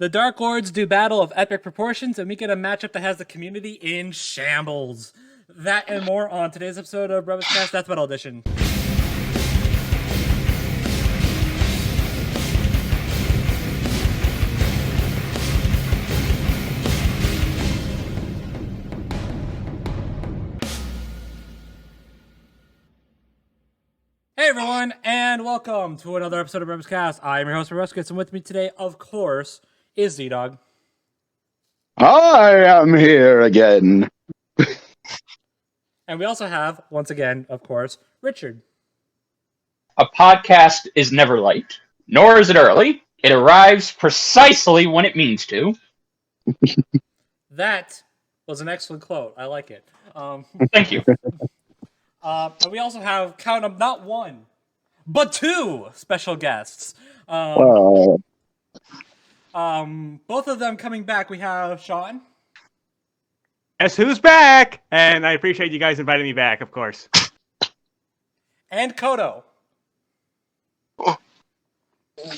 The Dark Lords do battle of epic proportions, and we get a matchup that has the community in shambles. That and more on today's episode of BrobusCast. That's Metal Edition. Hey everyone, and welcome to another episode of BrobusCast. I am your host, Brobuscus, and with me today, of course, is ZDogg. I am here again. And we also have, once again, of course, Richard. A podcast is never late, nor is it early. It arrives precisely when it means to. That was an excellent quote. I like it. Thank you. And we also have, count them, not one, but two special guests. Wow. Both of them coming back. We have Sean. Guess who's back? And I appreciate you guys inviting me back, of course. And Koto.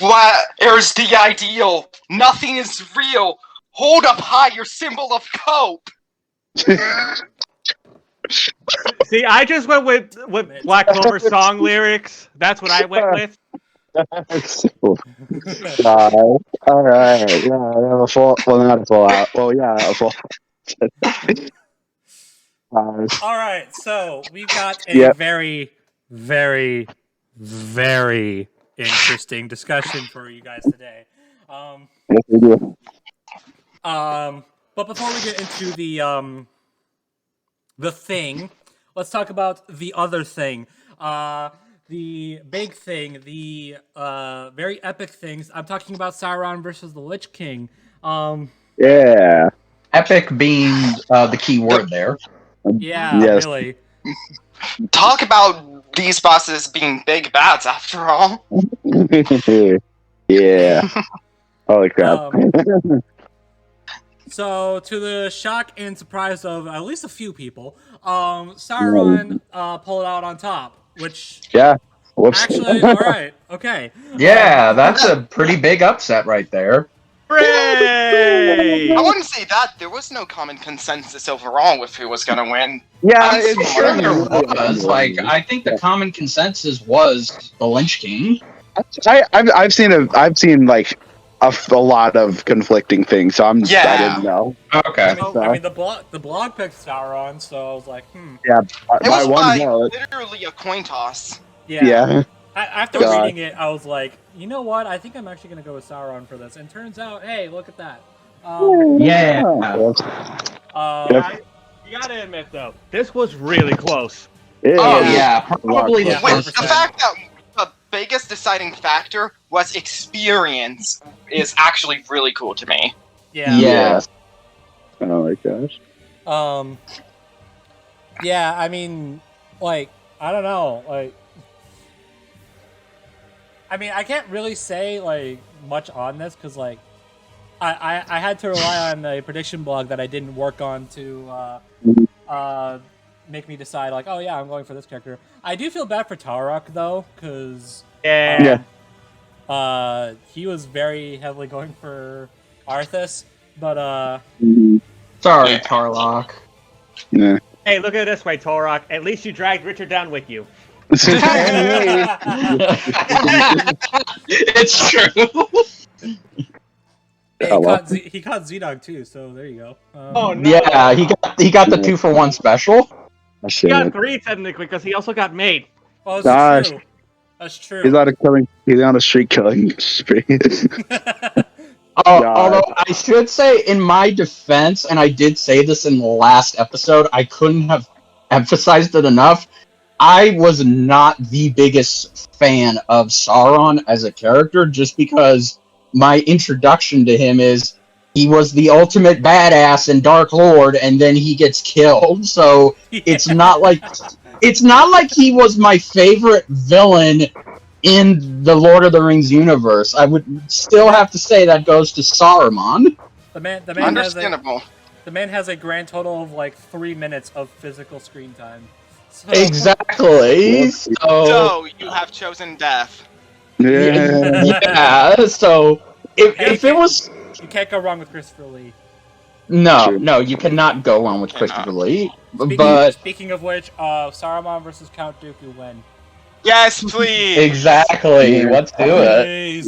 Where's the ideal? Nothing is real. Hold up high your symbol of cope. See, I just went with Black Clover song lyrics. That's what I went with. All right. Yeah, I have a full. Well, not a full out. Well, yeah, a full. All right, so we've got a very, very, very interesting discussion for you guys today. Yes, we do. But before we get into the thing, let's talk about the other thing. The big thing, the very epic things. I'm talking about Sauron versus the Lich King. Yeah. Epic being the key word there. Yeah, Yes. really. Talk about these bosses being big bads after all. Yeah. Holy crap. So, to the shock and surprise of at least a few people, Sauron pulled out on top, which Yeah. Whoops. actually, all right, okay. Yeah, that's a pretty big upset right there. Hooray! I wouldn't say that. There was no common consensus overall with who was gonna win. Yeah, I'm it's Sure there was. Like, I think the common consensus was the Lich King. I've seen like a lot of conflicting things, so I didn't know. Okay. I mean, the blog picked Sauron, so I was like, Yeah, It by was one vote. literally a coin toss. Yeah. After God. reading it, I was like, you know what? I think I'm actually gonna go with Sauron for this. And turns out, hey, look at that. Yeah. You gotta admit, though, this was really close. Oh, yeah. Probably Yeah. the Wait, first. the fact that the biggest deciding factor was experience is actually really cool to me. Yeah. Yeah. Oh my gosh. Yeah. I mean, like, I don't know, like. I mean, I can't really say like much on this because like I had to rely on a prediction blog that I didn't work on to make me decide like, oh yeah, I'm going for this character. I do feel bad for Tarok though because Yeah. he was very heavily going for Arthas, but Sorry, Tarlock. Yeah. Hey, look at it this way, Torok. At least you dragged Richard down with you. It's true. Hey, he caught ZDogg too, so there you go. Oh no! Yeah, he got the 2-for-1 special. He got 3 technically because he also got made. Oh, Gosh. that's true. That's true. He's on a street killing spree. Although I should say, in my defense, and I did say this in the last episode, I couldn't have emphasized it enough. I was not the biggest fan of Sauron as a character, just because my introduction to him is he was the ultimate badass and Dark Lord, and then he gets killed. So it's not like he was my favorite villain in the Lord of the Rings universe. I would still have to say that goes to Saruman. The man Understandable. has a grand total of like 3 minutes of physical screen time. So, Exactly. So you have chosen death. Yeah. Yeah. So if it was You can't go wrong with Christopher Lee. No, you cannot go wrong with Christopher Lee. Speaking of which, Saruman versus Count Dooku when? Yes, please. Exactly. Yeah. Let's do it.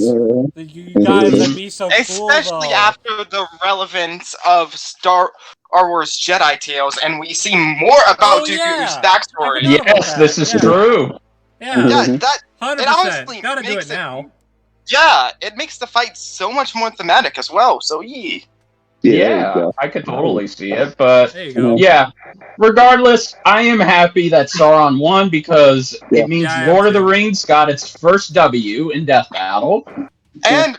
Please. You guys would be so cool, Especially though. after the relevance of Star Wars Jedi Tales, and we see more about Dooku's I backstory. forgot about Yes, that. this is Yeah. true. Yeah, Yeah, that 100%. honestly Gotta do makes it now. Yeah, it makes the fight so much more thematic as well. So Yeah, there you Yeah, go. I could totally see it, but There you go. yeah. Regardless, I am happy that Sauron won because Yeah. it means Yeah, I am Lord of the too. Rings got its first W in Death Battle. And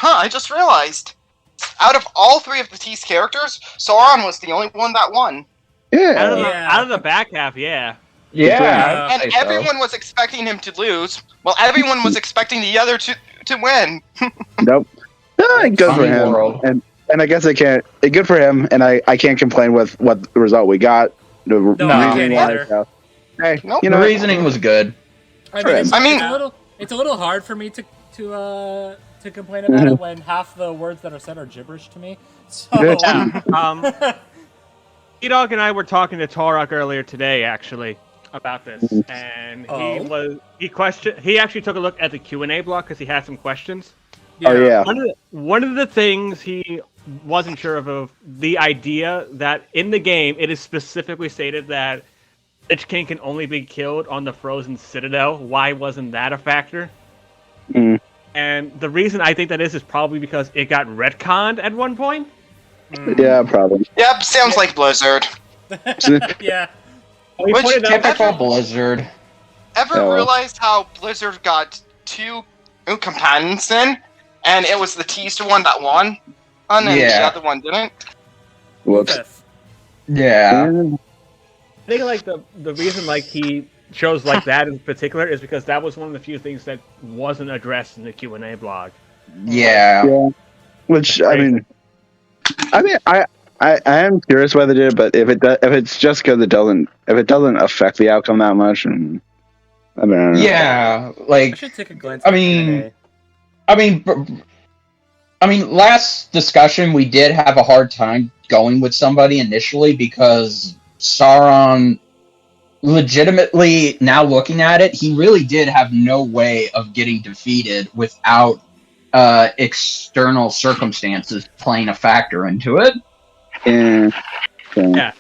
I just realized, out of all three of the T's characters, Sauron was the only one that won. Yeah. Out of the back half, yeah. Yeah, Yeah. I'd And say so. everyone was expecting him to lose, while everyone was expecting the other to win. Nope. Good for Funny him. world. And I guess I can't. Good for him, and I can't complain with what the result we got. No, I can't either. Hey, Nope. you The know, reasoning was good. I mean, I mean- it's a little hard for me to complain about it when half the words that are said are gibberish to me. So Yeah. ZDogg and I were talking to Torok earlier today, actually, about this, and he actually took a look at the Q&A block because he had some questions. Oh yeah. One of the things he wasn't sure of the idea that in the game it is specifically stated that Lich King can only be killed on the frozen citadel. Why wasn't that a factor? Mm. And the reason I think that is probably because it got retconned at one point. Yeah, probably. Yep, sounds like Blizzard. yeah, We Which pointed out Typical Blizzard. Ever Yeah, well. realized how Blizzard got two companions in, and it was the Teaser one that won, and then the Yeah. other one didn't? Whoops. Fifth. Yeah. I think like the reason like he chose like that in particular is because that was one of the few things that wasn't addressed in the Q&A blog. Yeah. Yeah. Which I mean, I am curious why they did it, but if it's just because it doesn't affect the outcome that much, and I mean, I don't know. Yeah. I Like, should take a glance. I at mean- Q&A. I mean, last discussion we did have a hard time going with somebody initially because Sauron, legitimately, now looking at it, he really did have no way of getting defeated without external circumstances playing a factor into it. Yeah.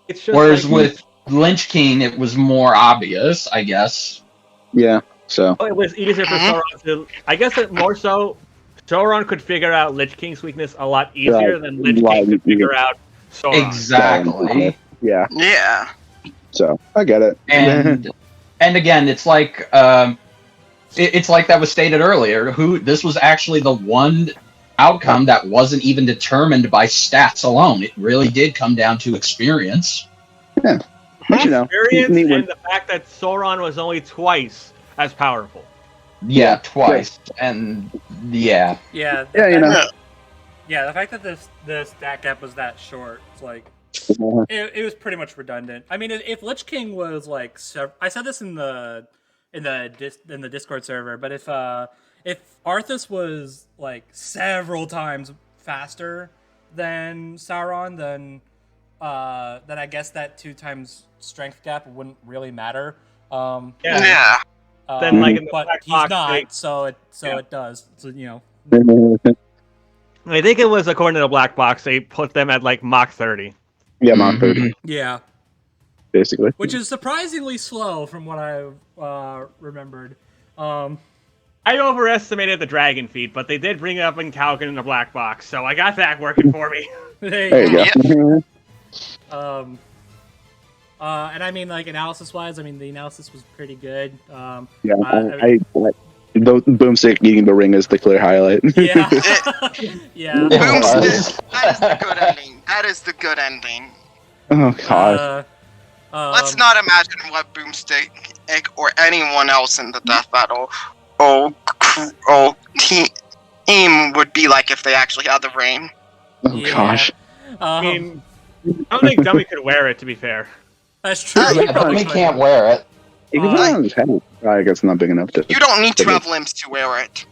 It's just Whereas like, with Lich King, it was more obvious, I guess. Yeah. So it was easier for Sauron to. I guess it more so. Sauron could figure out Lich King's weakness a lot easier Right. than Lich Why King could you- figure out Sauron. Exactly. yeah. Yeah. So I get it. And again, it's like it's like that was stated earlier. This was actually the one outcome that wasn't even determined by stats alone. It really did come down to experience. But, you know, Experience neat one. and the fact that Sauron was only twice as powerful. Yeah, twice. And yeah. Yeah, Yeah, you know. Yeah, the fact that the stat gap was that short, it's like it was pretty much redundant. I mean, if Lich King was like, I said this in the Discord server, but if Arthas was like several times faster than Sauron, then I guess that 2 times strength gap wouldn't really matter. Yeah. Then, like, in the but black he's box, not, they- so it Yeah. does. So you know. I think it was according to the black box. They put them at like Mach 30. Yeah, Mach 30, Yeah, basically. which is surprisingly slow from what I remembered. I overestimated the dragon feat, but they did bring it up in Calgon in the black box, so I got that working for me. There you go. And I mean, like analysis-wise, I mean the analysis was pretty good. Yeah, I the boomstick eating the ring is the clear highlight. yeah, yeah. Boomstick. That is the good ending. That is the good ending. Oh god. Let's not imagine what Boomstick or anyone else in the death battle team would be like if they actually had the ring. Oh Yeah. gosh. I mean, I don't think Dummy could wear it, to be fair. That's true. Yeah, he Yeah, probably but we could. can't wear it. He can put it on his head. I guess not big enough to. You don't need to have limbs to wear it.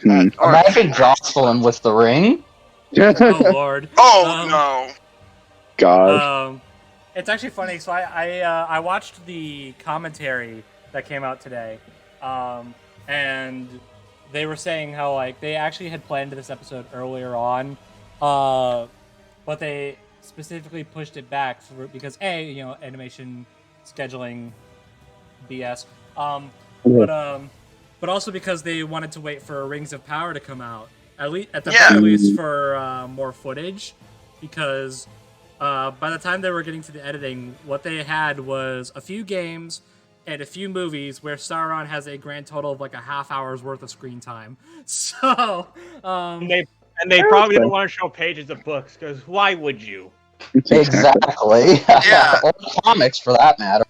Imagine Jocelyn with the ring. Oh Lord. Oh no. Gosh. It's actually funny. So I watched the commentary that came out today, and they were saying how like they actually had planned this episode earlier on, but they specifically pushed it back because animation scheduling BS. But also because they wanted to wait for Rings of Power to come out, at the very least for more footage, because by the time they were getting to the editing, what they had was a few games and a few movies where Sauron has a grand total of like a half hour's worth of screen time. So, and they probably didn't want to show pages of books because why would you? Exactly. Yeah. Or comics, for that matter.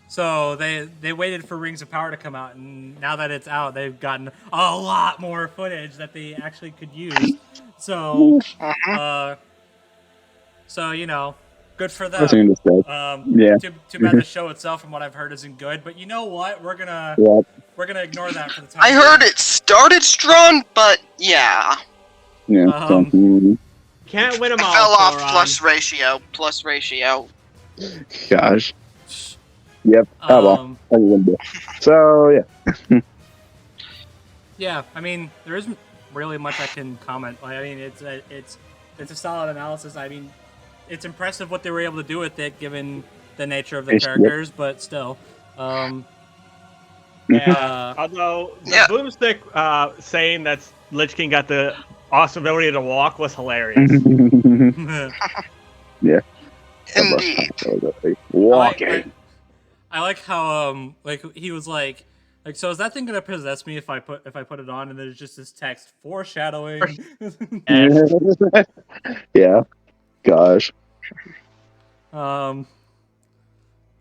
So they waited for Rings of Power to come out, and now that it's out, they've gotten a lot more footage that they actually could use. So, good for them. Too bad the show itself, from what I've heard, isn't good. But you know what? We're gonna ignore that for the time. I heard it started strong, but yeah. Yeah. Can't win them all. Fell off Sauron. plus ratio. Gosh. Yep. Oh well. So yeah. Yeah. I mean, there isn't really much I can comment. I mean, it's a solid analysis. I mean, it's impressive what they were able to do with it, given the nature of the characters. But still. Although the boomstick saying that Lich King got the awesome ability to walk was hilarious. Yeah. Indeed. Walking. I like how he was like so is that thing gonna possess me if I put it on, and there's just this text foreshadowing. Yeah. Gosh.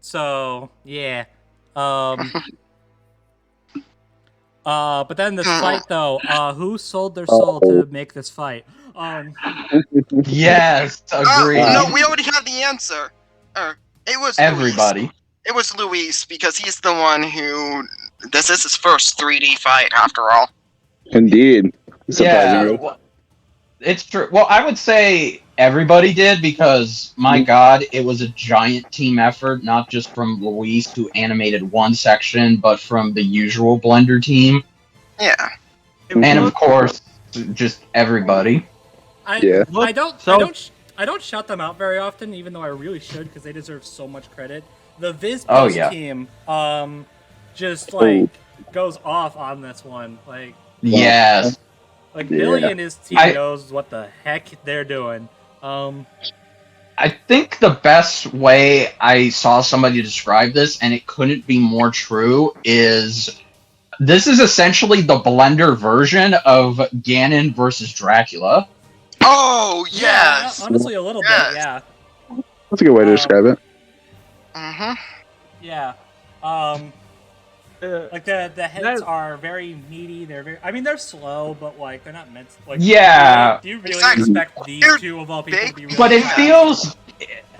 So yeah. But then this fight though, who sold their soul to make this fight? Yes, agreed. No, we already have the answer. It was everybody. Luis. It was Luis, because he's the one who. This is his first 3D fight, after all. Indeed. Yeah, well, it's true. Well, I would say everybody did, because, my god, it was a giant team effort, not just from Luis, who animated one section, but from the usual Blender team. Yeah. And, of course, just everybody. I don't shout them out very often, even though I really should, because they deserve so much credit. The VizPost team, just goes off on this one. Yes. Billy and his team knows what the heck they're doing. I think the best way I saw somebody describe this, and it couldn't be more true, is this is essentially the Blender version of Ganon versus Dracula. Oh, yes! Yeah, honestly, a little bit, yeah. That's a good way to describe it. Yeah. The heads are very meaty. They're slow, but they're not meant to, do you really expect these two of all people to be really But it feels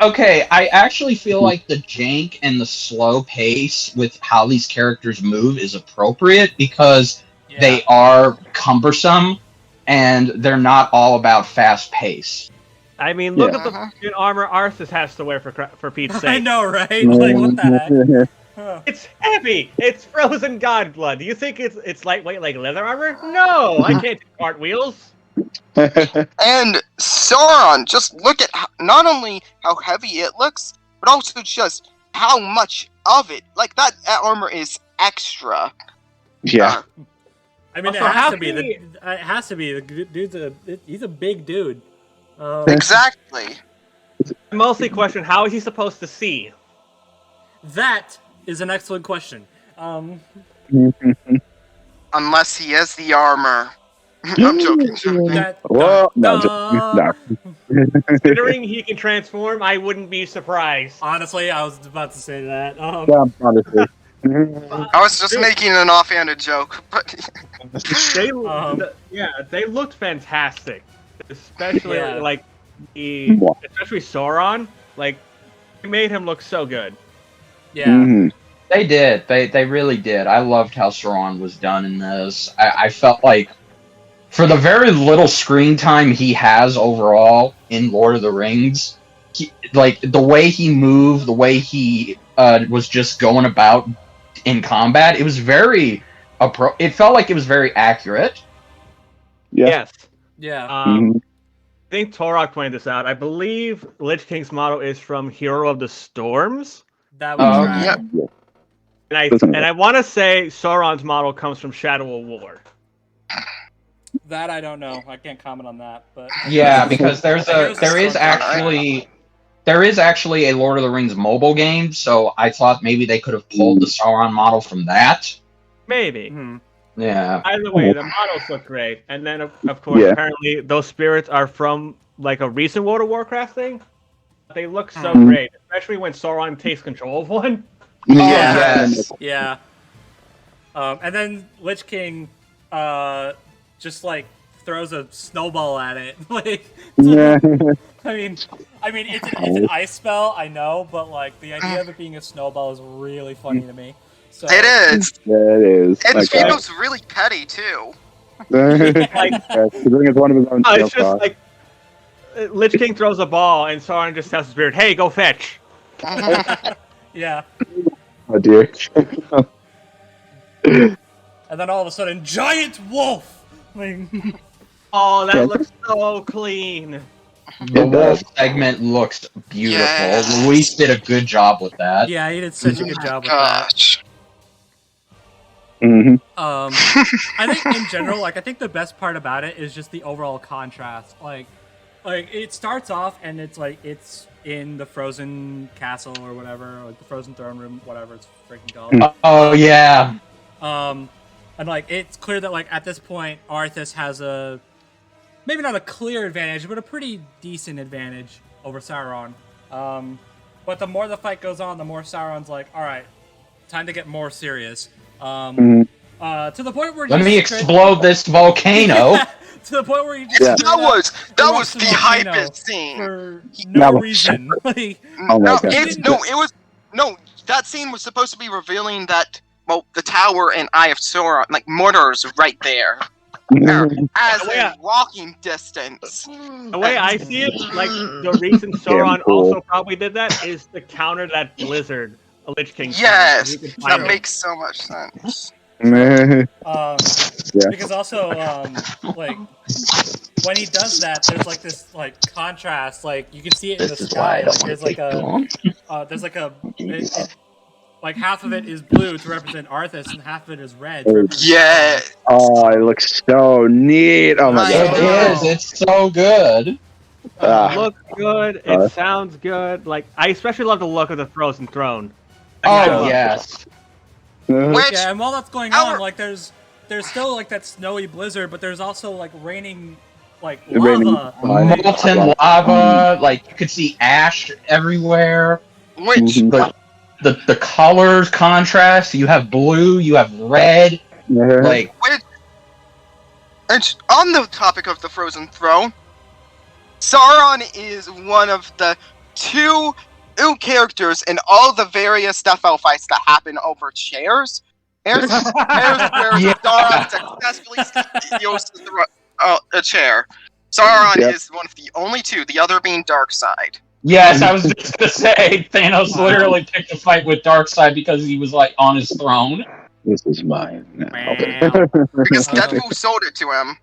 okay, I actually feel like the jank and the slow pace with how these characters move is appropriate, because they are cumbersome and they're not all about fast pace. I mean, look at the armor Arthas has to wear for Pete's sake. I know, right? What the heck? It's heavy. It's frozen god blood. Do you think it's lightweight like leather armor? No, I can't do cartwheels. And Sauron, just look at not only how heavy it looks, but also just how much of it. That armor is extra. Yeah. I mean, it has to be. It has to be. The dude's he's a big dude. Exactly. I mostly question, how is he supposed to see? That is an excellent question. Unless he has the armor. I'm joking. Considering he can transform, I wouldn't be surprised. Honestly, I was about to say that. Honestly. I was just making an offhanded joke, but they looked fantastic, especially especially Sauron. They made him look so good. Yeah. They did. They really did. I loved how Sauron was done in this. I felt like, for the very little screen time he has overall in Lord of the Rings, like the way he moved, the way he was just going about in combat, it was very it felt like it was very accurate. Yeah. Yes. Yeah. Mhm. I think Torok pointed this out. I believe Lich King's model is from Hero of the Storms, That would Oh, track. yeah. and I want to say Sauron's model comes from Shadow of War. That I don't know. I can't comment on that. But Yeah, because there is Storm actually a Lord of the Rings mobile game, so I thought maybe they could have pulled the Sauron model from that. Maybe. Mhm. Yeah. Either way, the models look great, and then of course, Yeah. apparently those spirits are from like a recent World of Warcraft thing. They look so Mhm. great, especially when Sauron takes control of one. Yes. Yeah. And then Lich King, just like throws a snowball at it. Like, Yeah. I mean, it's an ice spell, I know, but like the idea of it being a snowball is really funny to me. So It is. Yeah, it is. And Like, Smeagol's really petty too. Like, considering it's one of his own it's skill just slots. like Lich King throws a ball, and Sauron just tells the spirit, "Hey, go fetch." yeah. Oh dear. And then all of a sudden, giant wolf. Like, Oh, that looks so clean. The It wolf does. segment looks beautiful. Yes. Luis did a good job with that. yeah, he did such a good job with that. Gosh. Hmm. I think in general, like I think the best part about it is just the overall contrast. Like it starts off and it's like it's in the frozen castle or whatever, like the frozen throne room, whatever it's freaking called. Oh yeah. And like it's clear that like at this point Arthas has a maybe not a clear advantage, but a pretty decent advantage over Sauron. But the more the fight goes on, the more Sauron's like, all right, time to get more serious. To the point where Let he me straight- explode this volcano. to the point where he just Yeah. straight up That erupts was the volcano hypest scene. for That no was reason. Like, Oh my No, God. that scene was supposed to be revealing that the tower and Eye of Sauron, like Mordor's right there, as Oh, yeah. in walking distance. The way I see it, like the reason Sauron cool. also probably did that is to counter that blizzard a Lich King. Yes, You could that find it. makes so much sense. Yeah. because also like when he does that, there's like this like contrast. Like you can see it in the This is why sky. I don't Like, want there's to like take too long. there's like like half of it is blue to represent Arthas, and half of it is red to represent Yeah. Oh, it looks so neat. Oh my I It God. know. is. It's so good. Ah. Looks good. It sounds good. Like I especially love the look of the Frozen Throne. Oh yes. Which Yeah, and while that's going Our- on, like there's still like that snowy blizzard, but there's also like raining like The raining lava. fire. Molten lava. Like you could see ash everywhere. which The colors contrast. You have blue. You have red. Like and on the topic of the Frozen Throne, Sauron is one of the two characters in all the various Deathfell fights that happen over chairs. There's where Yeah. Sauron successfully steals a chair. Sauron Yep. is one of the only two, the other being Darkseid. yes, I was just gonna say Thanos literally picked a fight with Darkseid because he was like on his throne. This is mine now. Because Deadpool sold it to him.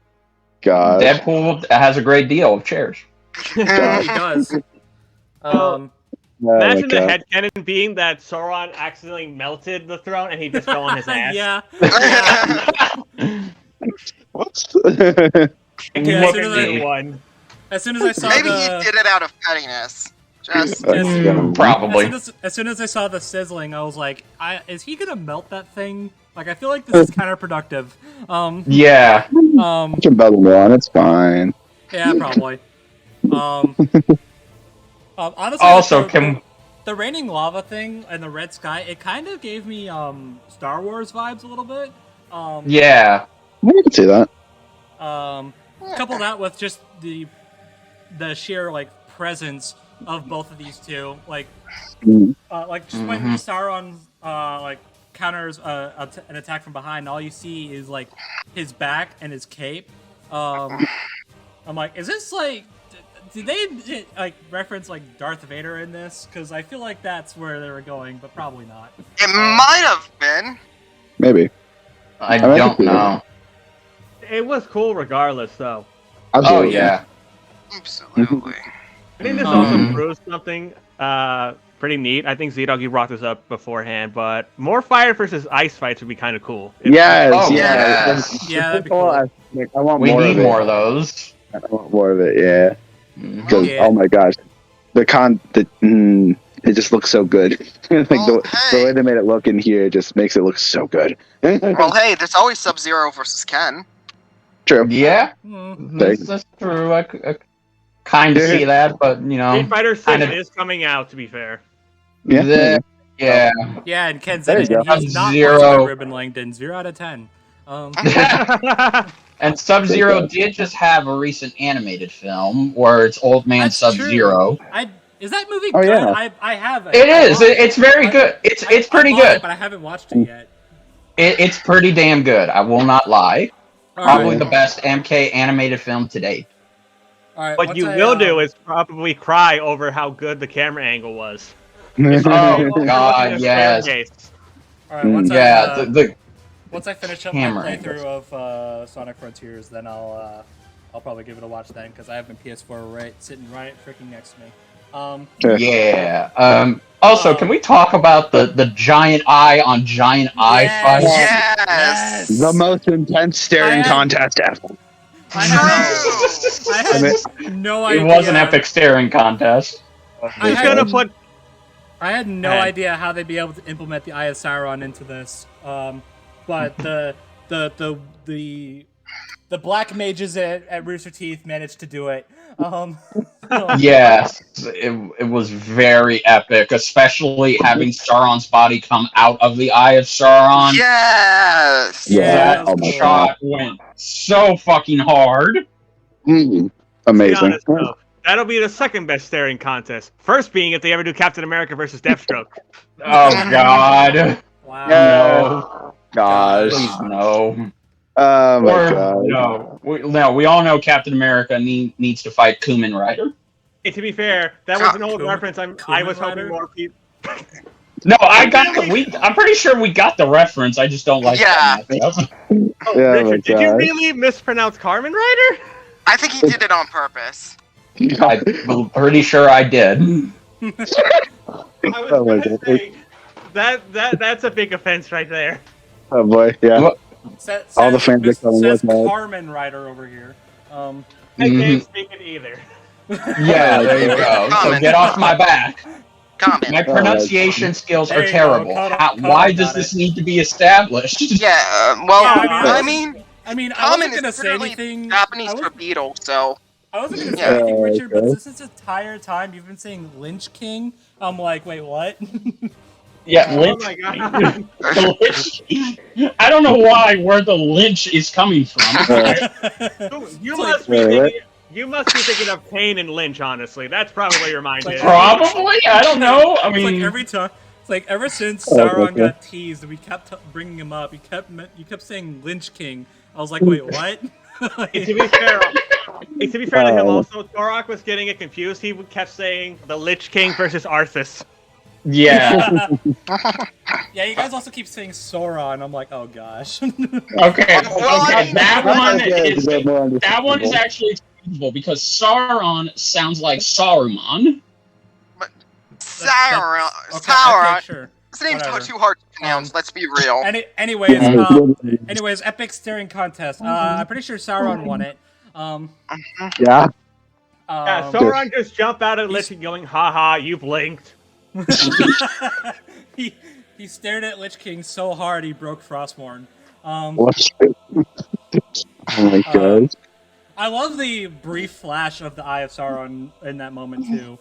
God. Deadpool has a great deal of chairs. He does. Oh Imagine the my God. headcanon being that Sauron accidentally melted the throne and he just fell on his ass. yeah. What? Yeah, What as soon as a I- one. As soon as I saw Maybe the he did it out of pettiness. Just Probably. as soon as I saw the sizzling, I was like, "Is he gonna melt that thing?" Like, I feel like this is counterproductive. Yeah. Can bell them on. It's fine. Yeah, probably. Honestly, Also, the raining lava thing and the red sky, it kind of gave me Star Wars vibes a little bit. Yeah. I can see that. Couple that with just the sheer like presence of both of these two, like Mhm. just when Sauron like counters an attack from behind. And all you see is like his back and his cape. I'm like, is this like? Did they like reference like Darth Vader in this? Because I feel like that's where they were going, but probably not. It might have been. Maybe. I don't know. It was cool regardless, though. Oh yeah. Absolutely. I think this also proves something pretty neat. I think ZDogg, you brought this up beforehand, but more fire versus ice fights would be kind of cool. Yes. Oh, yeah. Yeah, that'd be cool. I want We more need of it. more of those. I want more of it. Yeah. Because Yeah. oh my gosh, it just looks so good. Like the way they made it look in here just makes it look so good. Well, hey, there's always Sub-Zero versus Ken. True. Yeah, Hmm. that's true. I kind of see that, but you know, Street Fighter 6 kind of- is coming out, to be fair. Yeah. yeah. Yeah, and Ken's There in it, you and go. he's not Zero. voiced by Ruben Langdon. 0 out of 10. And Sub-Zero did just have a recent animated film where it's Old Man That's Sub-Zero. true. Is that movie Oh, good? yeah. I have it. It is. It's very good. It's pretty I bought good. it, but I haven't watched it yet. It's pretty damn good. I will not lie. All Probably right. the best MK animated film to date. All right, What once you I, will do is probably cry over how good the camera angle was. Oh God, yes. All right, once Yeah, once I finish up my camera playthrough of Sonic Frontiers, then I'll probably give it a watch then because I have my PS4 sitting right freaking next to me. yeah. Also, can we talk about the giant eye on giant eye Yes. fight? Yes! The most intense staring I had- contest ever. I True! had no idea. It was an epic staring contest. Who's gonna put? I had no Man. idea how they'd be able to implement the Eye of Sauron into this. But the black mages at Rooster Teeth managed to do it. Yes, it was very epic, especially having Sauron's body come out of the Eye of Sauron. Yes! Yeah. That Oh my shot went so fucking hard. Mm, To be amazing. honest, though, that'll be the second best staring contest. First being if they ever do Captain America versus Deathstroke. Oh God, Wow. no, Gosh. please no. Oh my Or, god. we all know Captain America needs to fight Kamen Rider. Hey, to be fair, that was an old Kamen- reference. I Kamen was hoping Rider? more people. No, I'm pretty sure we got the reference. I just don't like that matchup. Oh, Yeah, Richard, my did you God. really mispronounce Carmen Rider? I think he did it on purpose. I'm pretty sure I did. I was Oh my gonna God. say that's a big offense right there. Oh boy, yeah. Look, All the fans are coming says with that. Carmen Rider over here. I Mhm. can't speak it either. Yeah, there you go. So Comment. get off my back. Comment. My pronunciation skills There are you go. terrible. Koto- Why Koto does got this it. need to be established? Yeah, Yeah, I mean, I mean, I Common wasn't gonna is say literally anything. Japanese I for was- beetle, so... I wasn't gonna say Yeah. anything, Richard, but Okay. this entire time you've been saying Lynch King. I'm like, wait, what? Yeah, Oh Lynch. my god. The Lynch. I don't know where the Lynch is coming from. You It's must like- be thinking. You must be thinking of Kane and Lynch. Honestly, that's probably where your mind Like, is. Probably. I don't know. I It's like mean, every time. It's like ever since Oh, Sauron okay. got teased and we kept bringing him up, you kept saying Lynch King. I was like, wait, what? Hey, to be fair, to him, also Torok was getting it confused. He kept saying the Lich King versus Arthas. yeah. Yeah, you guys also keep saying Sauron. I'm like, oh gosh. Okay. Well, I Okay. mean, That one is actually excusable because Sauron sounds like Saruman. Sauron. Okay, Sauron. okay, sure. His name's Whatever. too hard to pronounce, let's be real. Anyways, epic staring contest. I'm pretty sure Sauron won it. Yeah. Yeah, Sauron just jumped out at Lich King going, haha, you blinked. he stared at Lich King so hard he broke Frostmourne. What? Oh my god. I love the brief flash of the Eye of Sauron in that moment too.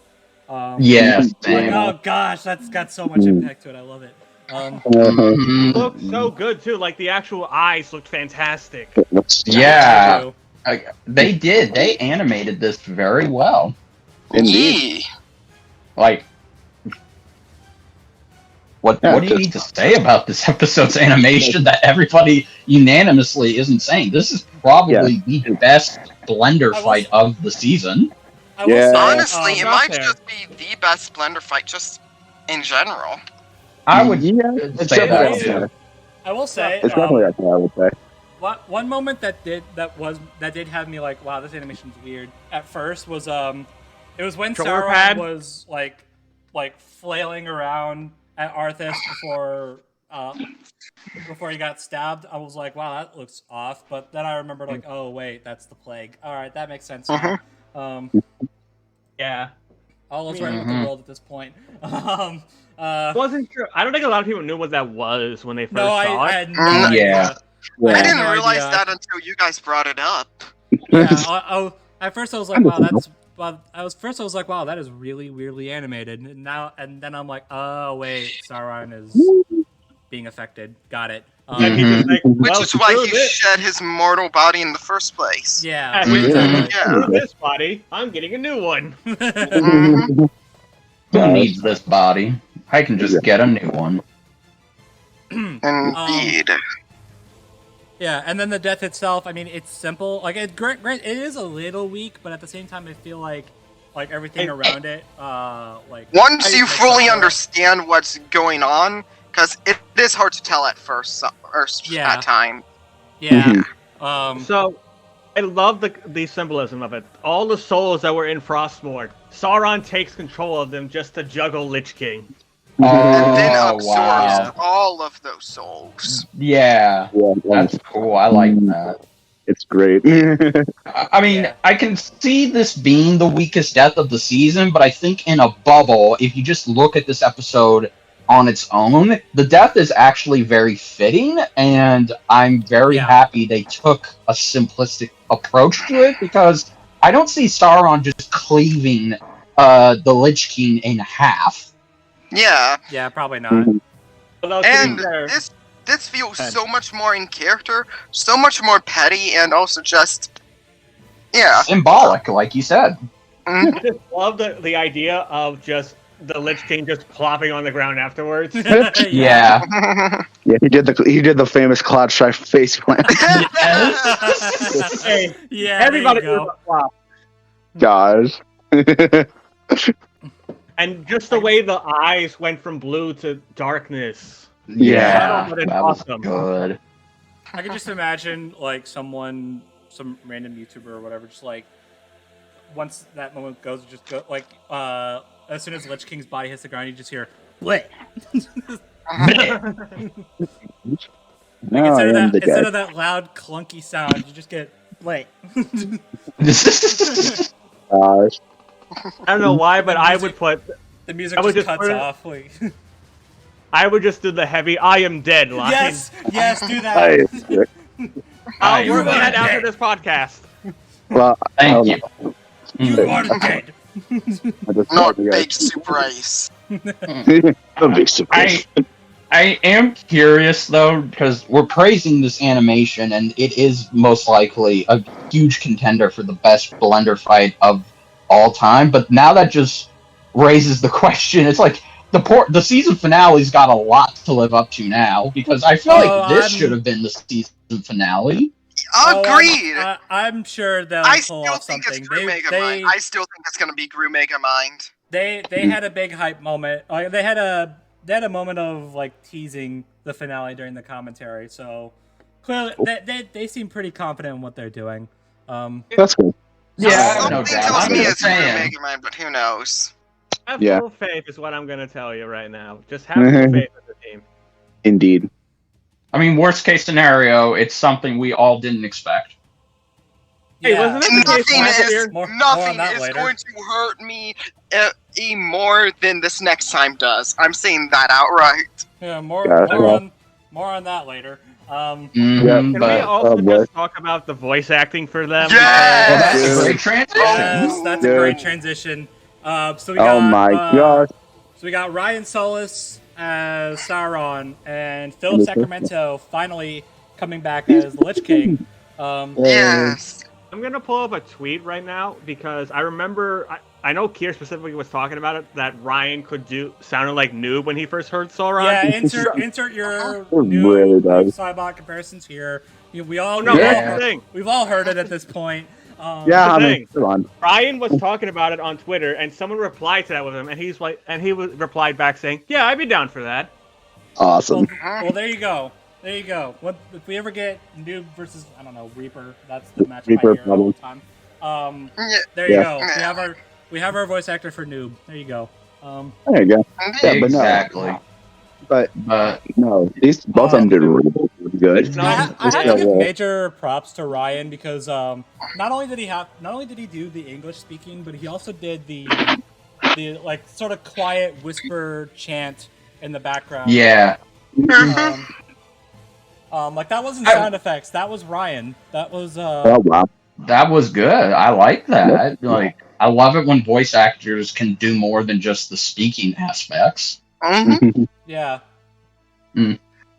Yes. Like, oh gosh, that's got so much impact to it. I love it. Mhm. Looked so good too. Like the actual eyes looked fantastic. Yeah. They did. They animated this very well. Indeed. Yee. Like, What do you need to say about this episode's animation that everybody unanimously isn't saying? This is probably the best blender fight of the season. I will say, Honestly, it might there. just be the best blender fight just in general. I would it's say definitely that up too. there. I will say, It's definitely up there, I would say. one moment that did have me like, wow, this animation's weird. At first was it was when Shoulder Sauron pad? was like flailing around at Arthas before he got stabbed. I was like, wow, that looks off. But then I remembered like, oh wait, that's the plague. All right, that makes sense. Now. Yeah. All is right with the world at this point. Wasn't sure. I don't think a lot of people knew what that was when they first No, saw I it. had no idea. Yeah. I I had didn't no realize idea. that until you guys brought it up. Yeah, at first I was like, wow, that's. But I was like, wow, that is really weirdly animated. And then I'm like, oh wait, Sauron is being affected. Got it. And he just like, Which well, is why screw he this. shed his mortal body in the first place. Yeah. Yeah. Yeah. Screw this body. I'm getting a new one. Mhm. Who needs this body? I can just get a new one. Indeed. Yeah, and then the death itself. I mean, it's simple. Like it is a little weak, but at the same time, I feel like everything around it, Once you makes fully up for it. understand what's going on, because it is hard to tell at first, Yeah. at time. Yeah. So, I love the symbolism of it. All the souls that were in Frostmourne, Sauron takes control of them just to juggle Lich King. And then Oh, absorbs wow. all of those souls. Yeah, that's cool. I like that. It's great. I mean, I can see this being the weakest death of the season, but I think in a bubble, if you just look at this episode on its own, the death is actually very fitting, and I'm very happy they took a simplistic approach to it, because I don't see Sauron just cleaving the Lich King in half. Yeah. Yeah, probably not. Although, to And be fair, this feels so much more in character, so much more petty, and also just... Yeah. Symbolic, like you said. I just love the idea of just the Lich King just plopping on the ground afterwards. Yeah. Yeah, he did the famous Cloud Strife face plant. Hey, Yeah. everybody there you knows go. that flop. Gosh. And just the way the eyes went from blue to darkness. Yeah, But it's that was awesome. good. I can just imagine like some random YouTuber or whatever, just like once that moment goes, just go like as soon as Lich King's body hits the ground, you just hear "Bleh." No, I am the Instead dead. of that loud clunky sound, you just get "Bleh." Gosh. I don't know why, but I would put. The music I would just just cuts put it- off. Like, I would just do the heavy "I am dead" line. yes, do that. I'll I work on am that after dead. this podcast. Well, Thank you. You are dead. Not big super ice. A big surprise. I am curious though, because we're praising this animation, and it is most likely a huge contender for the best blender fight of all time. But now that just raises the question. It's like the season finale's got a lot to live up to now, because I feel like this should have been the season finale. Agreed! I'm sure they'll I pull still off think something. it's Gru Megamind. I still think it's gonna be Gru Megamind. They had a big hype moment. Like, they had a moment of like teasing the finale during the commentary. So clearly, they seem pretty confident in what they're doing. That's cool. Yeah, Something no doubt. tells I'm me just it's Gru saying. Megamind, but who knows? Have Yeah. full faith is what I'm going to tell you right now. Just have full faith in the team. Indeed. I mean, worst case scenario, it's something we all didn't expect. Hey, Yeah. wasn't it the case last year? More on Nothing that is later. going to hurt me more than this next time does. I'm saying that outright. Yeah, more on that later. Mhm, Can but we also boy. just talk about the voice acting for them? Yes! well, that's a Dude. great transition. Yes, that's a Dude. great transition. So we got, Oh my gosh. So we got Ryan Solis as Sauron and Philip Sacramento finally coming back as the Lich King. Yes. I'm gonna pull up a tweet right now because I remember I know Kier specifically was talking about it, that Ryan sounded like noob when he first heard Sauron. Yeah, insert your really does. Cybot comparisons here. We all no, Yeah. we've all heard it at this point. Yeah, I the mean, thing. come on. Ryan was talking about it on Twitter, and someone replied to that with him, and replied back saying, "Yeah, I'd be down for that." Awesome. Well, there you go. There you go. What if we ever get Noob versus Reaper? That's the match Reaper, I hear all the time. There you go. We have our voice actor for Noob. There you go. There you go. Yeah, Exactly. But no, both of them did really good. I have to give major props to Ryan because not only did he do the English speaking, but he also did the like sort of quiet whisper chant in the background. Yeah. Like that wasn't sound effects. That was Ryan. That was Oh wow. That was good. I like that. Like, I love it when voice actors can do more than just the speaking aspects. yeah.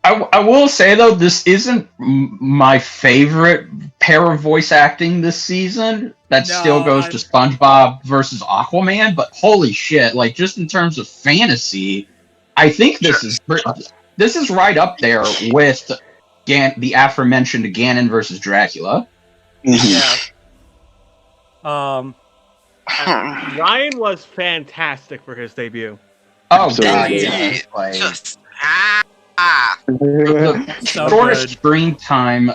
I will say though, this isn't my favorite pair of voice acting this season. That still goes to SpongeBob versus Aquaman. But holy shit! Like, just in terms of fantasy, I think this is right up there with the aforementioned Ganon versus Dracula. Yeah. Ryan was fantastic for his debut. Oh Absolutely. god, Indeed. yeah. Like, Just the So shortest good. screen time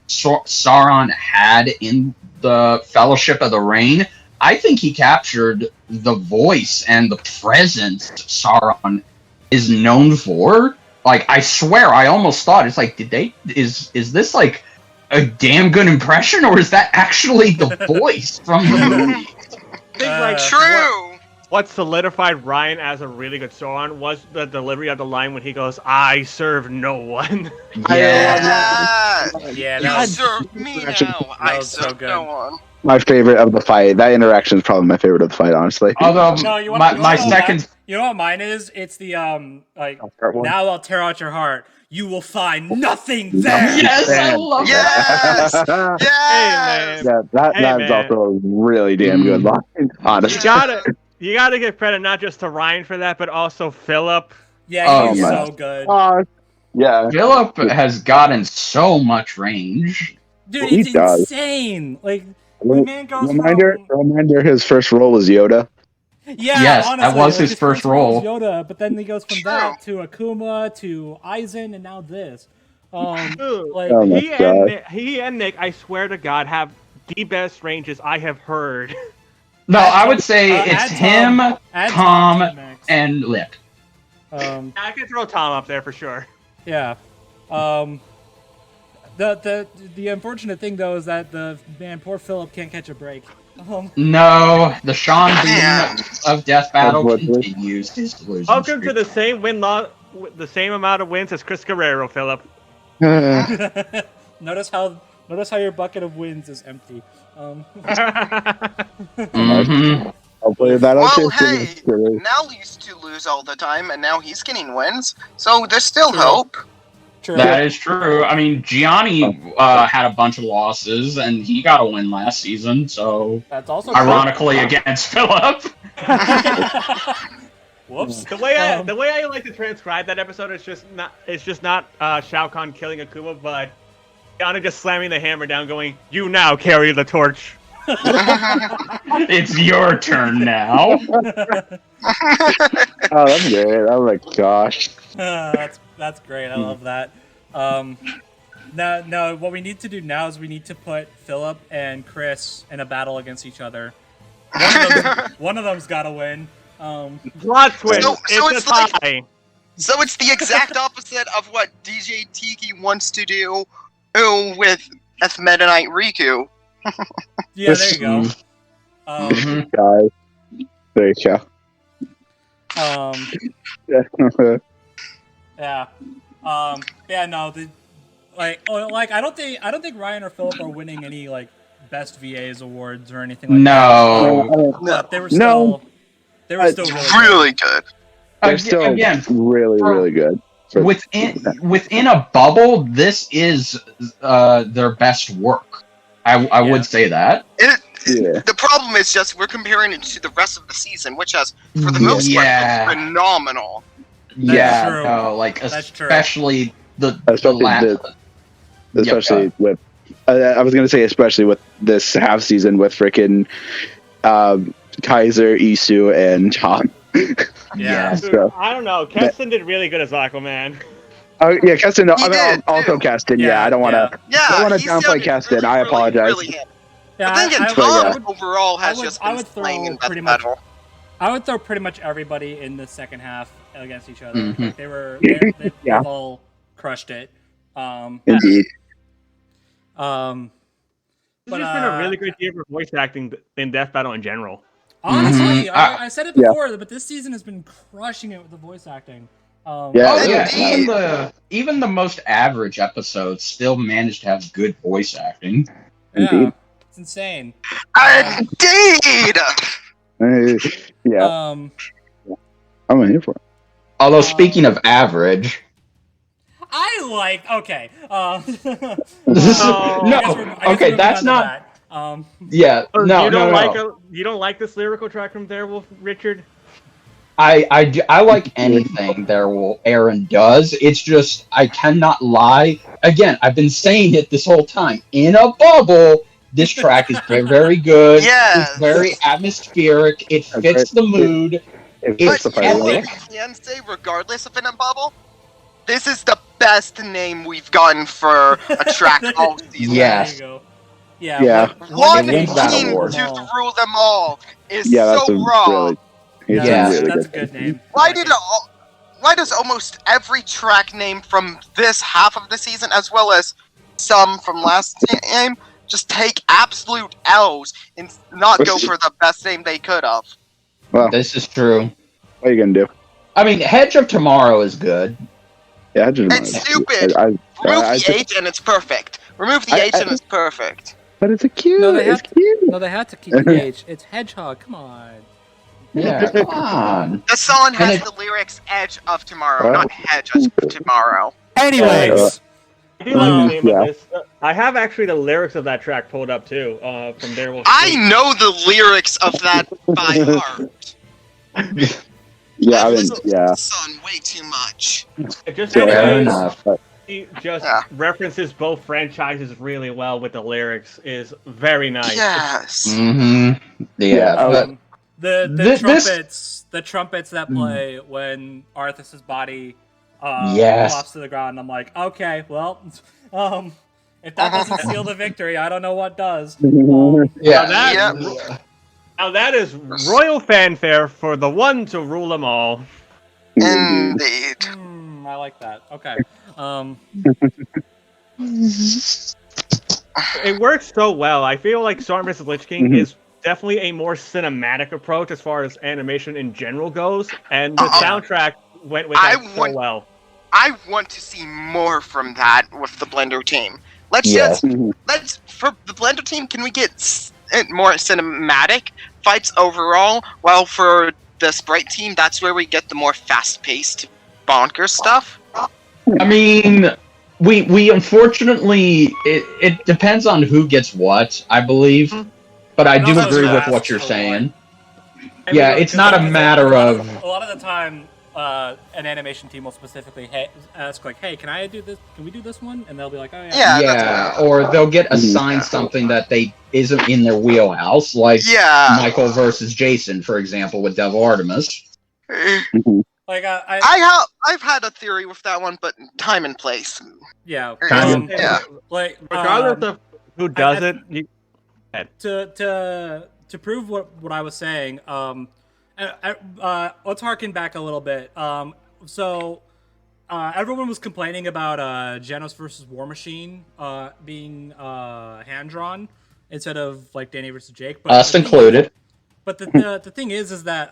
Sauron had in the Fellowship of the Ring, I think he captured the voice and the presence Sauron is known for. Like, I swear, I almost thought it's like, is this like a damn good impression, or is that actually the voice from the movie? I think, like, true. what solidified Ryan as a really good Sauron was the delivery of the line when he goes, "I serve no one." Yeah. Yeah, You that was, serve me now. I was so serve good. no one. My favorite of the fight. That interaction is probably my favorite of the fight, honestly. Although No, you want- my you wanna know second, you know what mine is? It's the like Part one. now I'll tear out your heart. You will find nothing there. yes, I love Yes. yeah, Yes. that's man. also a really damn good line, honestly. You gotta give credit not just to Ryan for that, but also Philip. Yeah, Oh, he's man. so good. Yeah. Philip has gotten so much range. Dude, he it's does. insane. Like the man goes Reminder, his first role was Yoda. Yeah, Yes, honestly, that was like, his first role. was Yoda, but then he goes from that to Akuma to Aizen, and now this. Dude, Like Oh my God. he and Nick, I swear to God, have the best ranges I have heard. No, I would say it's add him, add Tom, to the mix. and Lick. I can throw Tom up there for sure. Yeah. The unfortunate thing though is that poor Philip can't catch a break. No, the Sean Yeah. Bean of Death Battle Unfortunately. continues his delusion. Welcome to streak. the same the same amount of wins as Chris Guerrero, Philip. Notice how your bucket of wins is empty. Mhm. Hopefully that'll Well, change. hey, Nell used to lose all the time, and now he's getting wins. So there's still True. hope. True. That is true. I mean, Gianni had a bunch of losses, and he got a win last season. So, That's also ironically, against Philip. Whoops. The way I like to transcribe that episode is just not Shao Kahn killing Akuma, but Yana just slamming the hammer down, going, "You now carry the torch." It's your turn now. Oh, that's great. Oh my gosh. That's great. I love that. No. What we need to do now is we need to put Philip and Chris in a battle against each other. One of them's got to win. Plot twist. So it's it's a like- tie. So it's the exact opposite of what DJ Tiki wants to do with Meta Knight Riku. Yeah, there you go. Mhm. Guys. There you go. Yeah. Yeah. No. I don't think Ryan or Philip are winning any like best VAs awards or anything like that. No. But they were still. They were still Really good. They're still Again, really, really good. within a bubble, this is their best work. I would say that. It The problem is just we're comparing it to the rest of the season, which has, for the most part, been phenomenal. Yeah, true. no, like That's true. especially the Especially last. especially with I was gonna say especially with this half season with frickin' Kaiser, Isu, and Tom. Yeah. Dude, So, I don't know. Keston did really good as Aquaman. yeah, Keston. He I mean, did, also too. Keston. Yeah, I don't want to. Yeah, I don't want to he downplay sounded Keston. really, I apologize. Really him. Yeah, But then again, I Tom would- overall has I would- just I been would playing throw in pretty Death much- Battle. I would throw pretty much everybody in the second half against each other. Mhm. Like they've Yeah. all crushed it. Indeed. This has been a really good year for voice acting in Death Battle in general. Honestly, Mhm. I said it before, but this season has been crushing it with the voice acting. Yeah. Oh yeah, Indeed. even the most average episodes still managed to have good voice acting. Yeah, Indeed. it's insane. Indeed! Yeah, I'm here for it. Although speaking of average, I like okay. no, I guess we're okay, moving that's on to not. that. Yeah, no, you don't no. you don't like this lyrical track from Darewolf, Richard? I like anything Aaron does. It's just I cannot lie. Again, I've been saying it this whole time. In a bubble, this track is very, very good. Yes. It's very atmospheric. It fits the mood. It's the But you know fight. what we can say, regardless of in a bubble? This is the best name we've gotten for a track all season. Yes. There you go. Yeah. Yeah. One It wins that team award. to rule them all is Yeah, that's so a raw. really. It's Yeah. a really That's a good. good name. Why does almost every track name from this half of the season, as well as some from last game, just take absolute L's and not go for the best name they could have? Well, This is true. what are you gonna do? I mean, Hedge of Tomorrow is good. Yeah, I just It's stupid. Remove the H and it's perfect. Remove the H and it's perfect. But it's a cute. No, they it's have cute. No, they had to keep the H. It's Hedgehog. Come on. Yeah, come on. The song has And the lyrics "Edge of Tomorrow," not "Hedge of Tomorrow." Anyways, I do like the name yeah. of this. I have actually the lyrics of that track pulled up too, from Darewolf. I know the lyrics of that by heart. Yeah, I I've mean, listened to yeah. the song way too much. It just Fair because enough. he just Yeah. references both franchises really well with the lyrics is very nice. Yes. Mm-hmm. Yeah, but the This- trumpets that play when Arthas's body Yes. flops to the ground. I'm like, okay, well, if that doesn't seal the victory, I don't know what does. yeah. Now that is royal fanfare for the one to rule them all. Indeed. I like that. Okay. It works so well. I feel like Sauron vs. Lich King is definitely a more cinematic approach as far as animation in general goes, and the soundtrack went with that so well. I want to see more from that with the Blender team. Let's for the Blender team, can we get more cinematic fights overall? While for the Sprite team, that's where we get the more fast-paced, bonkers stuff. I mean, we unfortunately it depends on who gets what, I believe. But I do Also agree with fast what you're for saying. I Yeah, mean, it's not a matter of. A lot of the time, an animation team will specifically ask, like, "Hey, can I do this? Can we do this one?" And they'll be like, "Oh yeah." Yeah. Yeah, or they'll get assigned something that they isn't in their wheelhouse, like Yeah. Michael versus Jason, for example, with Devil Artemis. Like I've had a theory with that one, but time and place. yeah. Yeah. Like regardless of who does it, to prove what I was saying, let's harken back a little bit. So everyone was complaining about Genos versus War Machine being hand drawn instead of like Danny versus Jake, but Us included. But the thing is that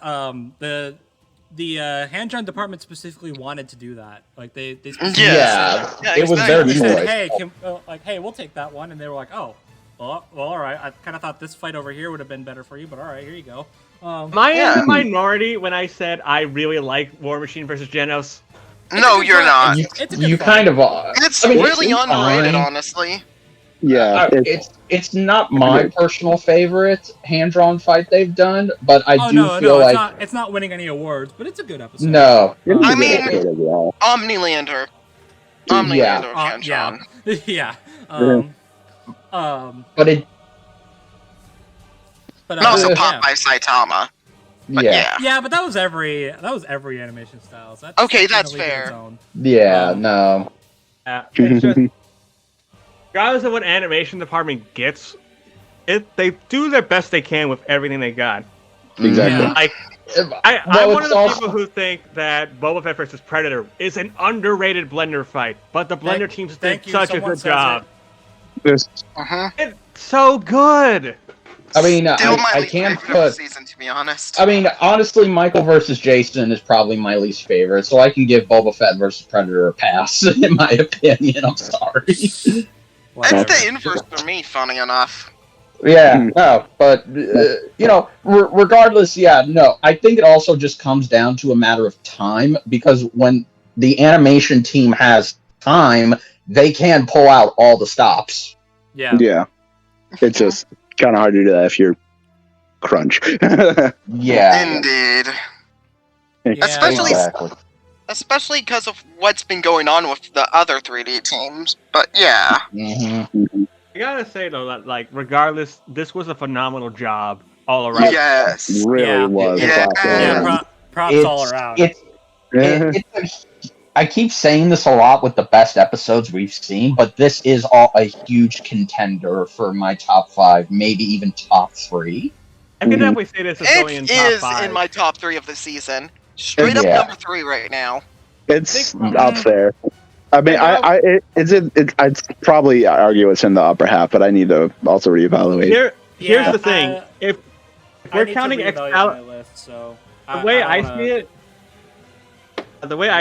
the hand drawn department specifically wanted to do that. Like they specifically Yeah, Yeah, it was their they said, choice. hey, we'll take that one, and they were like, oh, well, all right. I kind of thought this fight over here would have been better for you, but all right, here you go. Am I in the minority when I said I really like War Machine versus Genos? No, you're not. It's a good You fight. kind of are. It's I mean, really it's underrated, fine. honestly. Yeah, it's not my personal favorite hand-drawn fight they've done, but I feel it's like not. It's not winning any awards, but it's a good episode. no. it's a I good mean- episode overall. Omnilander. Yeah. Omnilander of hand-drawn. yeah. But it But And also yeah. Popeye Saitama. But yeah. Yeah, but that was every animation style. So Okay, that's in a league of its fair. own. Yeah, no. It's just, regardless of what animation department gets, they do their best they can with everything they got. Exactly. Yeah. Like, I'm Well, one of it's the also- people who think that Boba Fett versus Predator is an underrated blender fight, but the blender teams did thank you, such a someone good says job. There's It's so good. I mean, Still my I least can't favorite of the put. season, to be honest. I mean, honestly, Michael versus Jason is probably my least favorite, so I can give Boba Fett versus Predator a pass, in my opinion. I'm sorry. It's Whatever. the inverse for me, funny enough. Yeah, no, but regardless, yeah, no. I think it also just comes down to a matter of time, because when the animation team has time, they can pull out all the stops. Yeah. it's just kind of hard to do that if you're crunch. Yeah, Indeed. Yeah, Especially- exactly. Especially because of what's been going on with the other 3D teams. But yeah. Mm-hmm. I gotta say though, that like regardless, this was a phenomenal job all around. Yes. really Yeah. was. Yeah. Yeah, props all around. I keep saying this a lot with the best episodes we've seen, but this is all a huge contender for my top 5, maybe even top 3. I can definitely say this is going in It top is 5. in my top 3 of the season. Straight up Yeah. number 3 right now. It's up there. I mean, I'd probably argue it's in the upper half, but I need to also reevaluate. Here's Yeah, the thing: if I we're need to counting reevaluate Excalibur, my list, so the way I don't wanna-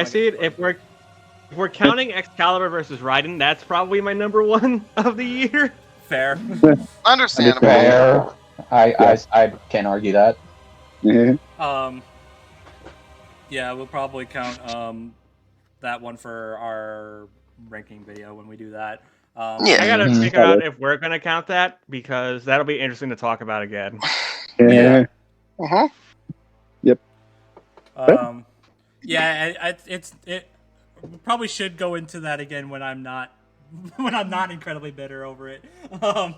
see it, if we're counting Excalibur versus Raiden, that's probably my number 1 of the year. fair. Understandable. Fair. I can't argue that. Yeah. Yeah, we'll probably count that one for our ranking video when we do that. Yeah. I gotta Mhm. figure out if we're gonna count that because that'll be interesting to talk about again. Yeah. Uh-huh. Yeah, it probably should go into that again when I'm not incredibly bitter over it. Uh-huh.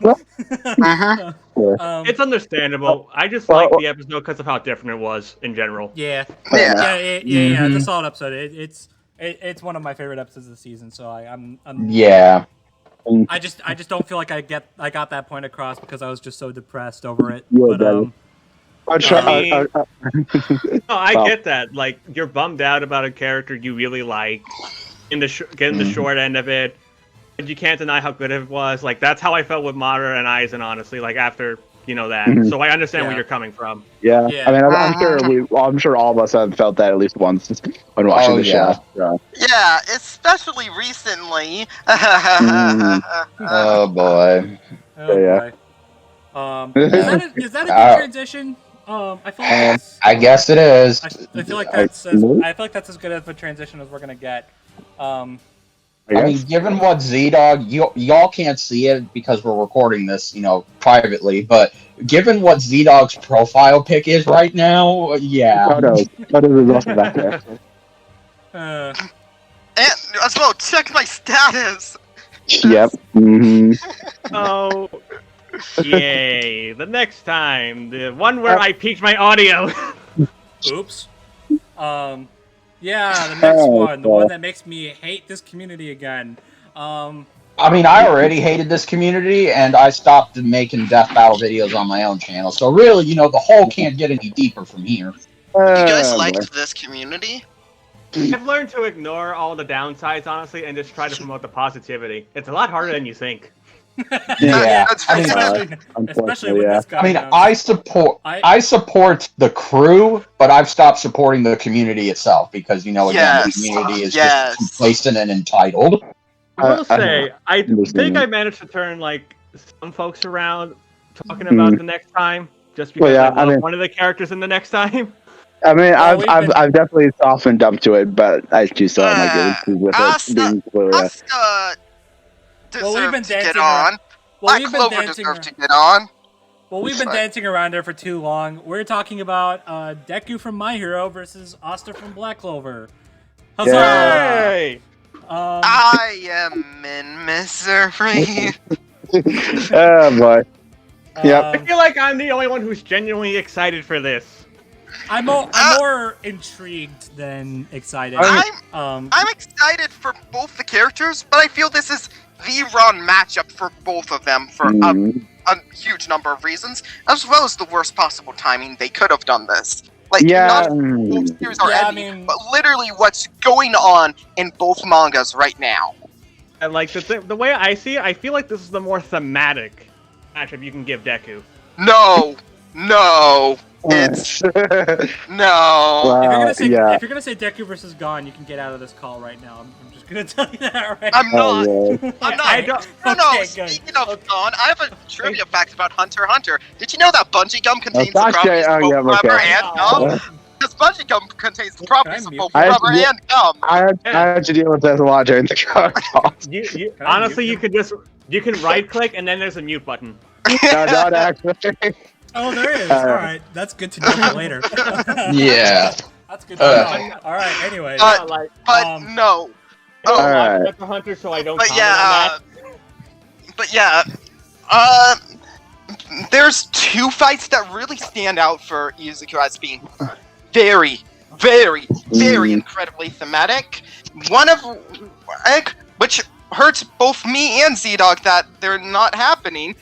It's understandable. I just Well- like the episode because of how different it was in general. Yeah, Yeah. it's a solid episode. It's one of my favorite episodes of the season. So I'm Yeah. I just don't feel like I got that point across because I was just so depressed over it. Yeah, But that- I'm sure. No, I Well- get that. Like, you're bummed out about a character you really like, getting the short end of it, but you can't deny how good it was. Like, that's how I felt with Madara and Aizen, honestly. Like, after that, Mhm. so I understand Yeah. where you're coming from. Yeah. Yeah. I mean, I'm sure all of us have felt that at least once when watching Oh, the yeah. show. So. Yeah, especially recently. Oh boy. oh Yeah. boy. Is that a good transition? I feel like And that's, I guess it is. I feel like I I feel like that's as good of a transition as we're gonna get. I mean, given what ZDogg, y'all can't see it because we're recording this, privately, but given what ZDogg's profile pic is right now, yeah. Koto is also back there. And as well, check my status. Yep. Mm-hmm. Oh, yay. The next time. The one where I peaked my audio. Oops. Yeah, the next one, the one that makes me hate this community again. I mean, I already hated this community, and I stopped making death battle videos on my own channel. So really, the hole can't get any deeper from here. You guys liked this community? I've learned to ignore all the downsides, honestly, and just try to promote the positivity. It's a lot harder than you think. Yeah. That's I mean, especially with this guy. I mean, now. I support the crew, but I've stopped supporting the community itself because, again, Yes. the community is Yes. just complacent and entitled. I will say, I understand think that. I managed to turn some folks around talking about the next time, just because Well, yeah, I love I mean- one of the characters in the next time. I mean, Well, I've definitely softened up to it, but I do still have my grievances with Asta- it being clear. Asta Well, we've been deserved to get dancing on. Well, Black Clover deserved to get on. Well, we've been dancing around her for too long. We're talking about Deku from My Hero versus Asta from Black Clover. Huzzah! Yay! I am in misery. Oh boy. Yep. I feel like I'm the only one who's genuinely excited for this. I'm more intrigued than excited. I'm excited for both the characters, but I feel this is the wrong matchup for both of them for a huge number of reasons, as well as the worst possible timing they could have done this. Like, not both series are ending, but literally what's going on in both mangas right now. And like the way I see it, I feel like this is the more thematic matchup you can give Deku. No, it's no. If you're gonna say Deku versus Gon, you can get out of this call right now. I'm just gonna tell you that right I'm now. not. I'm not. No. Speaking of Gon, I have a trivia fact about Hunter x Hunter. Did you know that bungee gum contains the properties of both rubber and gum? Because bungee gum contains the properties of both rubber and gum. I had to deal with that a lot during the call. Honestly, you can right click and then there's a mute button. No, not actually. Oh, there is. All right, that's good to know for later. Yeah. That's good to know. All right. Anyway, but no. Hunter Hunter, so I don't. But yeah. There's two fights that really stand out for Izuku as being very, very, very incredibly thematic. One of which hurts both me and ZDogg that they're not happening.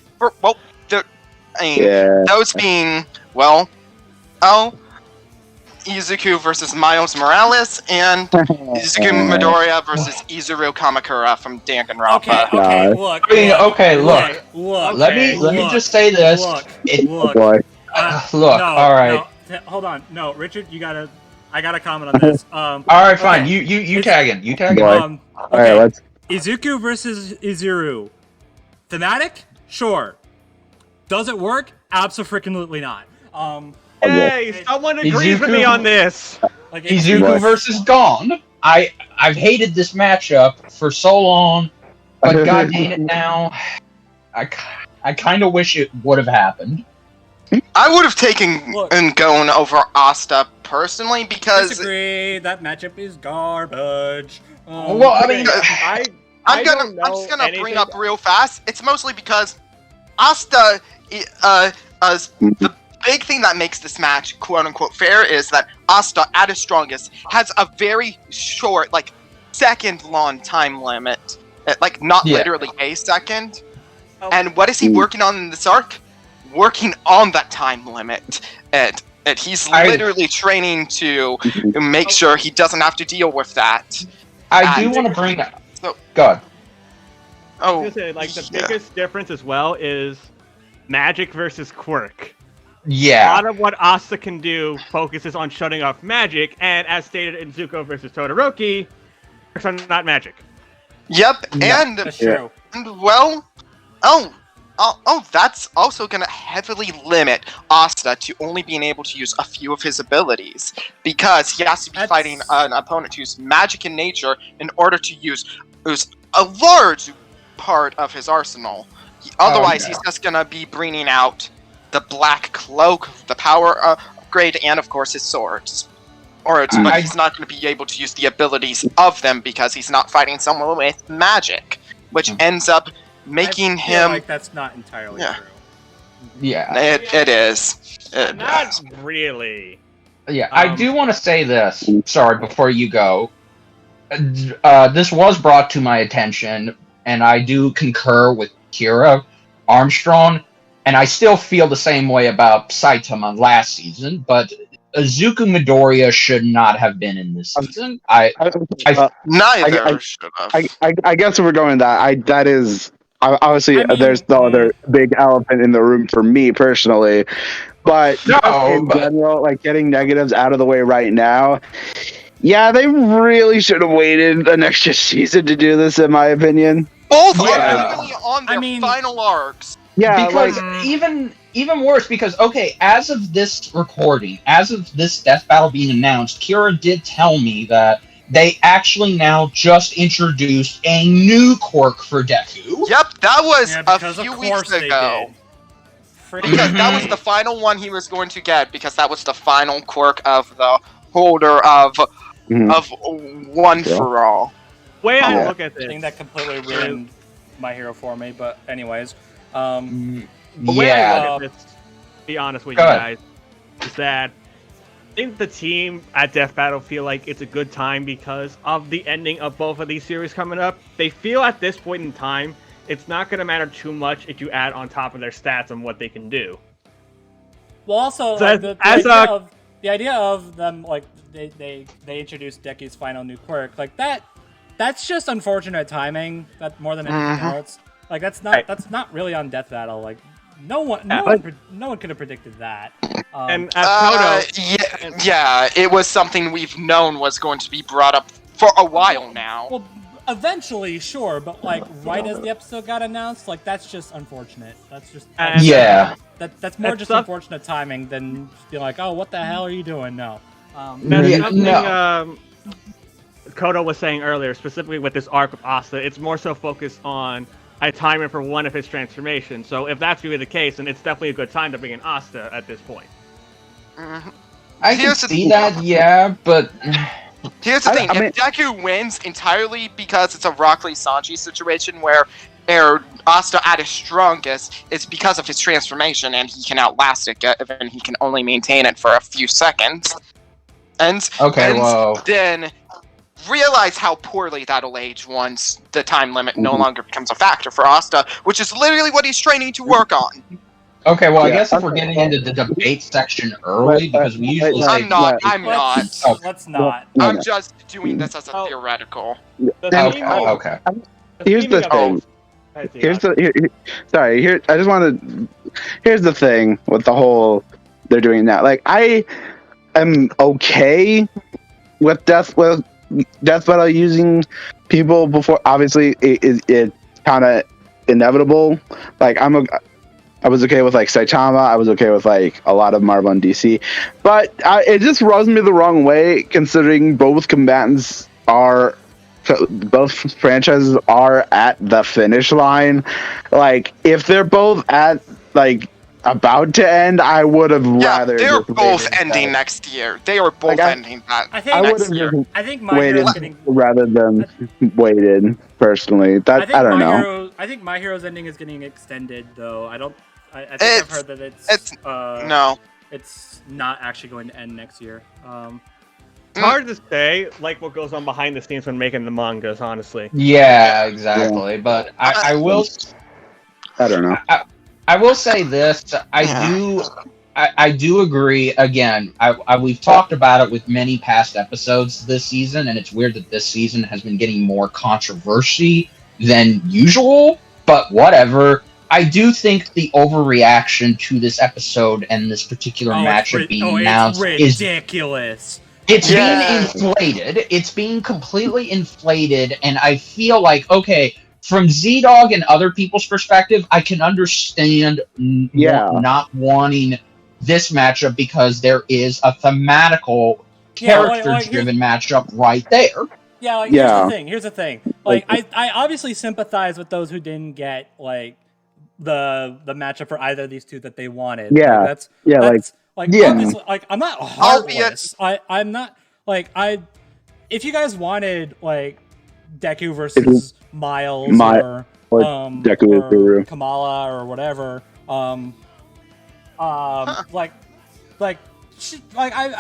Those being Izuku versus Miles Morales and Izuku Midoriya versus Izuru Kamakura from Danganronpa. Okay, look. Let me just say this. Oh boy. All right. No, hold on. No, Richard, I gotta comment on this. All right, fine. You tag in. Okay. All right, let's. Izuku versus Izuru. Thematic? Sure. Does it work? Absolutely not. Hey, someone agrees with me on this. Like, Izuku versus Gon. I've hated this matchup for so long, but god dang it now, I kind of wish it would have happened. I would have taken Gon over Asta personally because disagree. That matchup is garbage. Well, I mean, I'm just gonna bring up real fast. It's mostly because Asta, the big thing that makes this match quote unquote fair is that Asta at his strongest has a very short, like second long time limit. Like not literally a second. And what is he working on in this arc? Working on that time limit. And he's literally training to make sure he doesn't have to deal with that. I do want to bring up. God. I was gonna say, like, the biggest difference as well is magic versus quirk. Yeah. A lot of what Asta can do focuses on shutting off magic, and as stated in Zuko versus Todoroki, quirks are not magic. Yep, and that's true. That's also gonna heavily limit Asta to only being able to use a few of his abilities because he has to be fighting an opponent who's magic in nature in order to use a large part of his arsenal. Otherwise, he's just gonna be bringing out the black cloak, the power upgrade, and of course his swords. But he's not going to be able to use the abilities of them because he's not fighting someone with magic, which ends up making him. Like that's not entirely true. Yeah, it is. Not really. Yeah, I do want to say this. Sorry, before you go. This was brought to my attention, and I do concur with Kira Armstrong, and I still feel the same way about Saitama last season, but Izuku Midoriya should not have been in this season. Neither should have. I guess if we're going that is obviously there's the other big elephant in the room for me personally, but in general, like getting negatives out of the way right now. Yeah, they really should have waited an extra season to do this, in my opinion. Both are really on their final arcs. Yeah, because even worse, because as of this recording, as of this death battle being announced, Kira did tell me that they actually now just introduced a new quirk for Deku. Yep, that was a because few of weeks course they ago. did. Because that was the final one he was going to get, because that was the final quirk of the holder of One for All. Way I look at I think this, that completely ruined My Hero for me. But anyways, the way I look at this, to be honest with you guys, is that I think the team at Death Battle feel like it's a good time because of the ending of both of these series coming up. They feel at this point in time, it's not going to matter too much if you add on top of their stats and what they can do. well, also So like, the idea of them like they introduced Deku's final new quirk like that. That's just unfortunate timing. That more than anything else. Like that's not really on Death Battle. Like no one could have predicted that. And as Koto, yeah, it was something we've known was going to be brought up for a while now. Well, eventually, sure, but like right as the episode got announced, like that's just unfortunate. That's just that's more just unfortunate timing than just being like, oh, what the hell are you doing? No. Koto was saying earlier, specifically with this arc with Asta, it's more so focused on a timer for one of his transformations. So if that's really the case, then it's definitely a good time to bring in Asta at this point. I can see that, yeah, but here's the thing: if Deku wins entirely because it's a Rock Lee Sanji situation where Asta at his strongest, it's because of his transformation, and he can outlast it, given he can only maintain it for a few seconds. And then realize how poorly that'll age once the time limit no longer becomes a factor for Asta, which is literally what he's training to work on. Okay, well, I guess if we're getting into the debate section early, because we usually say... I'm not. Let's not. I'm just doing this as a theoretical. Okay. Here's the thing. Here's the thing with the whole they're doing that. Like, I am okay with Death Battle using people before. Obviously, it's kind of inevitable. Like, I was okay with like Saitama. I was okay with like a lot of Marvel and DC, but it just rubs me the wrong way considering both franchises are at the finish line. Like if they're both at like about to end, I would have rather. They're both ending next year. They are both ending next year. I think My Hero's getting rather than waited. Personally, I don't know. I think My Hero's ending is getting extended though. I think I've heard that it's not actually going to end next year. It's hard to say, like what goes on behind the scenes when making the mangas, honestly. Yeah, exactly. Yeah. But I will. I don't know. I will say this. I do agree. Again, we've talked about it with many past episodes this season, and it's weird that this season has been getting more controversy than usual. But whatever. I do think the overreaction to this episode and this particular matchup being announced is ridiculous. It's being inflated. It's being completely inflated, and I feel like, okay, from ZDogg and other people's perspective, I can understand not wanting this matchup because there is a thematical, character-driven matchup right there. Here's the thing. Like, I obviously sympathize with those who didn't get, like, the matchup for either of these two that they wanted. Obviously, like I'm not heartless. I'm not like if you guys wanted like Deku versus Miles or Deku or Kamala or whatever, I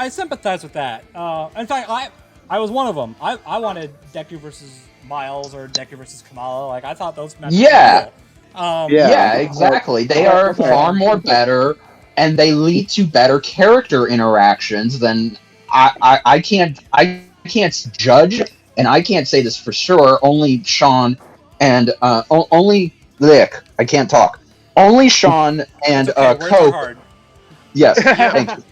sympathize with that. In fact, I was one of them. I wanted Deku versus Miles or Deku versus Kamala. Like I thought those matches were cool. Exactly. They are far more better, and they lead to better character interactions than I can't judge, and I can't say this for sure. Only Sean and only Lich. I can't talk. Only Sean and Cope. Yes, thank you.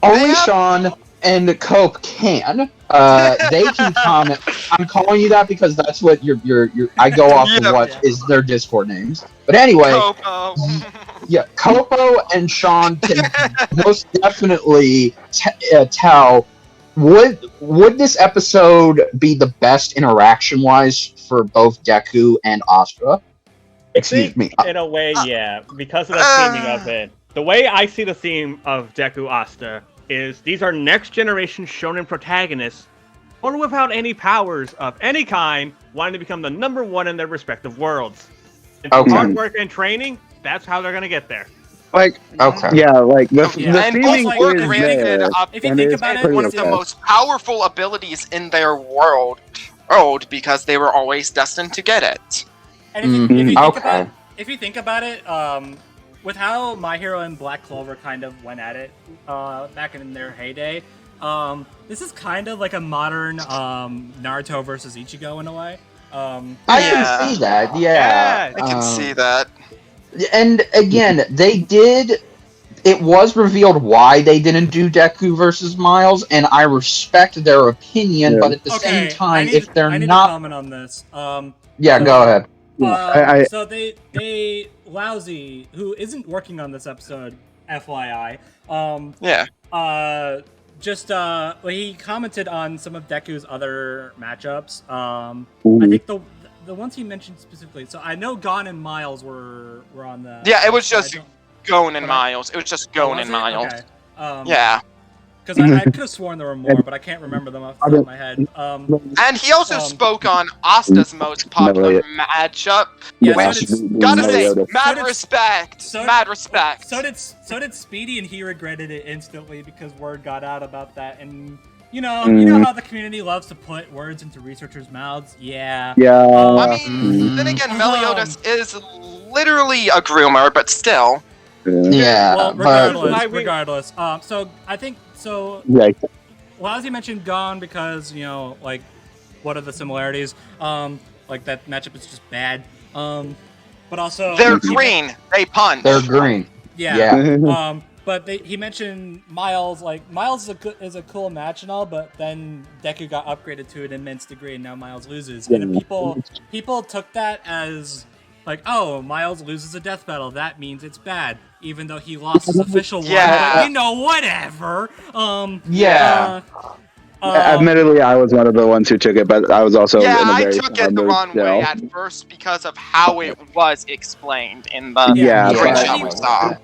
Only Sean and Cope can. They can comment. I'm calling you that because that's what I go off of what is their Discord names. But anyway, Kopo and Sean can most definitely tell would this episode be the best interaction wise for both Deku and Asta? Excuse me. In a way, yeah, because of the theming of it. The way I see the theme of Deku Asta is these are next generation shonen protagonists, one without any powers of any kind, wanting to become the number one in their respective worlds. And through hard work and training, that's how they're gonna get there. Like, Okay. yeah, like the And theming both is granted there. If you and think it's about it, pretty one of the okay. most powerful abilities in their world, because they were always destined to get it. And if you think about it, with how My Hero and Black Clover kind of went at it back in their heyday, this is kind of like a modern Naruto versus Ichigo in a way. I can see that. Yeah, I can see that. And again, it was revealed why they didn't do Deku versus Miles, and I respect their opinion, Yeah. but at the same time, if they're I need not... to comment on this. Yeah, go ahead. So they Lousy, who isn't working on this episode, FYI. He commented on some of Deku's other matchups. I think the ones he mentioned specifically. So I know Gon and Miles were on the. Yeah, it was just Gon and Miles. It was just Gon and Miles. Okay. Yeah. Because I could have sworn there were more, but I can't remember them off the top of my head. And he also spoke on Asta's most popular matchup. Yeah, which, gotta say, mad respect. So did Speedy, and he regretted it instantly because word got out about that. And you know how the community loves to put words into researchers' mouths. Yeah. I mean, then again, Meliodas is literally a groomer, but still. Yeah. Well, regardless. So I think so. Yeah. Lousy mentioned Gon because like, what are the similarities? Like that matchup is just bad. But also they're green. They punch. They're green. Yeah. But he mentioned Miles. Like Miles is a cool match and all, but then Deku got upgraded to an immense degree, and now Miles loses. And people took that as like, oh, Miles loses a death battle. That means it's bad, even though he lost his official one. But, whatever. Admittedly, I was one of the ones who took it, but I was also in a very I took it the wrong way at first because of how it was explained in the screenshot we saw.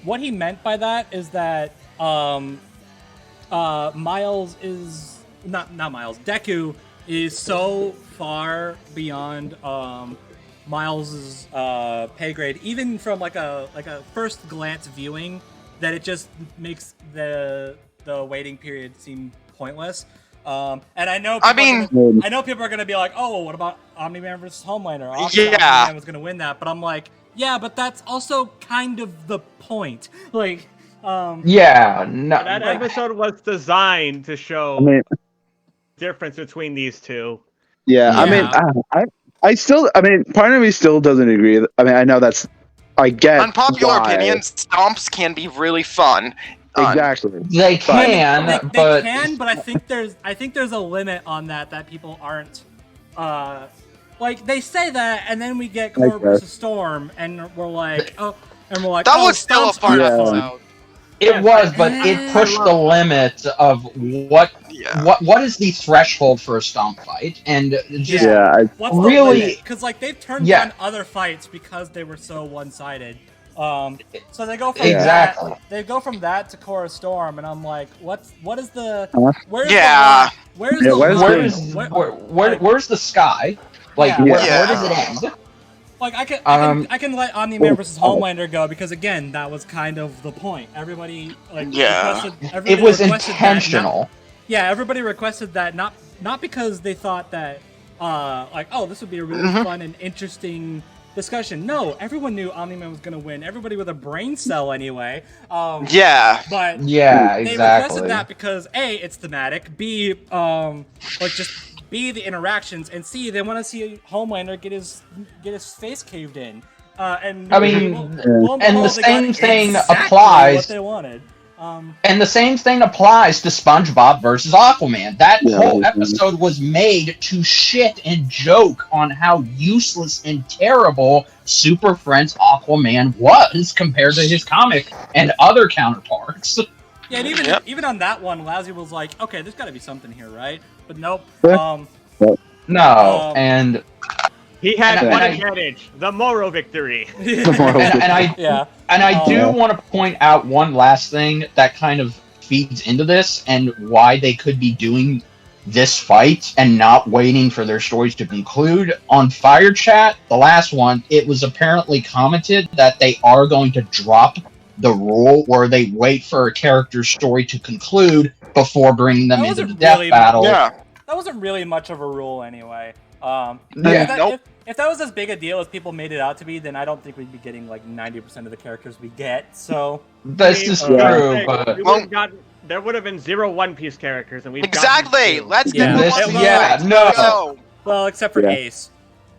What he meant by that is that Miles is not Miles. Deku is so far beyond Miles's pay grade, even from like a first glance viewing, that it just makes the waiting period seem pointless. And I know people are gonna be like, oh, what about Omni-Man versus Homelander? Omni-Man was gonna win that, but I'm like, yeah, but that's also kind of the point. Like, that episode was designed to show difference between these two. I mean, part of me still doesn't agree. I mean, I know I get unpopular opinion. Stomps can be really fun. Exactly. They can, but I think there's a limit on that people aren't. Like they say that, and then we get Core versus Storm, and we're like, that was still a fun episode. It was, but it pushed the limit of what is the threshold for a Stomp fight, and just really because like they've turned down other fights because they were so one-sided. So they go from that. They go from that to Core Storm, and I'm like, what is the? Where's the sky? Like, where does it end? Like I can let Omni-Man versus Homelander go because again that was kind of the point. Everybody it was intentional. Everybody requested that not because they thought that this would be a really fun and interesting discussion. No, everyone knew Omni-Man was gonna win. Everybody with a brain cell anyway. But they requested that because A, it's thematic. B, B, the interactions, and C, they want to see Homelander get his face caved in. And the same thing applies. What they wanted. And the same thing applies to SpongeBob versus Aquaman. That whole episode was made to shit and joke on how useless and terrible Super Friends Aquaman was compared to his comic and other counterparts. Yeah, and even Yep. even on that one, Lousy was like, okay, there's got to be something here, right? But nope. Yeah. No, Um, and He had And one I- advantage: the moral victory. and I yeah. and I do Yeah. want to point out one last thing that kind of feeds into this and why they could be doing this fight and not waiting for their stories to conclude. On Fire Chat, the last one, it was apparently commented that they are going to drop the rule where they wait for a character's story to conclude before bringing them That into the wasn't death really- battle. Yeah. That wasn't really much of a rule anyway. Yeah. If that was as big a deal as people made it out to be, then I don't think we'd be getting like 90% of the characters we get. So This is Yeah. true, but We would've gotten, there would have been 0 One Piece characters, and we've Exactly. gotten 2. Let's Yeah. get the This- One Piece yeah, fights. no. Let's go. well, except for Yeah. Ace.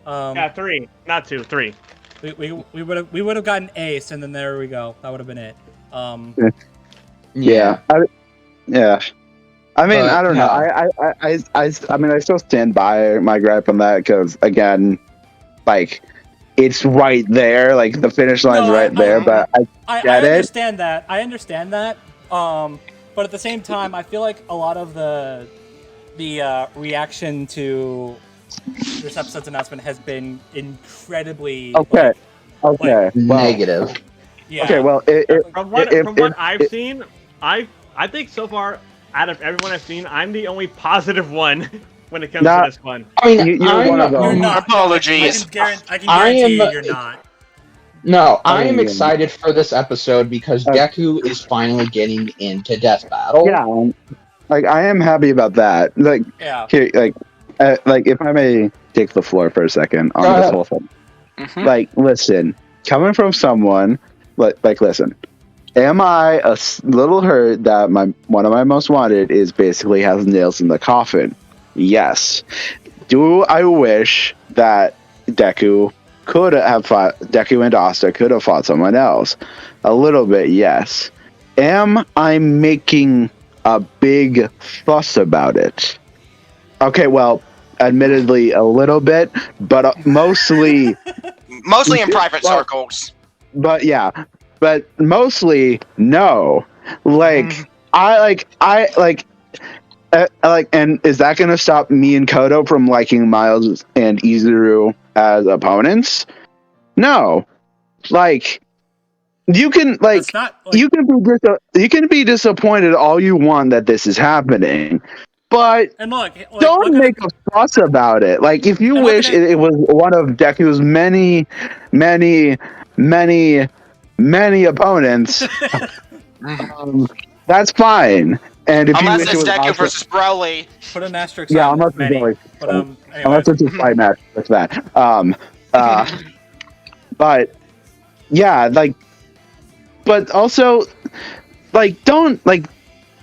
Yeah, 3, not 2, 3. We would have gotten Ace, and then there we go. That would have been it. Yeah. Yeah. I mean, But, I don't know. I mean, I still stand by my gripe on that because, again, like, it's right there. Like, the finish line's No, right there. But I Get it? understand that. I understand that. But at the same time, I feel like a lot of the reaction to this episode's announcement has been incredibly okay. like, Okay. Well, negative. yeah. okay. Well, From what if- I've seen, I think so far out of everyone I've seen, I'm the only positive one when it comes Nah. to this one. I mean, You're one of You're them. not. Apologies. I can I guarantee am- you're not. No, I am Oh, excited for this episode because Deku is finally getting into Death Battle. yeah. Like, I am happy about that. Like, Yeah. here, like, if I may take the floor for a second on Go this ahead. whole thing. Mhm. Like, listen, coming from someone, like, listen, am I a little hurt that one of my most wanted is basically has nails in the coffin? Yes. Do I wish that Deku and Asta could have fought someone else? A little bit, yes. Am I making a big fuss about it? Okay, well, admittedly a little bit, but mostly Mostly in private Well- circles. but yeah, but mostly no. Like I like, and is that gonna stop me and Koto from liking Miles and Izuru as opponents? No. Like, you can like It's not like, you can be disappointed all you want that this is happening, but and look, don't look make a fuss about it. Like, if you And wish looking at- it was one of Deku's many opponents, that's fine. And if you Unless wish it it's was Deku Asta- versus Broly. put an asterisk yeah, on unless it's many. always, But anyway. unless it's a fight match with that. But yeah, like, but also, like, don't like.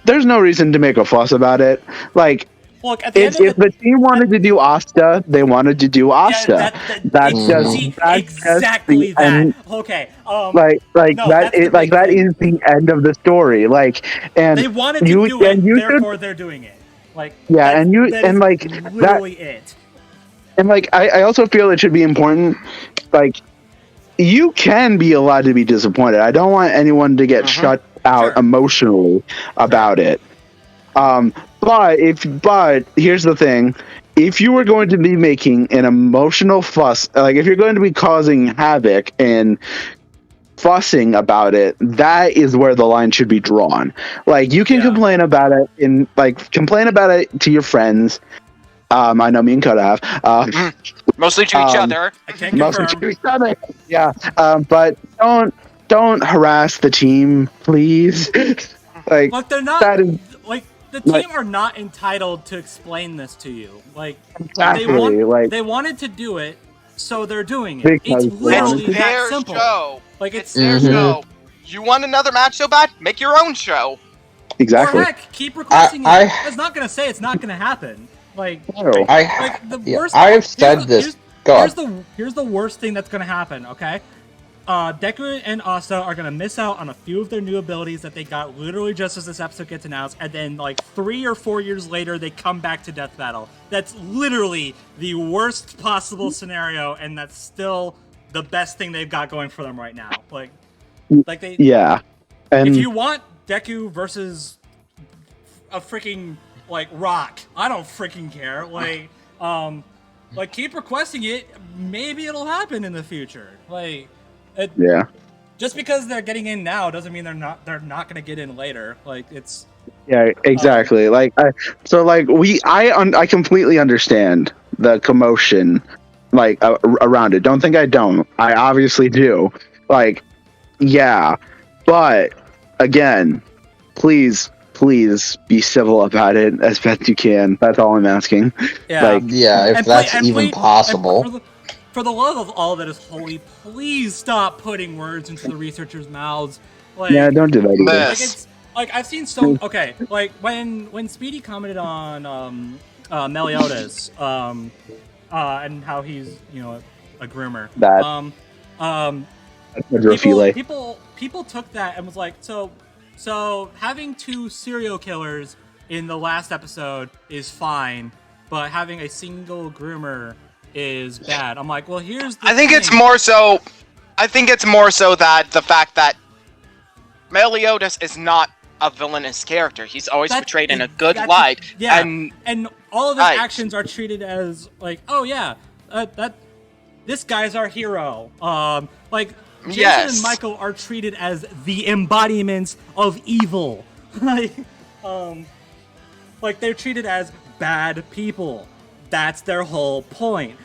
There's no reason to make a fuss about it. Like, look, at the if end of the team wanted to do Asta, they wanted to do Asta. That's see, that's exactly just the that. end. Okay. Like No, that's the big that thing. is the end of the story. Like, and They wanted to you- do it, and you should- therefore they're doing it. Like, Yeah, that's- and you- that and, is like, literally it. and like I also feel it should be important. Like, you can be allowed to be disappointed. I don't want anyone to get shut out Sure. emotionally about it. But here's the thing: if you were going to be making an emotional fuss, like if you're going to be causing havoc and fussing about it, that is where the line should be drawn. Like, you can Yeah. complain about it complain about it to your friends. I know me and Koto have. Mostly to each Um, other. I can't Mostly confirm. to each other. Yeah. But don't harass the team, please. Like, Look, they're not that is like the like- team are not entitled to explain this to you. Like exactly they wanted to do it, so they're doing it. Because It's literally It's that their simple. show. Like It's it's their Mhm. show. You want another match so bad? Make your own show. exactly. Or heck, keep requesting I- it. It's not gonna say it's not gonna happen. Like, No. like the Yeah, worst. I have here's said the- this. Here's, Go here's on. here's the worst thing that's gonna happen. Okay, Deku and Asta are gonna miss out on a few of their new abilities that they got literally just as this episode gets announced, and then like 3 or 4 years later they come back to Death Battle. That's literally the worst possible scenario, and that's still the best thing they've got going for them right now. Like they. Yeah. And If you want Deku versus a freaking like rock. I don't freaking care. Like keep requesting it. Maybe it'll happen in the future. Yeah. Just because they're getting in now doesn't mean they're not going to get in later. Like it's. Yeah, exactly. I completely understand the commotion, around it. Don't think I don't. I obviously do. Yeah, but again, please be civil about it as best you can. That's all I'm asking. Yeah, if that's even possible. For the love of all that is holy, please stop putting words into the researchers' mouths. Yeah, don't do that either. I've seen so okay. Like when Speedy commented on Meliodas, and how he's a groomer. People took that and was like, so having 2 serial killers in the last episode is fine, but having a single groomer is bad. I'm like, well, here's the I think thing. it's more so that the fact that Meliodas is not a villainous character. He's always portrayed in a good light. Yeah, and all of his actions are treated as like, oh yeah, this guy's our hero. Jason and Michael are treated as the embodiments of evil. They're treated as bad people. That's their whole point.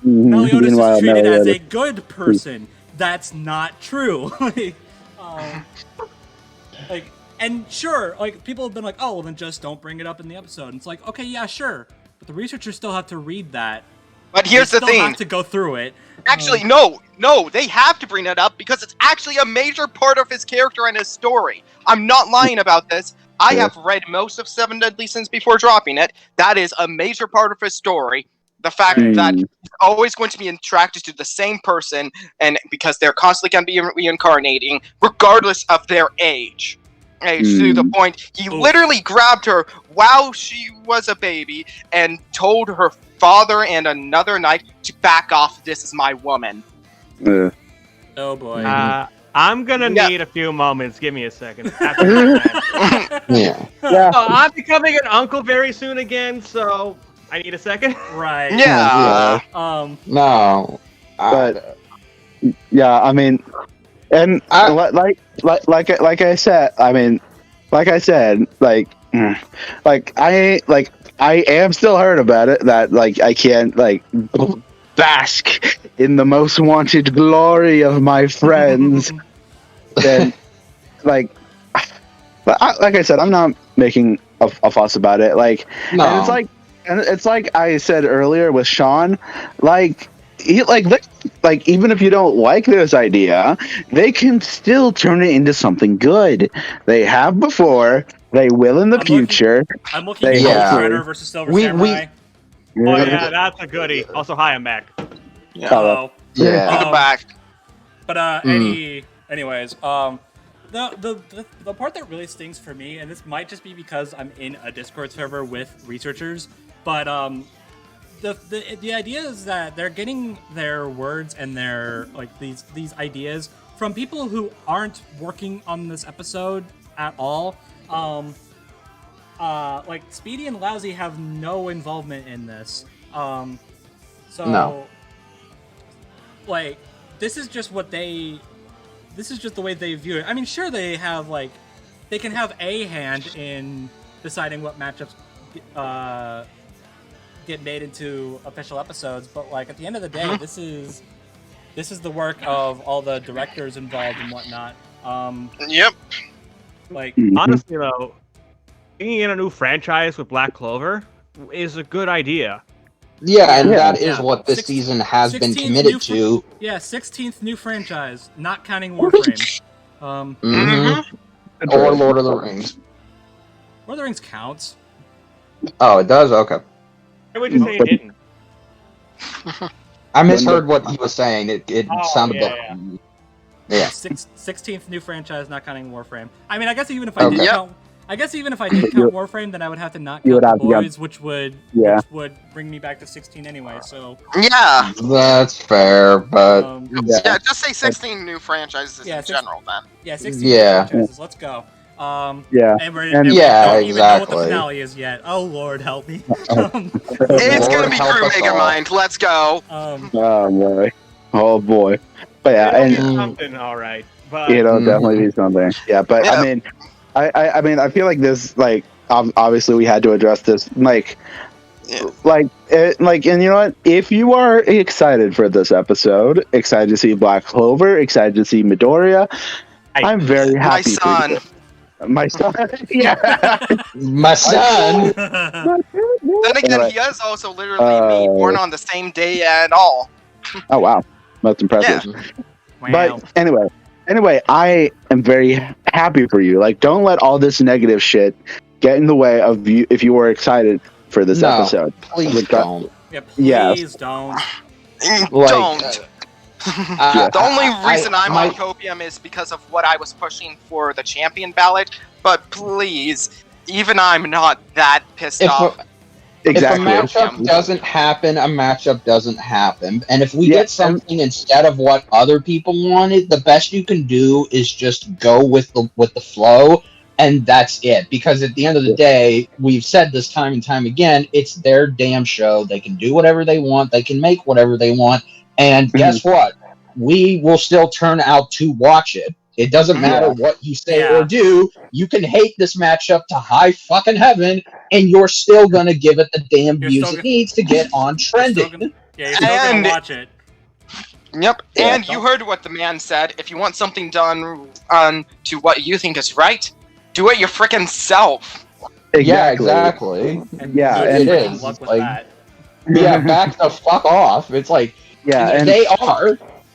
Meliodas is treated as a good person. That's not true. And sure, people have been like, oh, well then just don't bring it up in the episode. And it's like, okay, yeah, sure, but the researchers still have to read that. But here's the thing. They still have to go through it. Actually, no, they have to bring it up because it's actually a major part of his character and his story. I'm not lying about this. I have read most of Seven Deadly Sins before dropping it. That is a major part of his story. The fact that he's always going to be attracted to the same person, and because they're constantly going to be reincarnating, regardless of their age. To the point, he literally grabbed her while she was a baby and told her father and another knight to back off. This is my woman. Oh boy. I'm gonna need a few moments. Give me a second. Yeah. I'm becoming an uncle very soon again, so I need a second. Right. Yeah. No. But yeah, I mean, and like I said, I am still hurt about it that I can't bask in the most wanted glory of my friends. Then like I said, I'm not making a fuss about it. And it's like I said earlier with Sean, even if you don't like this idea, they can still turn it into something good. They have before. They will in the future. I'm looking at Shredder versus Silver Samurai. Oh yeah, that's a goodie. Also, hi, I'm back. Hello. Welcome back. But anyways, the part that really stings for me, and this might just be because I'm in a Discord server with researchers, but the idea is that they're getting their words and their these ideas from people who aren't working on this episode at all. Speedy and Lousy have no involvement in this. This is just the way they view it. I mean, sure, they have they can have a hand in deciding what matchups get made into official episodes, but at the end of the day, this is the work of all the directors involved and whatnot. Yep. Honestly though, bringing in a new franchise with Black Clover is a good idea. Yeah, and that is what this season has been committed to. 16th new franchise, not counting Warframe. Or Lord of the Rings. Lord of the Rings counts. Oh, it does? Okay. Why would you say it didn't? I misheard what he was saying. It sounded like... Yeah. 16th new franchise, not counting Warframe. I mean, I guess even if I did count, I guess even if I did count Warframe, then I would have to not You count would the have to count- boys, which would bring me back to 16 anyway. So Yeah. That's fair, but Yeah, just say 16 new franchises Yeah, in general then. yeah, 16 Yeah. franchises. Let's go. Yeah. And we And- don't Yeah, even know what the exactly. finale is yet. Oh Lord, help me. It's Lord gonna be help Crew us Mega all. Mind. Let's go. Oh boy. Oh boy. But yeah, It'll be and something, all right. But it'll definitely be something. Yeah, but Yeah. I mean, I mean, I feel like this, like, obviously we had to address this, like, Yeah. and you know what? If you are excited for this episode, excited to see Black Clover, excited to see Midoriya, I'm very My happy son. for you. My son. Yeah. my son. Then again, Anyway, he is also literally me, born on the same day and all. Oh wow, that's impressive. Wow. But anyway, I am very happy for you. Like, don't let all this negative shit get in the way of you if you were excited for this No. episode. Please Like, don't. yeah, Yes. please don't. Like, Don't. I- The only I- reason I'm my- on Copium is because of what I was pushing for the champion ballot. But please, even I'm not that pissed If off. Exactly. If a matchup doesn't happen, a matchup doesn't happen. And if we Yeah, get something instead of what other people wanted, the best you can do is just go with the flow, and that's it. Because at the end of the day, we've said this time and time again, it's their damn show. They can do whatever they want. They can make whatever they want. And guess what? We will still turn out to watch it. It doesn't matter what you say Yeah. or do. You can hate this matchup to high fucking heaven, and you're still gonna give it the damn You're views still it needs to get on trending. You're still And- gonna watch it. Yep, Yeah. and you heard what the man said. If you want something done on to what you think is right, do it your frickin' self. Yeah, exactly. And Yeah, good and- freaking It luck is, with like- that. Yeah, back the fuck off. It's like Yeah, and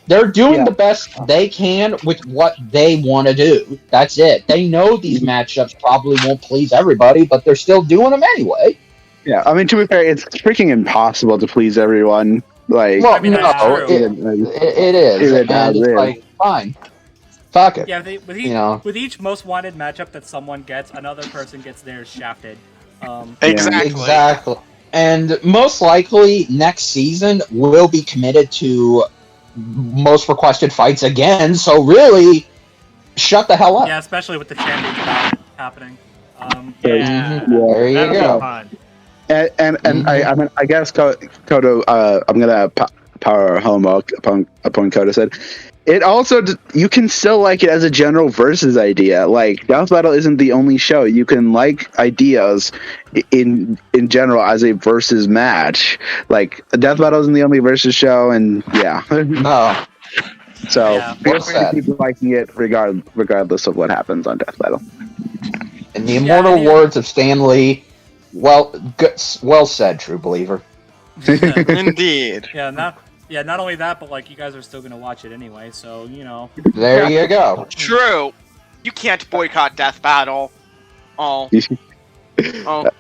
they're doing Yeah. the best they can with what they want to do. That's it. They know these matchups probably won't please everybody, but they're still doing them anyway. yeah. I mean, to be fair, it's freaking impossible to please everyone. Like, Well, I mean, that's no, true. it is, Even and as it's is. like fine, fuck it. Yeah, You know. with each most wanted matchup that someone gets, another person gets theirs shafted. Exactly. And most likely next season we'll be committed to most requested fights again. So really, shut the hell up. Yeah, especially with the champions bout happening. yeah, There you that'll be go. fun. and I mean, I guess Koto. I'm gonna power home upon Koto said. It also you can still like it as a general versus idea. Like, Death Battle isn't the only show. You can like ideas in general as a versus match. Like, Death Battle isn't the only versus show, and yeah. No. So Yeah. feel free to keep liking it regardless of what happens on Death Battle. In the immortal words of Stan Lee, well said, true believer. Indeed. Not only that, but like you guys are still gonna watch it anyway, so you know. There you go. True. You can't boycott Death Battle.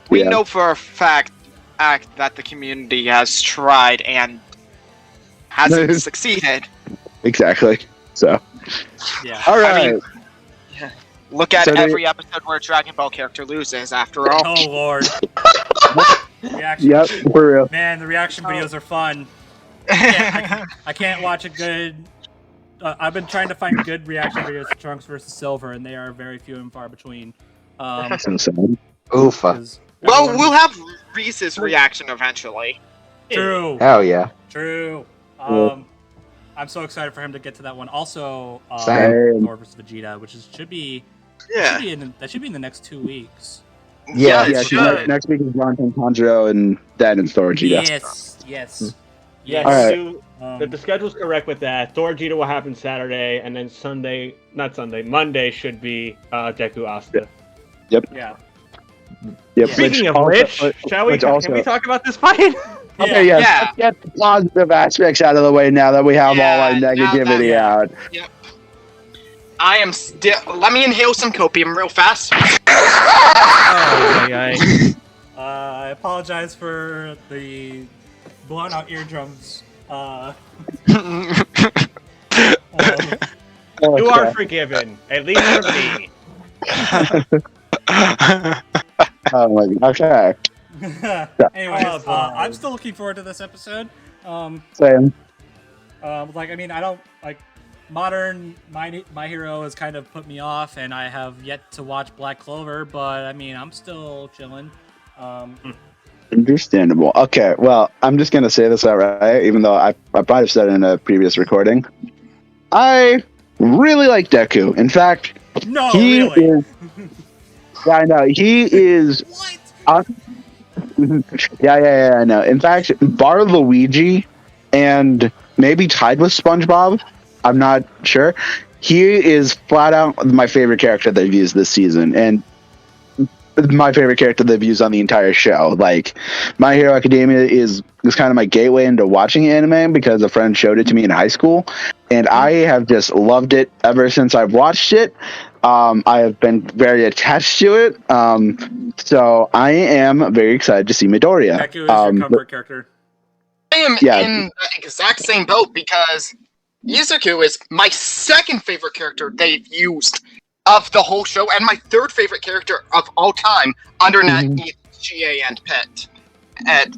We Yeah. know for a fact that the community has tried and hasn't succeeded. Exactly. So, Yeah. all I right. mean, look at So every episode where a Dragon Ball character loses, after all. Oh Lord. Reaction. Yep, for real. Man, the reaction videos are fun. I can't watch a good. I've been trying to find good reaction videos to Trunks versus Silver, and they are very few and far between. So sad. Oofa. 'Cause Well, everyone- we'll have Reese's reaction eventually. True. Hell yeah. True. Cool. I'm so excited for him to get to that one. Also, Same. Thor versus Vegeta, which should be Yeah. that should be in the next 2 weeks. Yeah, Yeah, it 'cause should. next week is Ron Tanjiro and Dan and Thor Vegeta. Yes. Yeah, All right. the schedule's correct with that. Thor Vegeta will happen Saturday, and then Monday should be Deku Asta. Yep. Yeah. Yep. Speaking of also- which, shall we? which Can also- we talk about this fight? Okay, yes. Yeah. Let's get the positive aspects out of the way now that we have all our Yeah, now negativity that- out. I am still. Let me inhale some copium real fast. I apologize for the blown out eardrums. You are forgiven, at least for me. Oh my god. Okay. Anyways, I'm still looking forward to this episode. Same. Like, I mean, I don't like modern My Hero has kind of put me off, and I have yet to watch Black Clover. But I mean, I'm still chilling. Understandable. Okay, well, I'm just gonna say this outright, even though I probably said it in a previous recording. I really like Deku. In fact, No, he really. is. Yeah, I know. He is. What? Yeah, I know. In fact, bar Luigi and maybe tied with SpongeBob, I'm not sure. He is flat out my favorite character they've used this season, and my favorite character they've used on the entire show. Like, My Hero Academia is kind of my gateway into watching anime because a friend showed it to me in high school, and I have just loved it ever since I've watched it. I have been very attached to it, so I am very excited to see Midoriya. Deku is your comfort character. I am in the exact same boat because Izuku is my second favorite character they've used of the whole show, and my third favorite character of all time, under GA and Pet. And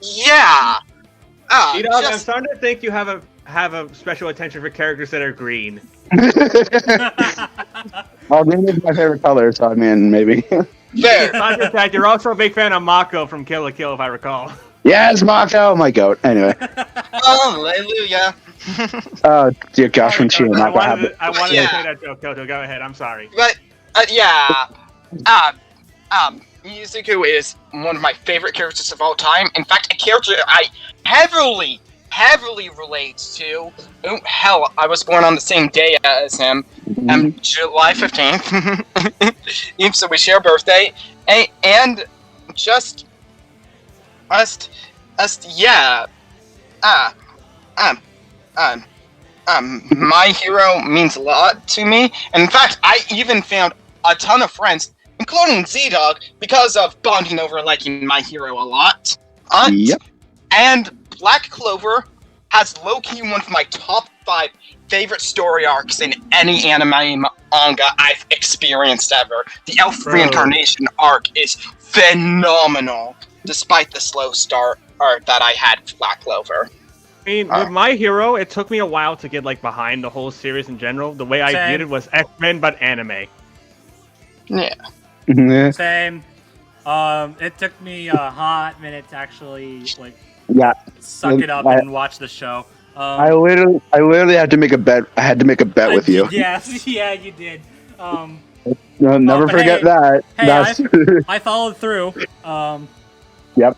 yeah, ZDogg, I'm starting to think you have a special attention for characters that are green. Well, green is my favorite color, so I mean, maybe. fair. Besides the fact, you're also a big fan of Mako from Kill la Kill, if I recall. Yes, Mako, my goat. Anyway. Hallelujah. Oh, dear gosh, when she I wanted Yeah. to say that joke, Koto. Go ahead. I'm sorry. But Izuku is one of my favorite characters of all time. In fact, a character I heavily relate to. Oh hell, I was born on the same day as him. July 15th. Even so, we share a birthday, and just yeah. My Hero means a lot to me. And in fact, I even found a ton of friends, including ZDogg, because of bonding over liking My Hero a lot. Yep. And Black Clover has low-key one of my top 5 favorite story arcs in any anime manga I've experienced ever. The Elf Reincarnation arc is phenomenal, despite the slow start that I had with Black Clover. I mean, with My Hero, it took me a while to get like behind the whole series in general. The way I viewed it was X-Men, but anime. Yeah. Same. It took me a hot minute to actually suck it up and watch the show. I literally had to make a bet. I had to make a bet with you. Yes, yeah, you did. No, never forget that. Hey, I followed through. Yep.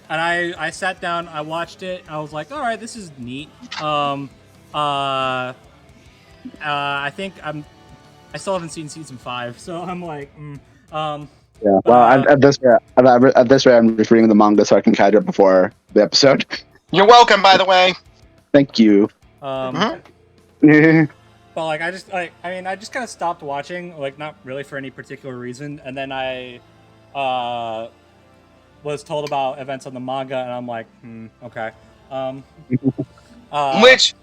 And I sat down, I watched it, I was like, all right, this is neat. I think I still haven't seen season 5, so I'm like, Yeah. Well, at this rate, I'm just reading the manga so I can catch up before the episode. You're welcome, by the way. Thank you. But like, I just kind of stopped watching, like, not really for any particular reason, and then I was told about events on the manga, and I'm like, okay. Which,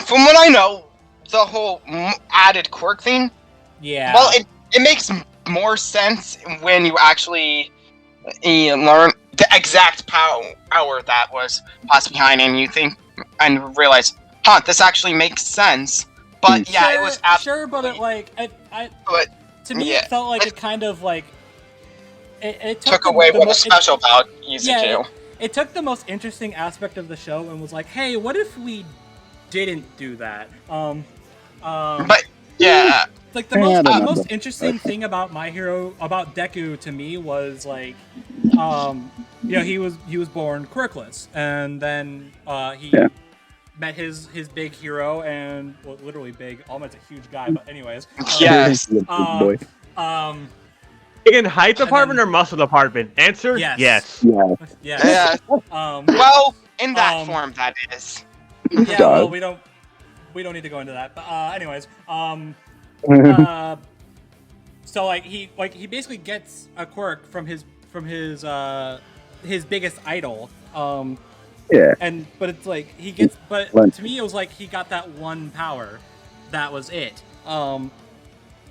from what I know, the whole added quirk thing. Yeah. Well, it makes more sense when you actually learn the exact power that was possibly behind, and you think and realize, this actually makes sense. But yeah, it was absolutely sure, but it like to me it felt like it kind of like it took away what was special about Izuku. Yeah, it took the most interesting aspect of the show and was like, hey, what if we didn't do that? But yeah, like the most interesting thing about My Hero, about Deku to me was like, he was born quirkless, and then he met his big hero, and literally big, almost a huge guy, but anyways. Yes. In height department or muscle department? Answer: yes. Yes. Well, in that form, that is. Yeah. Well, we don't need to go into that. But anyways, so like he basically gets a quirk from his biggest idol. But it's like he gets, but to me it was like he got that one power, that was it.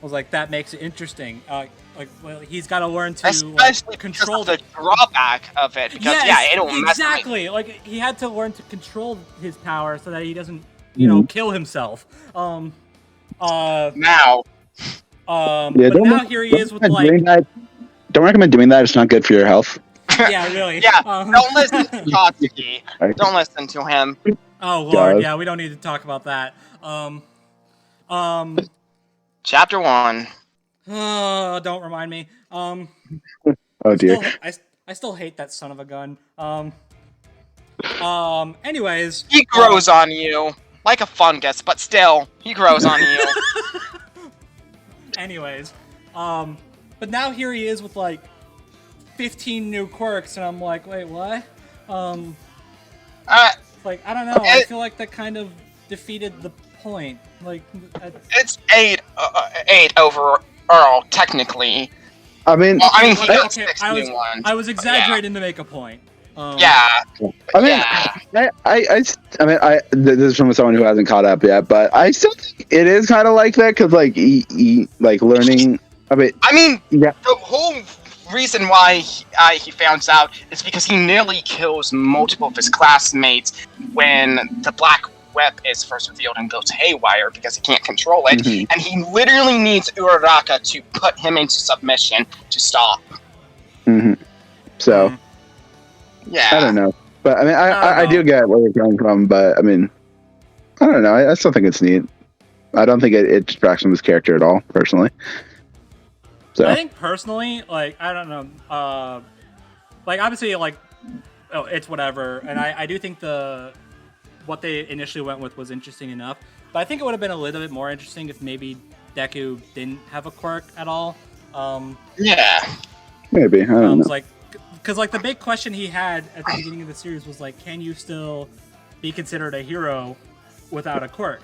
was like, that makes it interesting. Well, he's got to learn to Especially control because of the drawback of it. Because it'll mess exactly. Like he had to learn to control his power so that he doesn't, kill himself. Now. But Yeah, now here he is with like. Don't recommend doing that. It's not good for your health. Yeah, really. Yeah, don't listen to Trotsky. Don't listen to him. Oh Lord, yeah, we don't need to talk about that. Chapter 1. Don't remind me. Oh dear. I still hate that son of a gun. Anyways. He grows on you. Like a fungus, but still, he grows on you. Anyways. But now here he is with like 15 new quirks, and I'm like, wait, what? Like, I don't know. I feel like that kind of defeated the point. Like, it's 8 overall, technically. I mean, he got 6 new ones. I was exaggerating to make a point. Yeah. This is from someone who hasn't caught up yet, but I still think it is kind of like that because, like, he like learning. The whole reason why he found out is because he nearly kills multiple of his classmates when the black web is first revealed and goes haywire because he can't control it, and he literally needs Uraraka to put him into submission to stop. So, yeah, I don't know, but I mean, I do get where you're coming from, but I mean, I don't know. I still think it's neat. I don't think it distracts from his character at all, personally. So. I think personally, like, I don't know, like, obviously, like, it's whatever, and I do think what they initially went with was interesting enough, but I think it would have been a little bit more interesting if maybe Deku didn't have a quirk at all. Yeah. Maybe, I don't know. Like, because, like, the big question he had at the beginning of the series was, like, can you still be considered a hero without a quirk?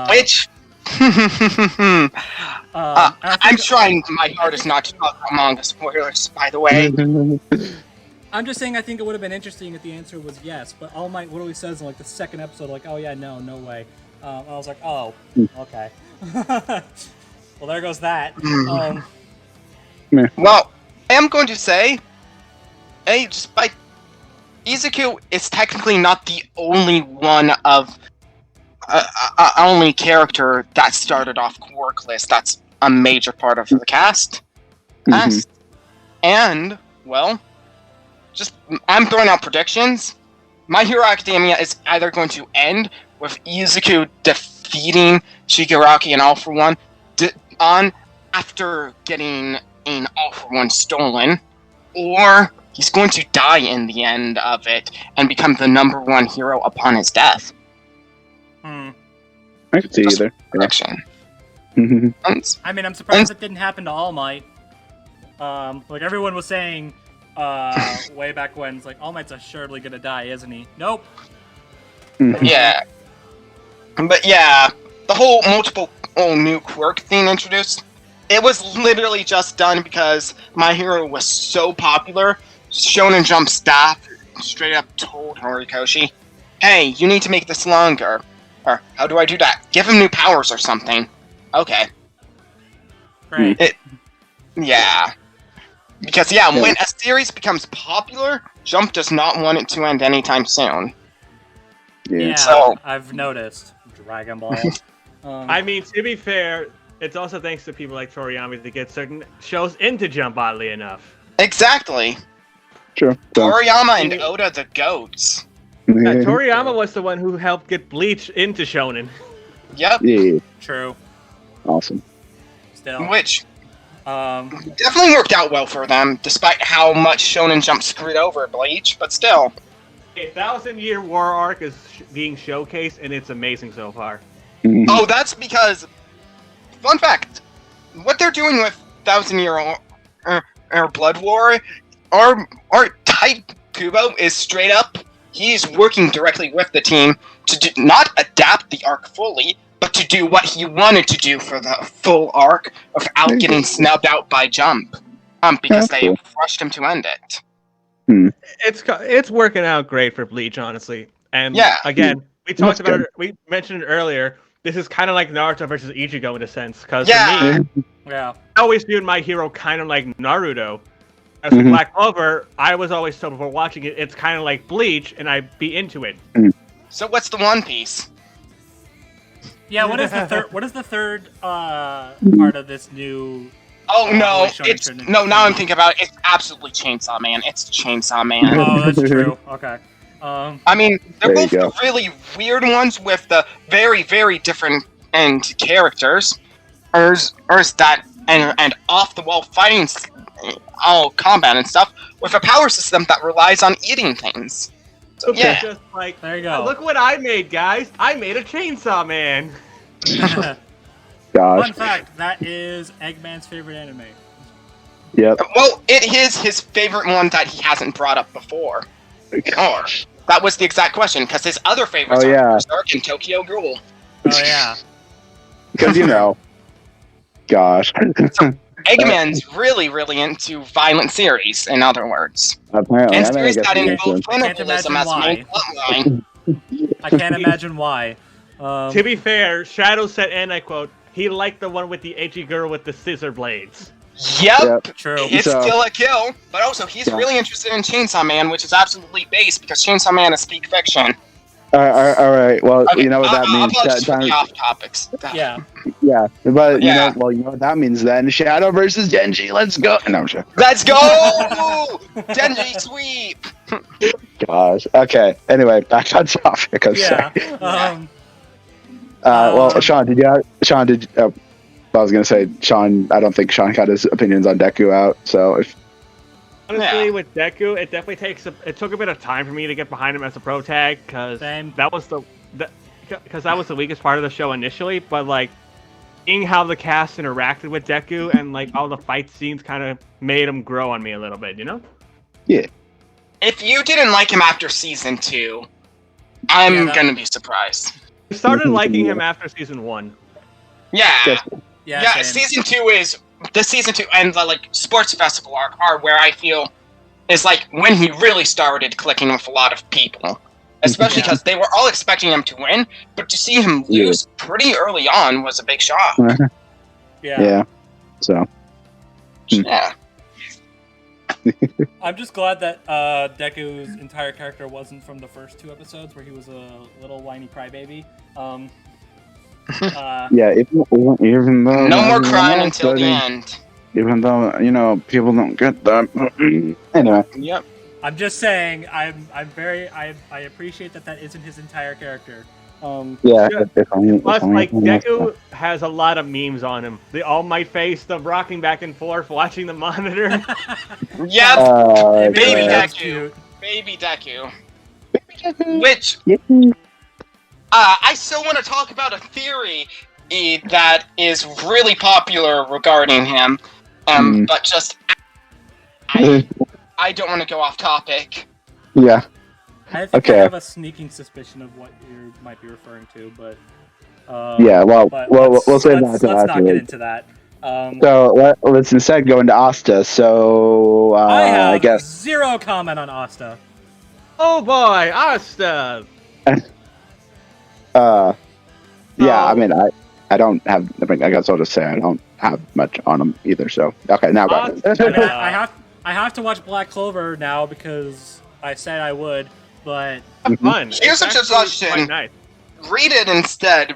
Which... I'm trying my hardest not to talk about manga spoilers, by the way. I'm just saying I think it would have been interesting if the answer was yes, but All Might literally says in like the second episode, like, oh yeah, no way. I was like, oh, okay. Well, there goes that. Well, I am going to say, Izuku is technically not the only one of only character that started off quirkless. That's a major part of the cast. And, well, I'm throwing out predictions. My Hero Academia is either going to end with Izuku defeating Shigaraki and All For One after getting an All For One stolen, or he's going to die in the end of it and become the #1 hero upon his death. I could see either. Prediction. I mean, I'm surprised it didn't happen to All Might. Like everyone was saying way back when, it's like, All Might's assuredly gonna die, isn't he? Nope. Yeah. But yeah, the whole multiple new quirk thing introduced, it was literally just done because My Hero was so popular. Shonen Jump staff straight up told Horikoshi, hey, you need to make this longer. Or, how do I do that? Give him new powers or something. Okay. Right. Yeah. Because, when a series becomes popular, Jump does not want it to end anytime soon. Yeah, so, I've noticed. Dragon Ball. I mean, to be fair, it's also thanks to people like Toriyama to get certain shows into Jump, oddly enough. Exactly. Sure. Toriyama and Oda the goats. Yeah, Toriyama was the one who helped get Bleach into Shonen. Yep. Yeah. True. Awesome. Still. Which definitely worked out well for them, despite how much Shonen Jump screwed over Bleach, but still. 1,000-Year War arc is being showcased, and it's amazing so far. Oh, that's because... Fun fact, what they're doing with 1,000-Year Blood War, our Type Kubo is straight up... He's working directly with the team to not adapt the arc fully, but to do what he wanted to do for the full arc without getting snubbed out by Jump. Because they rushed him to end it. It's working out great for Bleach, honestly. And again, we talked about it. We mentioned it earlier. this is kind of like Naruto versus Ichigo in a sense. Because Yeah. for me, Yeah. I always viewed my hero kind of like Naruto. As Mhm. for Black Clover, I was always told before watching it, it's kind of like Bleach, and I'd be into it. So what's the One Piece? Yeah. What is the third? What is the third part of this new? Oh no, Shonen it's Shonen. no. Now I'm thinking about it. It's absolutely Chainsaw Man. It's Chainsaw Man. Oh, that's true. Okay. I mean, they're There you both go. the really weird ones with the very, very different characters. Or is that and off the wall fighting, all combat and stuff with a power system that relies on eating things. So Okay. yeah, Just like, There you go. look what I made, guys! I made a Chainsaw Man. Gosh. Fun fact: that is Eggman's favorite anime. Yep. well, it is his favorite one that he hasn't brought up before. Gosh. That was the exact question because his other favorites Oh, are yeah. Berserk and Tokyo Ghoul. Oh yeah. Because gosh. Eggman's really, really into violent series. In other words, Apparently, and I series think that I guess involve it is. cannibalism as main plotline. I can't imagine why. To be fair, Shadow said, and I quote, he liked the one with the edgy girl with the scissor blades. Yep. True. It's So- still a kill, but also he's Yeah. really interested in Chainsaw Man, which is absolutely based because Chainsaw Man is peak fiction. All right. Well, Okay, you know what that means. apologies for That the time, off topics. Yeah. yeah, but Yeah. you know what that means then. Shadow versus Genji. Let's go. No, I'm sure. Let's go! Genji sweep! Gosh. Okay. Anyway, back on topic. I'm Yeah. sorry. Well, Sean, I was gonna say, Sean. I don't think Sean got his opinions on Deku out. So if Honestly, Yeah. with Deku, it definitely it took a bit of time for me to get behind him as a pro tag because Same. that was the weakest part of the show initially. But like, seeing how the cast interacted with Deku and like all the fight scenes kind of made him grow on me a little bit, you know? If you didn't like him after season 2, I'm Yeah, that- gonna be surprised. I started liking him after season 1. Yeah. Yeah. Yeah, same. season 2 is the season 2 and the like sports festival arc are where I feel is like when he really started clicking with a lot of people. Especially Yeah. because they were all expecting him to win, but to see him lose pretty early on was a big shock. Yeah. yeah. So Yeah. I'm just glad that Deku's entire character wasn't from the first 2 episodes where he was a little whiny crybaby. yeah, even though No more crying until the end. Even though people don't get that. Anyway. Yep. I'm just saying, I appreciate that isn't his entire character. Yeah. Yeah. If Plus, only- like, Deku has a lot of memes on him. The All Might face, the rocking back and forth, watching the monitor. Yep. Baby That's Deku. cute. Baby Deku. Which I still want to talk about a theory that is really popular regarding him. But just I don't want to go off topic. Yeah. I think Okay. I have a sneaking suspicion of what you might be referring to, but Yeah. Well, but we'll save let's that to not get afterwards. into that. So let's instead go into Asta. So I have I guess. zero comment on Asta. Oh boy, Asta! Yeah. I mean, I don't have. I guess I'll just say I don't have much on him either. So okay, now go ahead. I mean, I have to watch Black Clover now because I said I would, but Have fun. Here's a It's actually suggestion. quite nice. Read it instead.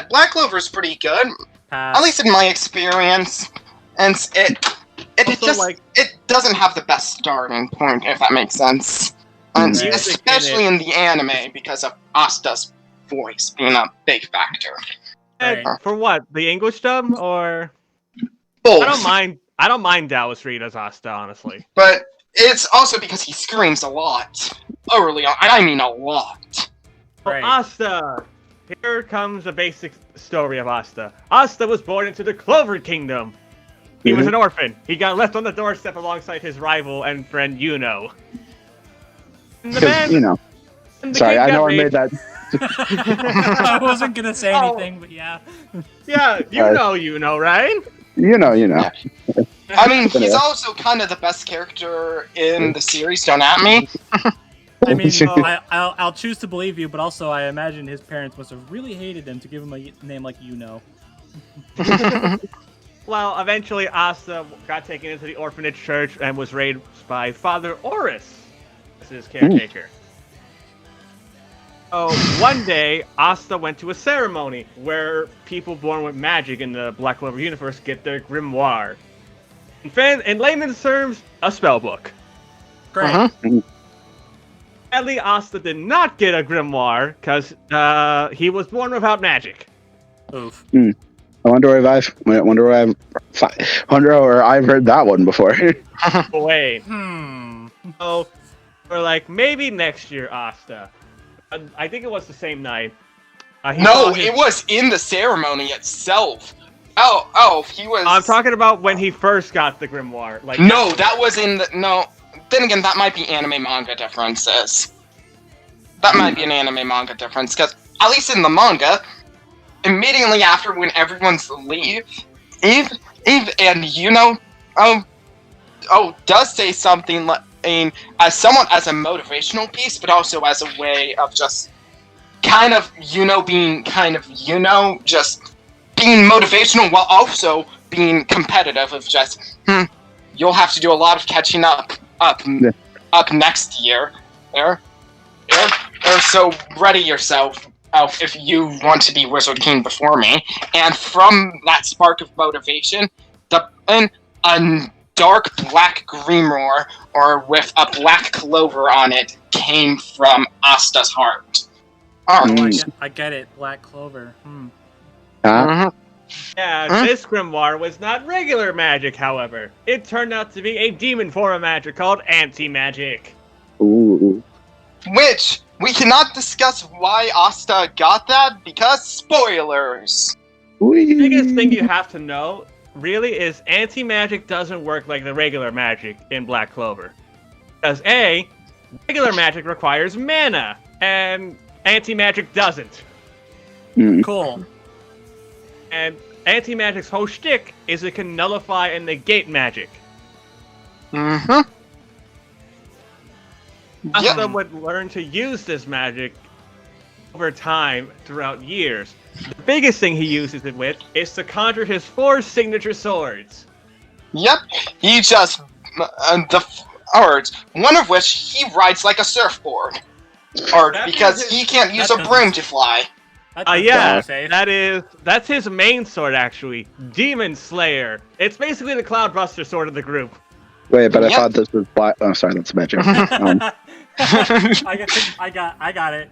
Black Clover's pretty good, at least in my experience, and it Also, just like- it doesn't have the best starting point, if that makes sense, and Right. especially in the anime because of Asta's voice being a big factor. Right. For what? The English dub or Both, I don't mind Dallas Reed as Asta, honestly. but it's also because he screams a lot early on, and I mean a lot. So Right. Asta! Here comes the basic story of Asta. Asta was born into the Clover Kingdom. He was an orphan. He got left on the doorstep alongside his rival and friend Yuno. And the man, and the Sorry, king I got know I raped. made that. I wasn't gonna say Oh. anything, but yeah. Yeah, you know, right? You know. I mean, he's Yeah. also kind of the best character in the series. Don't at me. I mean, I'll choose to believe you, but also I imagine his parents must have really hated him to give him a name like Well, eventually Asta got taken into the orphanage church and was raised by Father Oris as his caretaker. So one day, Asta went to a ceremony where people born with magic in the Black Clover universe get their grimoire. In layman's terms, a spell book. Great. Sadly, Asta did not get a grimoire because he was born without magic. Oof. I wonder where I've heard that one before. Wait. So we're like, maybe next year, Asta. I think it was the same night. It was in the ceremony itself. Oh, he was. I'm talking about when he first got the grimoire. Like, no, that was in the no. Then again, that might be anime manga differences. That might be an anime manga difference because at least in the manga, immediately after when everyone's leave, Eve, and does say something like, as a motivational piece, but also as a way of just kind of, being kind of, just being motivational while also being competitive of just, you'll have to do a lot of catching up next year. So ready yourself if you want to be Wizard King before me. And from that spark of motivation, a dark black grimoire, or with a black clover on it, came from Asta's heart. I get it. Black clover. Yeah, this grimoire was not regular magic, however. It turned out to be a demon form of magic called anti-magic. Ooh. Which, we cannot discuss why Asta got that, because spoilers! The biggest thing you have to know, really, is anti-magic doesn't work like the regular magic in Black Clover. Because A, regular magic requires mana, and anti-magic doesn't. Cool. And anti-magic's whole shtick is it can nullify and negate magic. Asta would learn to use this magic over time throughout years. The biggest thing he uses it with is to conjure his 4 signature swords. Yep, he just the swords, one of which he rides like a surfboard, because he can't use a broom to fly. That's his main sword actually, Demon Slayer. It's basically the Cloudbuster sword of the group. Wait, but I thought this was black. Oh, sorry, that's magic. I got it.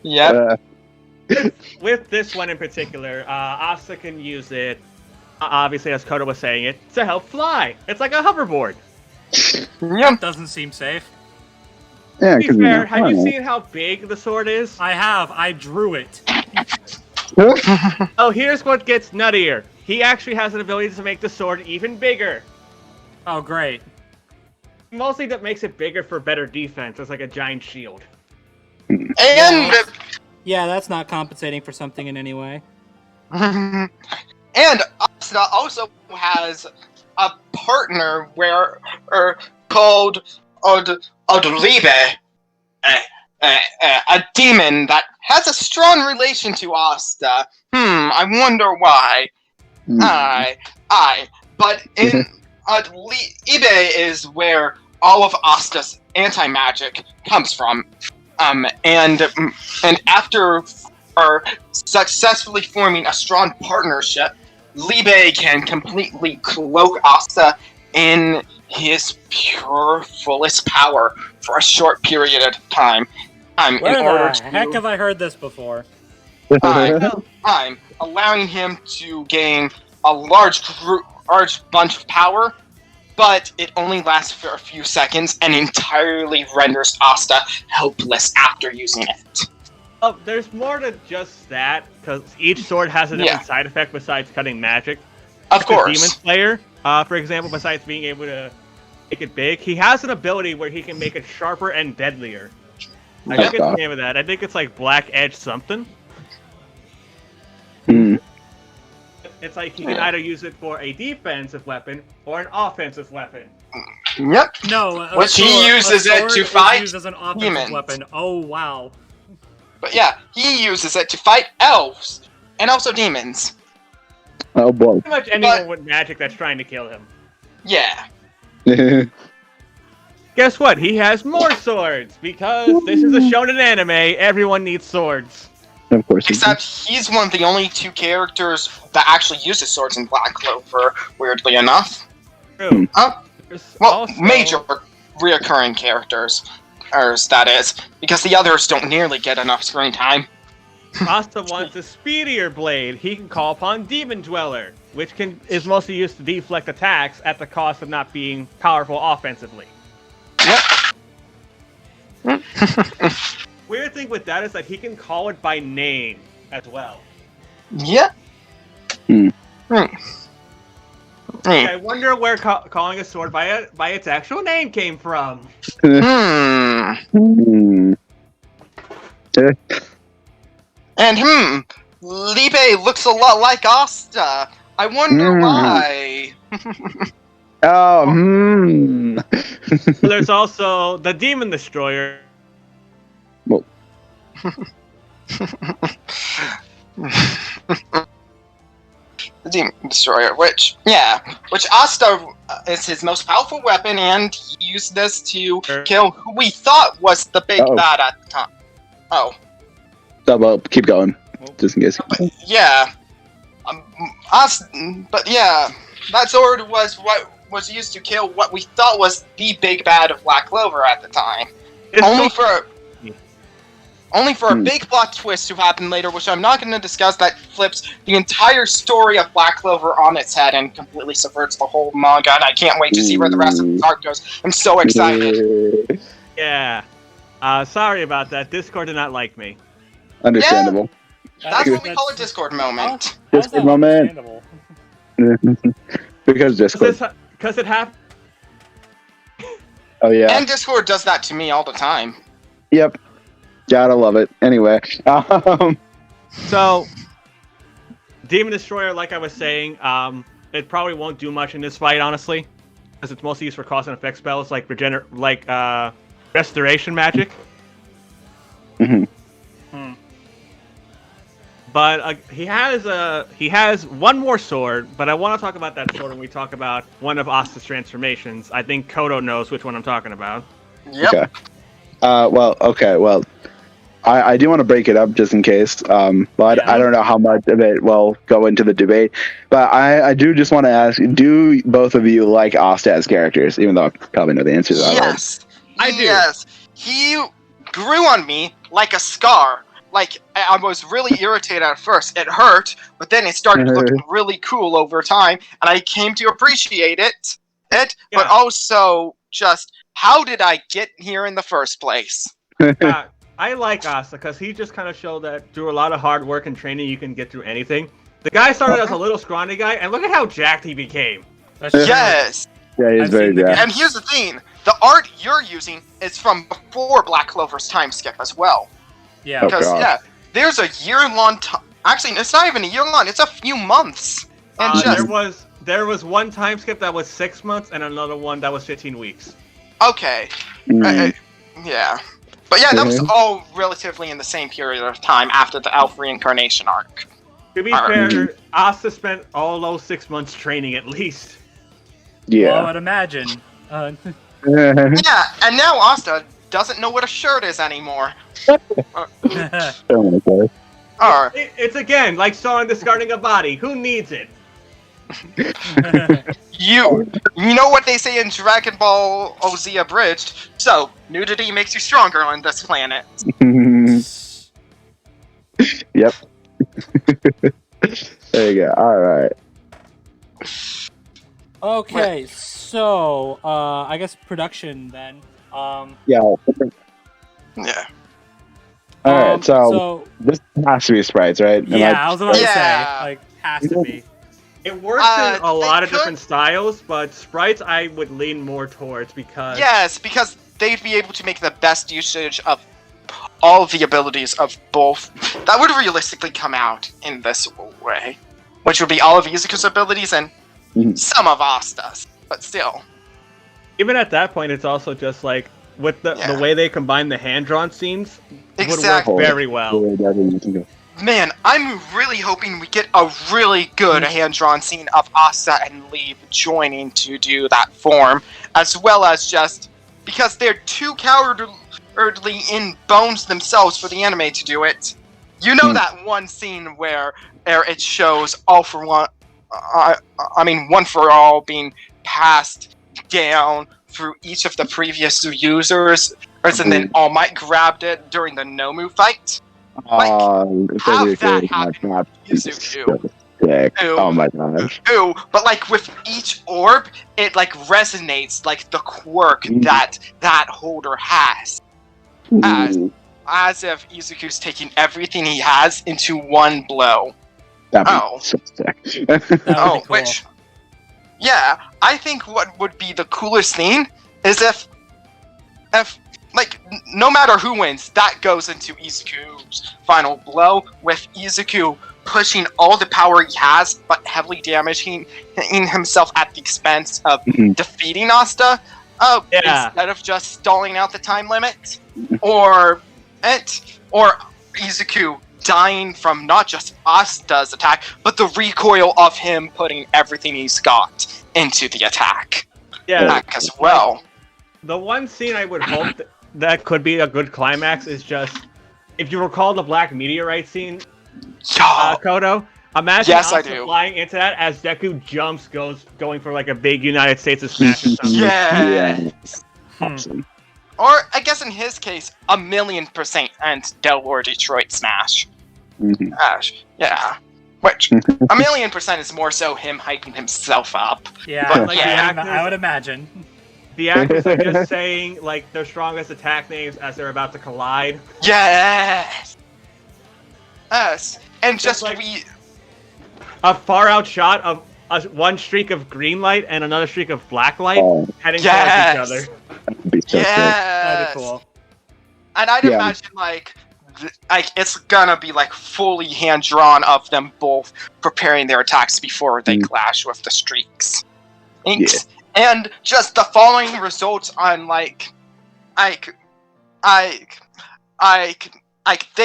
Yep. With this one in particular, Asta can use it, obviously, as Koto was saying it, to help fly. It's like a hoverboard. That doesn't seem safe. Yeah, to be fair, have you seen how big the sword is? I have. I drew it. Oh, here's what gets nuttier. He actually has an ability to make the sword even bigger. Oh, great. Mostly that makes it bigger for better defense. It's like a giant shield. And yeah, that's not compensating for something in any way. and Asta also has a partner called Odolibe, a demon that has a strong relation to Asta. I wonder why. But in Ibe is where all of Asta's anti-magic comes from. And after successfully forming a strong partnership, Libe can completely cloak Asta in his pure fullest power for a short period of time. Where the heck have I heard this before? I'm allowing him to gain a large bunch of power, but it only lasts for a few seconds and entirely renders Asta helpless after using it. Oh, there's more to just that, because each sword has a different side effect besides cutting magic. Of course. Demon Slayer, for example, besides being able to make it big, he has an ability where he can make it sharper and deadlier. I forget the name of that. I think it's like Black Edge something. It's like he can either use it for a defensive weapon or an offensive weapon. Yep. No, Which he uses it to fight used as an offensive demons. weapon. Oh wow. But yeah, he uses it to fight elves and also demons. Oh boy. Pretty much anyone with magic that's trying to kill him. Yeah. Guess what? He has more swords because this is a shonen anime. Everyone needs swords. Of course. Except he's one of the only 2 characters that actually uses swords in Black Clover, weirdly enough. True. There's Well, also- major reoccurring characters. Or that is, because the others don't nearly get enough screen time. Asta wants a speedier blade. He can call upon Demon Dweller, which is mostly used to deflect attacks at the cost of not being powerful offensively. Yep. Weird thing with that is that he can call it by name as well. Yeah. Hmm. I wonder where calling a sword by its actual name came from. Hmm. And Libe looks a lot like Asta. I wonder why. Oh, There's also the Demon Destroyer. Well. The Demon Destroyer, which Asta is his most powerful weapon, and he used this to kill who we thought was the big bad at the time. Oh. So, well, keep going, just in case. But yeah. But yeah, that sword was what was used to kill what we thought was the big bad of Black Clover at the time. Only for a big plot twist to happen later, which I'm not going to discuss, that flips the entire story of Black Clover on its head and completely subverts the whole manga, and I can't wait to see where the rest of the arc goes. I'm so excited. Yeah. Sorry about that. Discord did not like me. Understandable. Yeah, that's what we call a Discord moment. Discord moment. Because Discord. Because it happened. Oh yeah. And Discord does that to me all the time. Yep. Gotta love it. Anyway. So, Demon Destroyer, like I was saying, it probably won't do much in this fight, honestly, because it's mostly used for cause and effect spells like restoration magic. But he has one more sword, but I want to talk about that sword when we talk about one of Asta's transformations. I think Koto knows which one I'm talking about. Yep. Okay. Well, I do want to break it up just in case, but I don't know how much of it will go into the debate. But I do just want to ask, do both of you like Asta as characters, even though I probably know the answer to that? Yes. I do. Yes. He grew on me like a scar. Like, I was really irritated at first. It hurt, but then it started looking really cool over time, and I came to appreciate it. But also, just, how did I get here in the first place? I like Asta because he just kind of showed that through a lot of hard work and training, you can get through anything. The guy started as a little scrawny guy, and look at how jacked he became. Yes. Yeah, he's very jacked. And here's the thing. The art you're using is from before Black Clover's time skip as well. Yeah. Because, there's a year-long actually, it's not even a year-long, it's a few months. And there was one time skip that was 6 months, and another one that was 15 weeks. Okay. Yeah. But yeah, that was all relatively in the same period of time after the Elf reincarnation arc. To be fair, Asta spent all those 6 months training at least. Yeah. Well, I'd imagine. Yeah, and now Asta doesn't know what a shirt is anymore. It's again like Sauron discarding a body. Who needs it? You know what they say in Dragon Ball OZ Abridged? So, nudity makes you stronger on this planet. Yep. There you go. All right. Okay, so I guess production then. Yeah. Yeah. All right. So this has to be sprites, right? I was about to say, like, has to be. It works in a lot of different styles, but sprites I would lean more towards because... Yes, because they'd be able to make the best usage of all the abilities of both. That would realistically come out in this way. Which would be all of Izuku's abilities and some of Asta's, but still. even at that point, it's also just like with the way they combine the hand-drawn scenes Exactly. would work very well. Man, I'm really hoping we get a really good hand-drawn scene of Asta and Lee joining to do that form, as well as just because they're too cowardly in bones themselves for the anime to do it. You know that one scene where it shows all for one, one for all being passed down through each of the previous users, and then All Might grabbed it during the Nomu fight. Have that happen with Izuku. Oh my gosh. Ooh, but like with each orb, it like resonates like the quirk that holder has. As if Izuku's taking everything he has into one blow. That'd be so sick. Cool. Which, yeah, I think what would be the coolest thing is if like, no matter who wins, that goes into Izuku's final blow, with Izuku pushing all the power he has, but heavily damaging himself at the expense of defeating Asta, instead of just stalling out the time limit, or Izuku dying from not just Asta's attack, but the recoil of him putting everything he's got into the attack. Yeah, as well. The one scene I would hope that could be a good climax is just, if you recall the Black Meteorite scene, Koto, imagine Asta flying into that as Deku jumps, going for like a big United States of Smash or something. Awesome. Or, I guess in his case, 1,000,000% and Delaware Detroit Smash. Yeah. Which, 1,000,000% is more so him hyping himself up. Yeah, but, like I would imagine. The actors are just saying like their strongest attack names as they're about to collide. Yes. And just like a far out shot of one streak of green light and another streak of black light heading towards each other. That'd be so sick. That'd be cool. And I'd imagine like it's gonna be like fully hand drawn of them both preparing their attacks before they clash with the streaks. And just the following results on they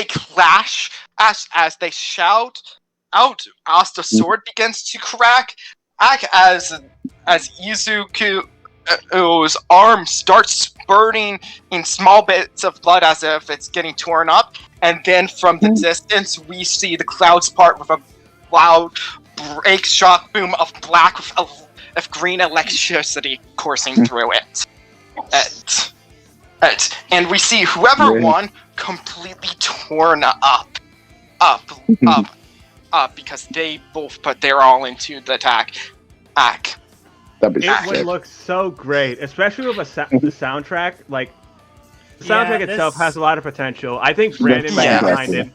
clash as they shout out. Asta's sword begins to crack. As Izuku's arm starts spurting in small bits of blood as if it's getting torn up, and then from the distance we see the clouds part with a loud break shock boom of black of green electricity coursing through it. And we see whoever won completely torn up, because they both put their all into the attack. That'd be it would look so great, especially with the soundtrack. Like, the soundtrack itself has a lot of potential. I think Brandon might be behind it.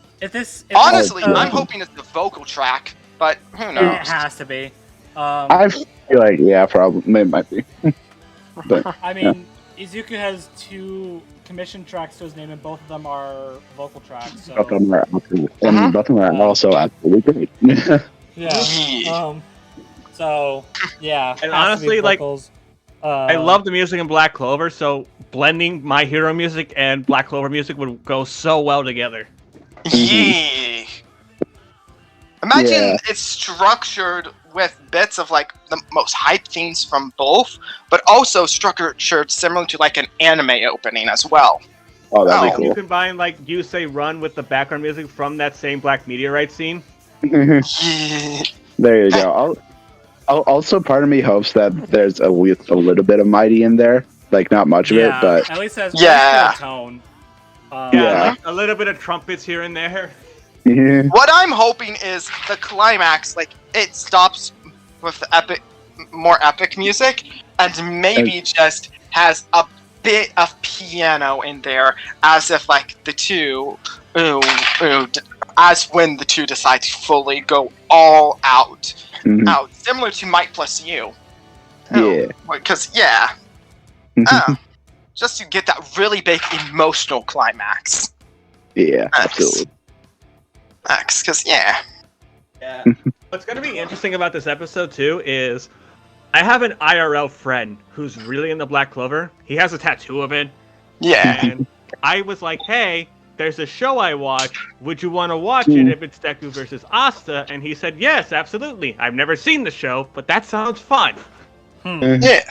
Honestly, I'm hoping it's the vocal track, but who knows? It has to be. I feel like, probably it might be. But I mean, Izuku has 2 commission tracks to his name, and both of them are vocal tracks. So. both of them are also absolutely great. So yeah. And honestly, like, I love the music in Black Clover, so blending My Hero music and Black Clover music would go so well together. Imagine it's structured with bits of like the most hype themes from both, but also structured similar to like an anime opening as well. Oh, that'd be cool. You combine like You Say Run with the background music from that same Black Meteorite scene. There you go. Also, part of me hopes that there's a little bit of Mighty in there, like not much of it, but at least has a tone. Like a little bit of trumpets here and there. What I'm hoping is the climax, like it stops with the more epic music, and maybe just has a bit of piano in there, as if like the two, as when the two decide to fully go all out, similar to Might Plus You. Because just to get that really big emotional climax. Yeah, absolutely. Because What's going to be interesting about this episode too is I have an IRL friend who's really into Black Clover. He has a tattoo of it. Yeah. And I was like, hey, there's a show I watch. Would you want to watch it if it's Deku versus Asta? And he said, yes, absolutely. I've never seen the show, but that sounds fun. Yeah.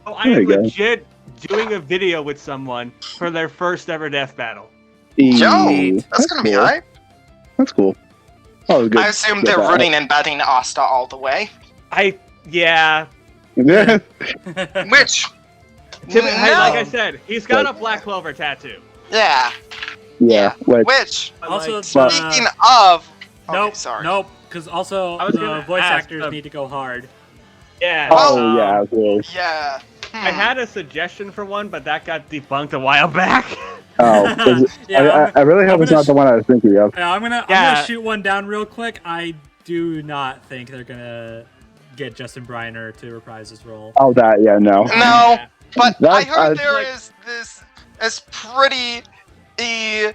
So I am legit doing a video with someone for their first ever death battle. Yo, that's gonna be alright. That's cool. Oh, good. I assume they're rooting and betting Asta all the way. Yeah. Yeah. Which, Hey, like I said, he's got a Black Clover tattoo. yeah. Yeah. Which, Also, speaking of, nope, sorry. nope, because also I was the gonna voice ask, actors need to go hard. Yeah. Oh, yeah. Of course. Yeah. I had a suggestion for one, but that got debunked a while back. Oh, Yeah, I really hope it's not the one I was thinking of. Yeah, I'm gonna shoot one down real quick. I do not think they're gonna get Justin Briner to reprise his role. Oh, that, yeah, no. No, but I heard That's, there is this pretty a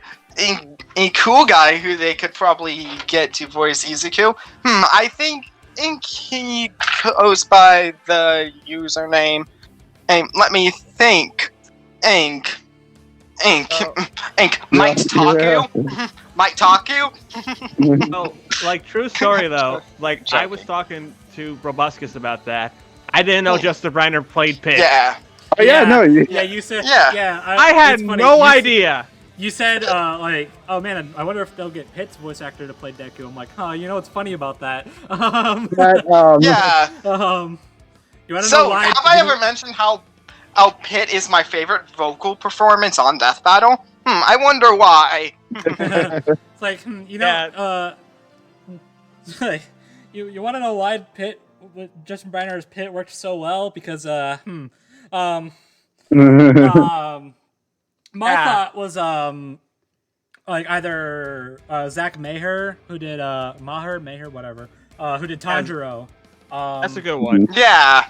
cool guy who they could probably get to voice Izuku. I think he goes by the username. Let me think. Ink. Mike Taku. Mike Taku. So, like, true story though. Like, I was talking to Brobuscus about that. I didn't know Justin Briner played Pit. Yeah. Oh, yeah, no. Yeah, you said. Yeah. I had it's funny, no idea. You said, like, oh man, I wonder if they'll get Pitt's voice actor to play Deku. I'm like, you know what's funny about that? Yeah. You want to know So, why? have I ever mentioned how Pit is my favorite vocal performance on Death Battle? I wonder why. It's like, you know, you want to know why Pitt, Justin Briner's Pitt worked so well? Because, my thought was, like, either Zach Maher, who did Maher, whatever, who did Tanjiro. That's a good one. Yeah,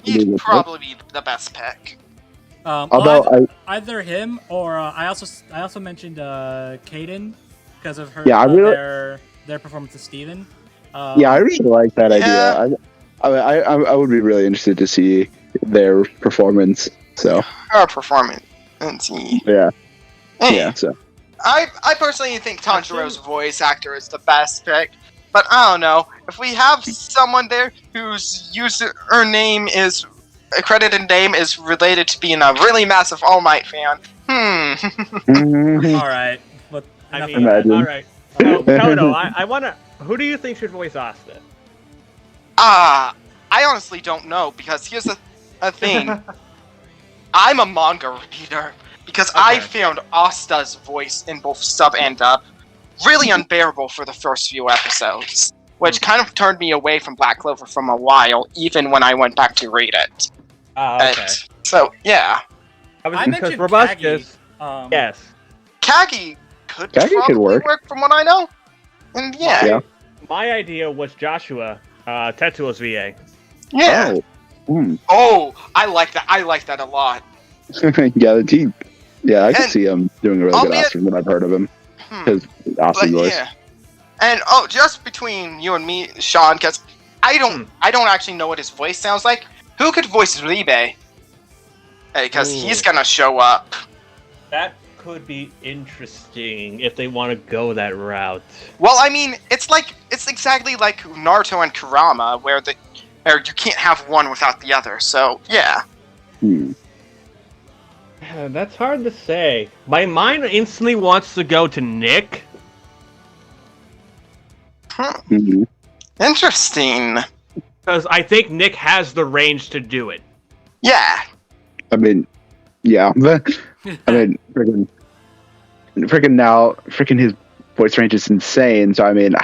he'd probably be the best pick. Although either him or I also mentioned Kaden because of her their performance of Steven. Yeah, I really like that idea. I would be really interested to see their performance. So Her performance. yeah, Hey, yeah. So I personally think Tanjiro's voice actor is the best pick, but I don't know if we have someone there whose username is accredited name is related to being a really massive All Might fan. All right, but I mean, all right. So, Koto, I wanna. Who do you think should voice Asta? I honestly don't know because here's a thing. I'm a manga reader because I found Asta's voice in both sub and dub really unbearable for the first few episodes, which kind of turned me away from Black Clover for a while, even when I went back to read it. Okay. So yeah, I mentioned Brobuscus. Kagi. Yes. Kagi could probably work from what I know, and yeah. My idea was Joshua, Tetsuo's VA. Yeah. Oh, I like that. I like that a lot. yeah, the team. Yeah, I can see him doing a really good Asta when I've heard of him. His Asta voice. Yeah. And just between you and me, Sean, because I don't actually know what his voice sounds like. Who could voice Ribe? Because he's gonna show up. That could be interesting if they want to go that route. Well, I mean, it's exactly like Naruto and Kurama, where you can't have one without the other. So yeah. That's hard to say. My mind instantly wants to go to Nick. Interesting. Because I think Nick has the range to do it. Yeah. I mean, yeah. I mean, freaking his voice range is insane. So I mean,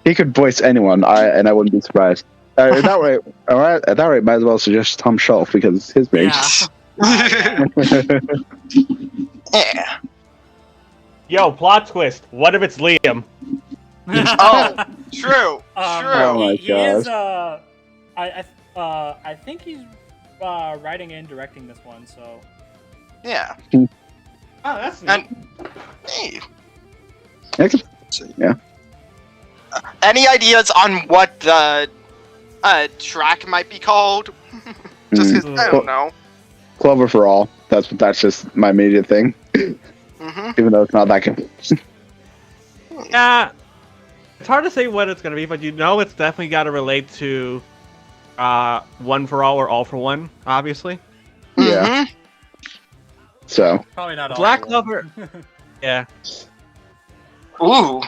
he could voice anyone, and I wouldn't be surprised. At that rate, might as well suggest Tom Schultz because his range. Yeah. Yo, plot twist. What if it's Liam? Oh, true. Oh my he is. I think he's writing and directing this one. So. Yeah. Oh, that's neat. Yeah. Any ideas on what the track might be called. Just 'cause, I don't know. Clover for all. That's just my immediate thing. Even though it's not that good. Yeah, it's hard to say what it's gonna be, but it's definitely got to relate to one for all or all for one, obviously. Yeah. So Probably not all Black for Clover. one. Yeah, Ooh.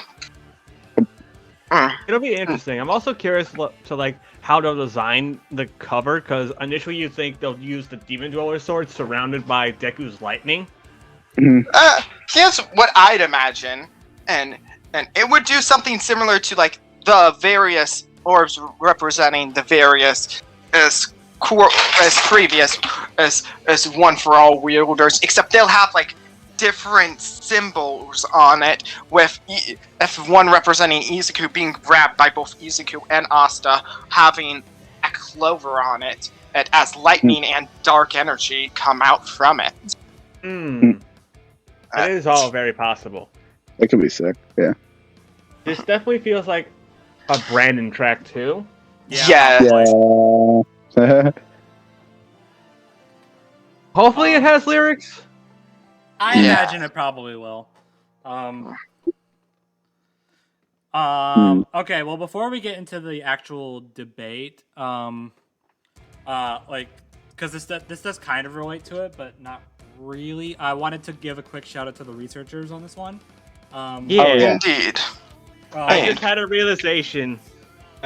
it'll be interesting. I'm also curious to like how they'll design the cover, because initially you think they'll use the Demon Dweller sword surrounded by Deku's lightning. Here's what I'd imagine, and it would do something similar to like the various orbs representing the various as previous as one for all wielders, except they'll have like different symbols on it, with if one representing Izuku being grabbed by both Izuku and Asta, having a clover on it as lightning and dark energy come out from it. It is all very possible. it could be sick. Yeah. This definitely feels like a Brandon track too. Yeah. Yeah. Hopefully it has lyrics. I imagine it probably will. Okay, well, before we get into the actual debate, like, because this does kind of relate to it, but not really. I wanted to give a quick shout out to the researchers on this one. Yeah. Indeed. I just had a realization.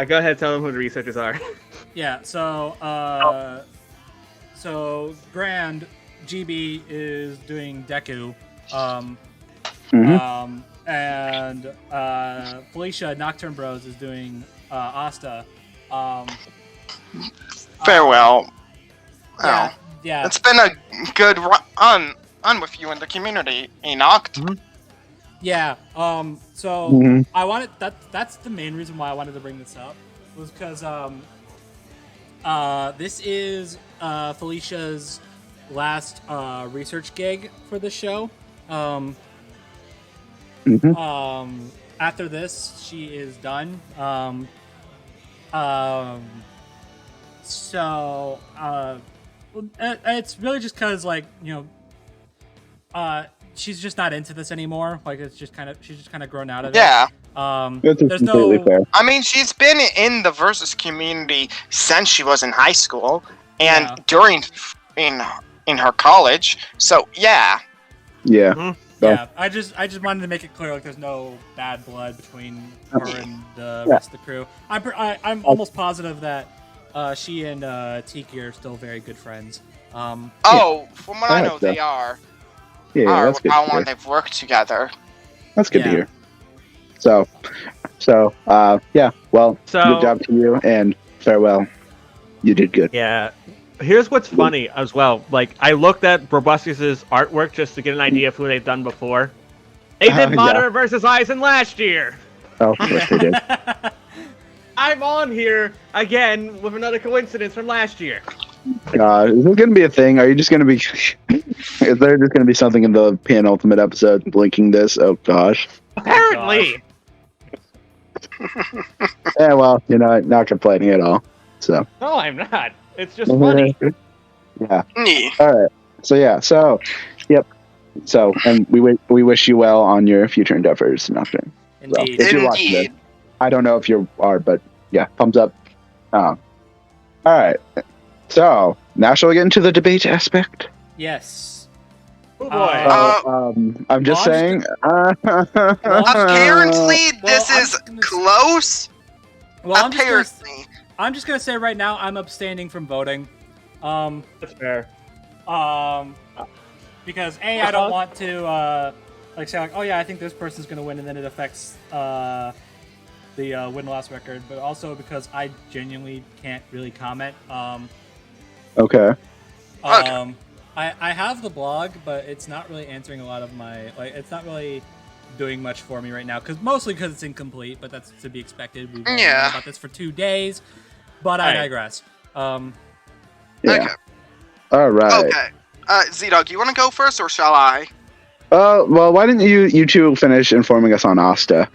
Go ahead, tell them who the researchers are. Yeah, so Grand GB is doing Deku, and Felicia Nocturne Bros is doing Asta. Farewell. Yeah. It's been a good run with you in the community, Enoch. Yeah. So I wanted that's the main reason why I wanted to bring this up, was because this is Felicia's last research gig for the show. After this, she is done. So it's really just because, like, she's just not into this anymore. Like, she's just kind of grown out of it. Yeah. There's no. Fair. I mean, she's been in the Versus community since she was in high school and during in her college. So yeah. Yeah. Yeah, I just wanted to make it clear, like, there's no bad blood between her and the rest of the crew. I'm almost positive that she and Tiki are still very good friends. From what I know, they are. Yeah, that's good. How long they've worked together. That's good to hear. So, yeah. Well, good job to you, and farewell. You did good. Yeah. Here's what's funny as well. Like, I looked at Brobuscus' artwork just to get an idea of who they've done before. They did Madara versus Aizen last year. Oh, yes, they did. I'm on here again with another coincidence from last year. Is this going to be a thing? Are you just going to be... Is there just going to be something in the PN Ultimate episode linking this? Oh, gosh. Apparently. Yeah, well, you're not complaining at all. So. No, I'm not. It's just funny. Yeah. All right. So, yeah. So, yep. So, and we wish you well on your future endeavors, Nocturne. Indeed. So, if you're watching this, I don't know if you are, but yeah, thumbs up. All right. So, now shall we get into the debate aspect? Yes. Oh boy. I'm just saying. Apparently, this is close. Well, Apparently. I'm just gonna say right now, I'm abstaining from voting. That's fair. Because I don't want to say like, oh yeah, I think this person's gonna win, and then it affects the win-loss record. But also because I genuinely can't really comment. Okay. I have the blog, but it's not really answering a lot of my it's not really doing much for me right now. Mostly because it's incomplete, but that's to be expected. We've been talking about this for 2 days, but I digress. Yeah. Okay. All right. Okay. ZDogg, you want to go first, or shall I? Well, why didn't you two finish informing us on Asta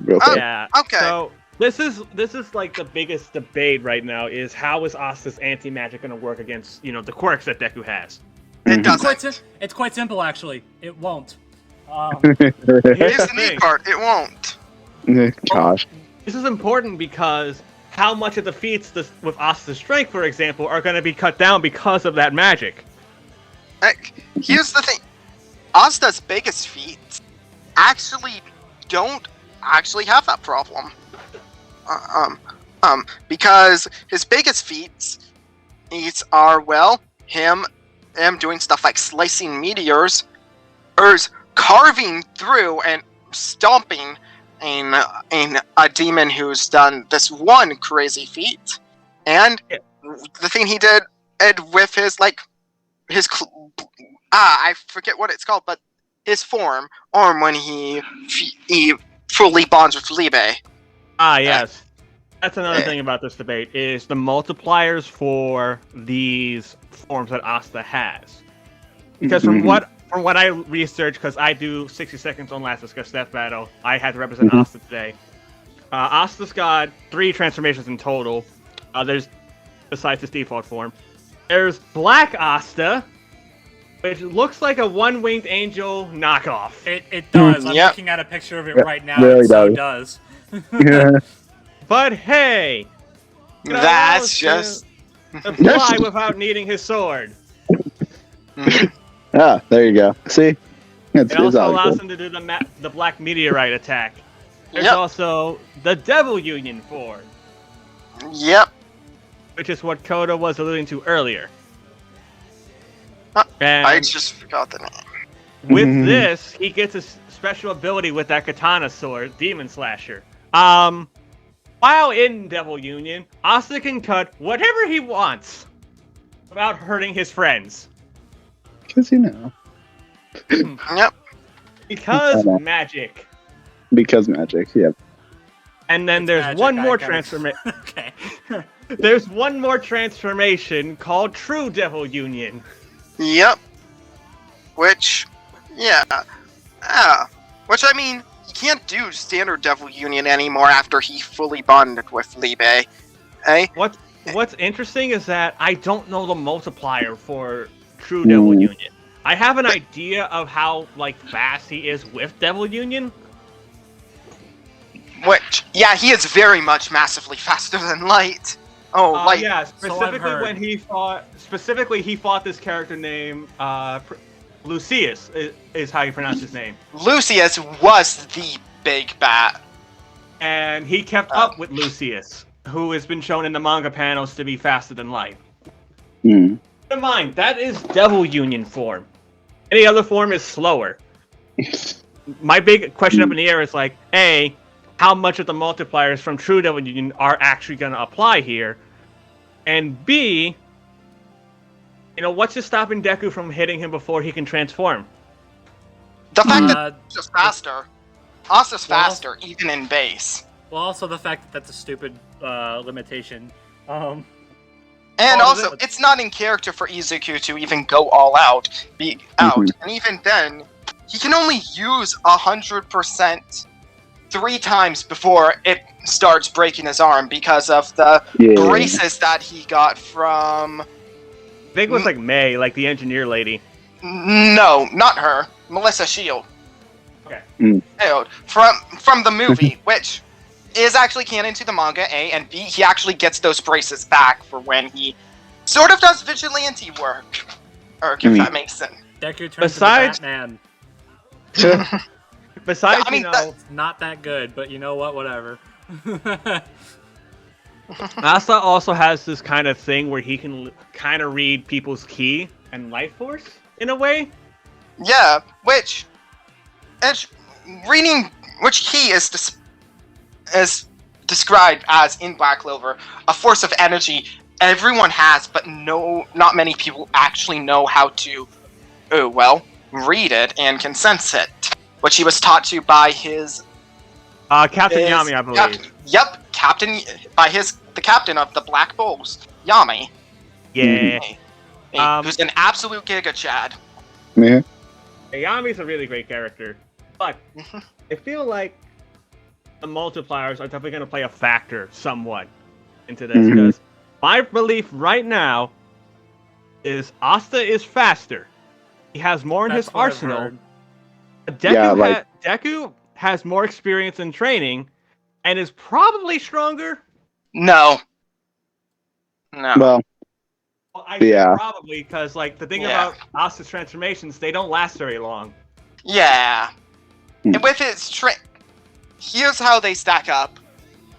real quick? Yeah. Okay. So This is like the biggest debate right now is how is Asta's anti-magic going to work against, the quirks that Deku has? It doesn't. It's quite simple, actually. It won't. Here's the neat part. It won't. Gosh. This is important because how much of the feats with Asta's strength, for example, are going to be cut down because of that magic. Here's the thing. Asta's biggest feats actually don't actually have that problem. Because his biggest feats are, well, him doing stuff like slicing meteors, or carving through and stomping a demon who's done this one crazy feat, and the thing he did with his I forget what it's called, but his form when he fully bonds with Libe. Yes. That's another thing about this debate, is the multipliers for these forms that Asta has. Because from what I researched, because I do 60 seconds on Last Discuss Death Battle, I had to represent Asta today. Asta's got 3 transformations in total. There's, besides his default form, there's Black Asta, which looks like a one-winged angel knockoff. It does. I'm looking at a picture of it right now. Really It so does. But hey, That's just fly without needing his sword. Ah, there you go. See, It also allows him to do the Black Meteorite attack. There's also the Devil Union form. Yep. Which is what Koto was alluding to earlier. I just forgot the name. With this, he gets a special ability with that katana sword, Demon Slasher. While in Devil Union, Asta can cut whatever he wants without hurting his friends. Because Yep. Because magic. Because magic, yep. And then there's magic, one more transformation. Okay. There's one more transformation called True Devil Union. Yep. Which, which I mean, he can't do standard Devil Union anymore after he fully bonded with Libe. Eh? What's interesting is that I don't know the multiplier for True Devil Union. I have an idea of how fast he is with Devil Union. Which, he is very much massively faster than Light. Oh, Light. Yeah, Specifically, he fought this character named Lucius is how you pronounce his name. Lucius was the big bat. And he kept up with Lucius, who has been shown in the manga panels to be faster than light. Keep in mind, that is Devil Union form. Any other form is slower. My big question up in the air is A, how much of the multipliers from True Devil Union are actually going to apply here? And B, what's just stopping Deku from hitting him before he can transform? The fact that it's just faster. Asta's faster, even in base. Well, also the fact that that's a stupid limitation. And also, it's not in character for Izuku to even go all out, and even then, he can only use 100% 3 times before it starts breaking his arm because of the braces that he got from. I think it was May, the engineer lady. No, not her. Melissa Shield. Okay. From the movie, which is actually canon to the manga, A, and B, he actually gets those braces back for when he sort of does vigilante work. Or if that makes sense. Deku turns into Batman. Besides, it's not that good, but you know what? Whatever. Asta also has this kind of thing where he can kind of read people's ki and life force in a way. Yeah, which ki is described as in Black Clover a force of energy everyone has, but not many people actually know how to, read it and can sense it. Which he was taught to by his Captain Yami, I believe. The captain of the Black Bulls, Yami. Yeah. Who's an absolute Giga Chad. Yeah. Yami's a really great character, but I feel like the multipliers are definitely going to play a factor somewhat into this, because my belief right now is Asta is faster. He has more in his arsenal. Deku has more experience in training and is probably stronger. No. Well, I say probably, because like the thing about Asta's transformations, they don't last very long. Yeah. And with his here's how they stack up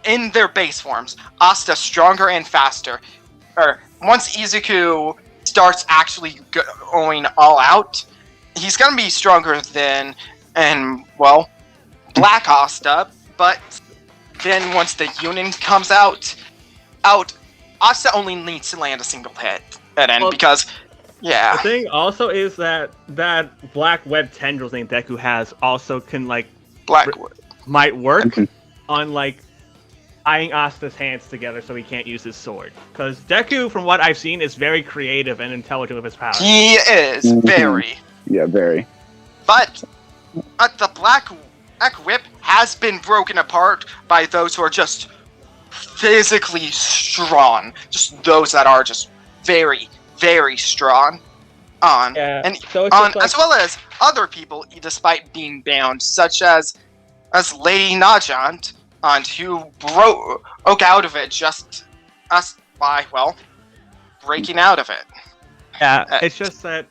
in their base forms. Asta stronger and faster. Once Izuku starts actually going all out, he's gonna be stronger than Black Asta. But then once the Union comes out, Asta only needs to land a single hit, because the thing also is that black web tendrils thing Deku has also can might work on like tying Asta's hands together so he can't use his sword. Because Deku, from what I've seen, is very creative and intelligent with his powers. He is very. Yeah, very. But the Black Whip has been broken apart by those who are just physically strong. Just those that are just very, very strong. As well as other people, despite being bound, such as Lady Najant, who broke out of it by breaking out of it. Yeah, it's just that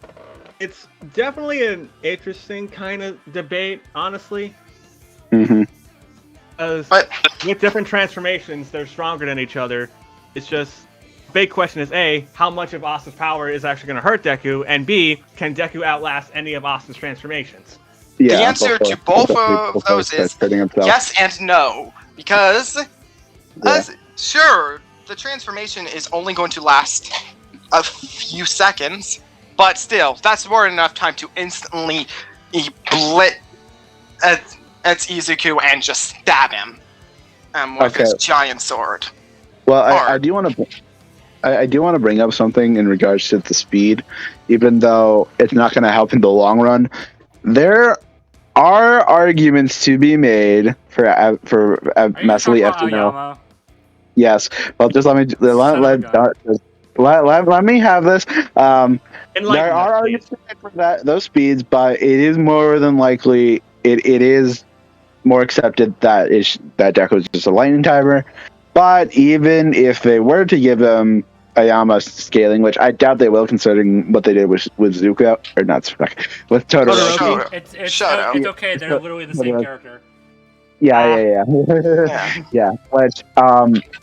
it's definitely an interesting kind of debate, honestly. Because with different transformations, they're stronger than each other. It's just, big question is A, how much of Asta's power is actually going to hurt Deku, and B, can Deku outlast any of Asta's transformations? Yeah, the answer to both of those is yes and no, because sure, the transformation is only going to last a few seconds, but still, that's more than enough time to instantly blit at Izuku and just stab him with his giant sword. Well, I do want to bring up something in regards to the speed, even though it's not going to help in the long run. There are arguments to be made for massively FTL. Yes. Well, just let me have this. There are arguments for those speeds, but it is more than likely it is more accepted that Deku is just a lightning timer. But even if they were to give him Ayama scaling, which I doubt they will, considering what they did with Zuko, or not, with Todoroki. It's okay. They're literally the same character. Yeah. Which,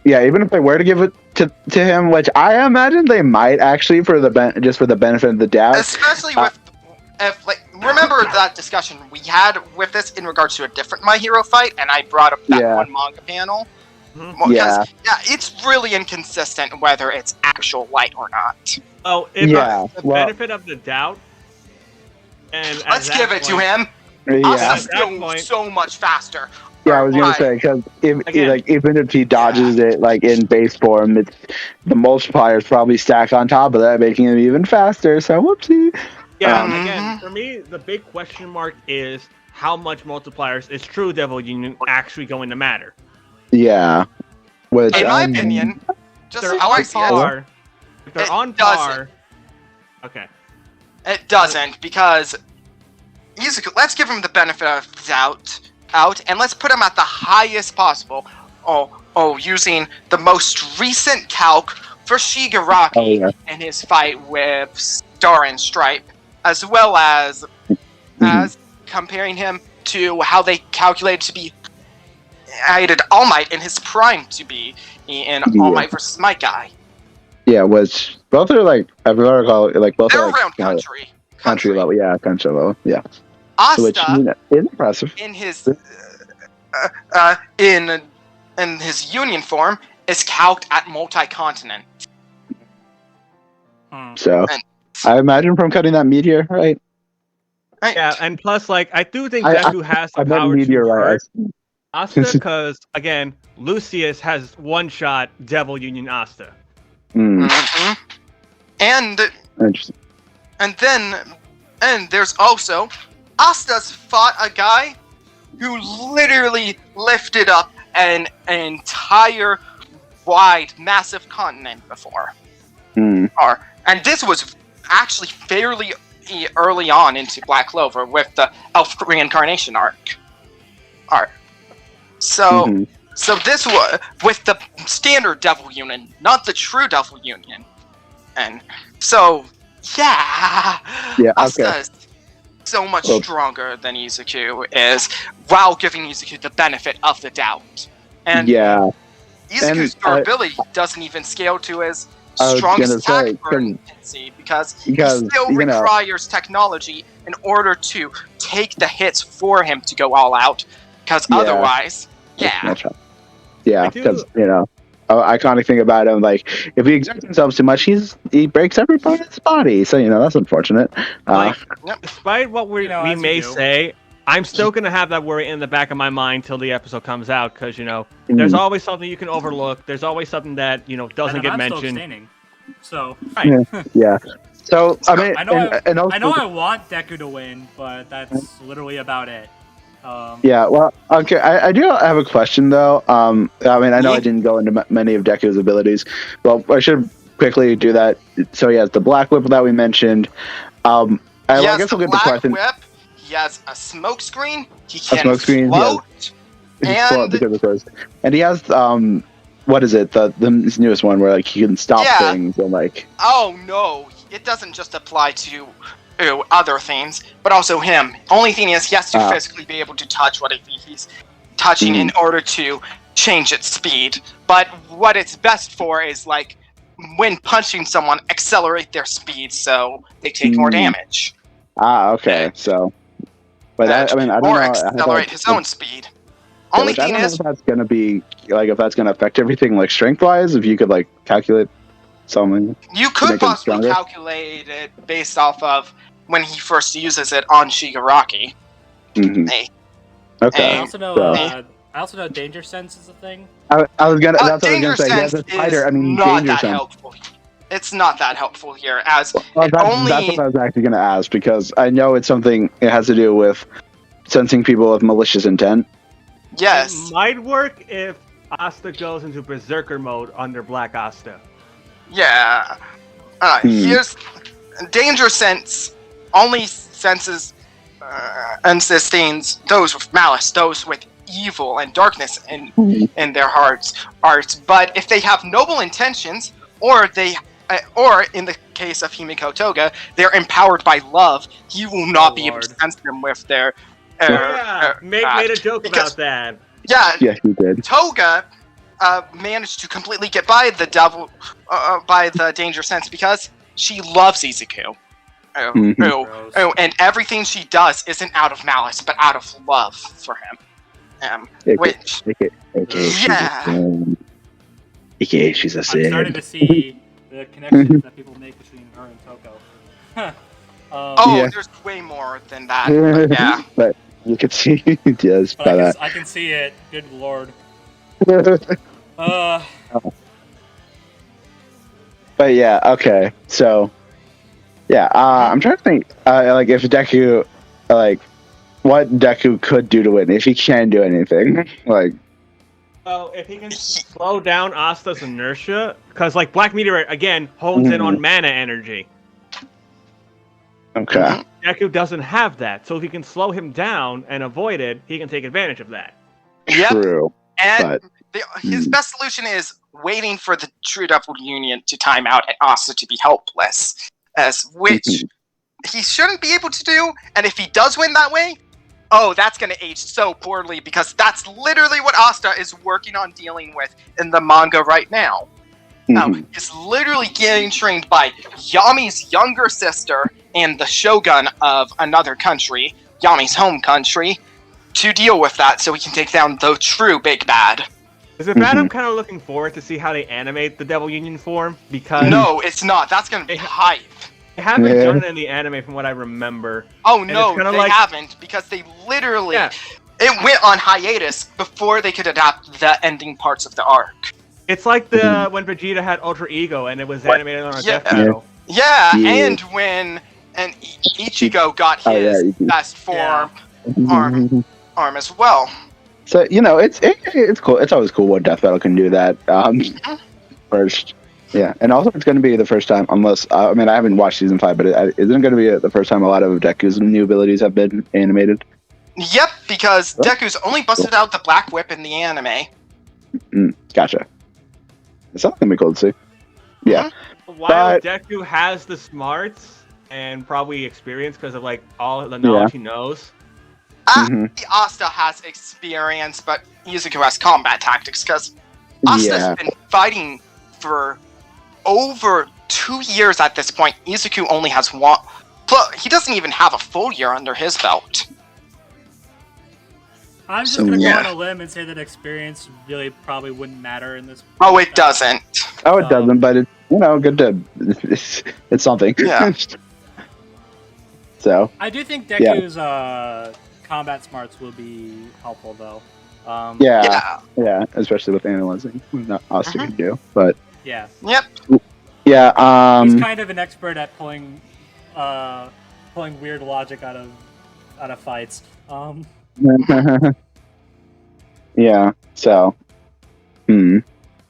even if they were to give it to him, which I imagine they might actually for the benefit of the doubt, especially remember that discussion we had with this in regards to a different My Hero fight, and I brought up that one manga panel. Because, it's really inconsistent whether it's actual light or not. Oh, benefit of the doubt. And let's give it to him. Asta's still so much faster. Yeah, I was gonna say, because even if he dodges it in base form, the multipliers probably stack on top of that, making him even faster. So whoopsie. Yeah, again, for me, the big question mark is how much multipliers is True Devil Union actually going to matter. Yeah. Which, in my opinion, just how I see it, if they're on par. Okay. It doesn't, because let's give him the benefit of the doubt, and let's put him at the highest possible. Using the most recent calc for Shigaraki in his fight with Star and Stripe, as well as comparing him to how they calculated to be added All Might in his prime to be in All Might versus Might Guy. Yeah, which both are both they're are around country level. Yeah, country level. Yeah. Asta, which is impressive. In his in his Union form is calced at multi-continent. So, I imagine from cutting that meteor, right? Yeah, and plus, I do think Deku has the power to hurt Asta, because, again, Lucius has one-shot Devil Union Asta. Mm-hmm. And there's also Asta's fought a guy who literally lifted up an entire wide, massive continent before. And this was actually fairly early on into Black Clover with the Elf Reincarnation arc. So this was with the standard Devil Union, not the true Devil Union. And so, Asta is so much stronger than Izuku is, while giving Izuku the benefit of the doubt. And Izuku's durability doesn't even scale to his strongest attack potency because he still requires technology in order to take the hits for him to go all out. Because otherwise, because iconic thing about him, like if he exerts himself too much, he breaks every part of his body. So that's unfortunate. Despite what we may say, I'm still gonna have that worry in the back of my mind till the episode comes out, because there's always something you can overlook. There's always something that doesn't get mentioned. So So I know I want Deku to win, but that's literally about it. Okay. I do have a question though. I know I didn't go into many of Deku's abilities. Well, I should quickly do that. So he has the Black Whip that we mentioned. I guess we'll get the question. Whip. He has a smoke screen. He can float. And he has what is it? The newest one where he can stop things and Oh no! It doesn't just apply to other things, but also him. Only thing is, he has to physically be able to touch what he's touching in order to change its speed. But what it's best for is when punching someone, accelerate their speed so they take more damage. Okay. So, but I don't know. Accelerate his own speed. Only thing is, if that's gonna be if that's gonna affect everything strength wise. If you could calculate something, you could possibly calculate it based off of when he first uses it on Shigaraki. Okay. I also know Danger Sense is a thing. I was gonna. That's Danger what I was gonna say. Sense is not that helpful. It's not that helpful here, as that's what I was actually gonna ask, because I know it's something. It has to do with sensing people with malicious intent. Yes. It might work if Asta goes into Berserker mode under Black Asta. Yeah. Here's Danger Sense only senses and sustains those with malice, those with evil and darkness in their hearts. But if they have noble intentions, or in the case of Himiko Toga, they're empowered by love, he will not be able to sense them with their. Made a joke about that. Yeah, he did. Toga managed to completely get by the by the Danger Sense because she loves Izuku. And everything she does isn't out of malice, but out of love for him. She's a sin. I'm starting to see the connections that people make between her and Toko. There's way more than that. But you can see it does by that. I can see it. Good lord. But okay. So, I'm trying to think, if Deku, what Deku could do to win, if he can do anything, Well, if he can slow down Asta's inertia, because Black Meteorite again hones in on mana energy. Okay. Deku doesn't have that, so if he can slow him down and avoid it, he can take advantage of that. Yep. True. And his best solution is waiting for the True Devil Union to time out and Asta to be helpless, which he shouldn't be able to do. And if he does win that way, that's going to age so poorly, because that's literally what Asta is working on dealing with in the manga right now. He's literally getting trained by Yami's younger sister and the shogun of another country, Yami's home country, to deal with that so he can take down the true big bad. Is it bad? I'm kind of looking forward to see how they animate the Devil Union form, because... No, it's not. That's going to be hype. They haven't done it in the anime from what I remember. Oh no, they haven't, because they literally... It went on hiatus before they could adapt the ending parts of the arc. It's like when Vegeta had Ultra Ego and it was animated on a death battle. And when Ichigo got his best form, arm as well. So it's cool. It's always cool when Death Battle can do that. First, yeah, and also it's going to be the first time, unless I haven't watched season 5, but isn't going to be the first time a lot of Deku's new abilities have been animated. Yep, because Deku's only busted out the Black Whip in the anime. Gotcha. It's something to be cool to see. Yeah. While Deku has the smarts and probably experience because of like all the knowledge he knows. Asta has experience, but Izuku has combat tactics because Asta's been fighting for over 2 years at this point. Izuku only has 1. Plus, he doesn't even have a full year under his belt. I'm just gonna go on a limb and say that experience really probably wouldn't matter in this. Oh, it doesn't. Oh, it doesn't, but it's good to. It's something. Yeah. So. I do think Deku's combat smarts will be helpful, though. Yeah, especially with analyzing what Asta can do, but. Yeah. Yep. Yeah. He's kind of an expert at pulling weird logic out of fights. Yeah. So.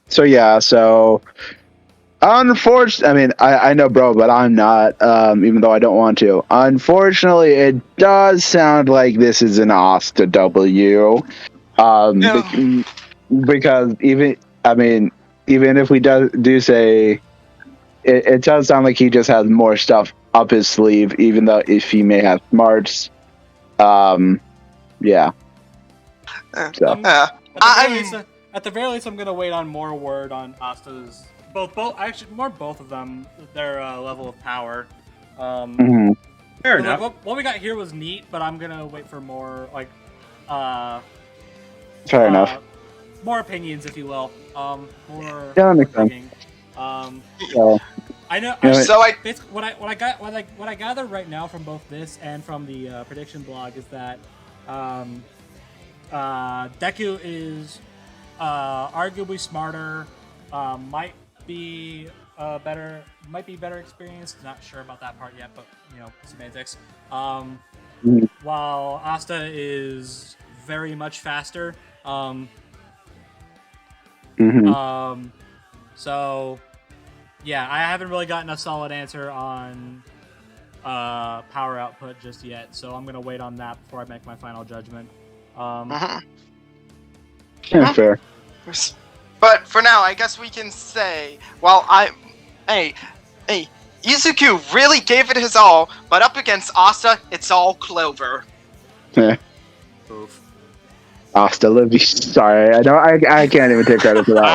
So unfortunately, I know, bro, but I'm not. Even though I don't want to. Unfortunately, it does sound like this is an Asta W. Because even if we do say, it does sound like he just has more stuff up his sleeve, even though if he may have smarts. Yeah. So. At the very least, I'm gonna wait on more word on Asta's both of them, their level of power. Fair enough. What we got here was neat, but I'm gonna wait for more fair enough. More opinions, if you will. That makes sense. I know. What I gather right now from both this and from the prediction blog is that Deku is arguably smarter, might be better experienced. Not sure about that part yet, but semantics. While Asta is very much faster. So yeah, I haven't really gotten a solid answer on power output just yet, so I'm gonna wait on that before I make my final judgment. Yeah, fair. But for now, I guess we can say, Izuku really gave it his all, but up against Asta, it's all clover. Yeah. Oof. Asta Livy. Sorry, I can't even take credit for that one.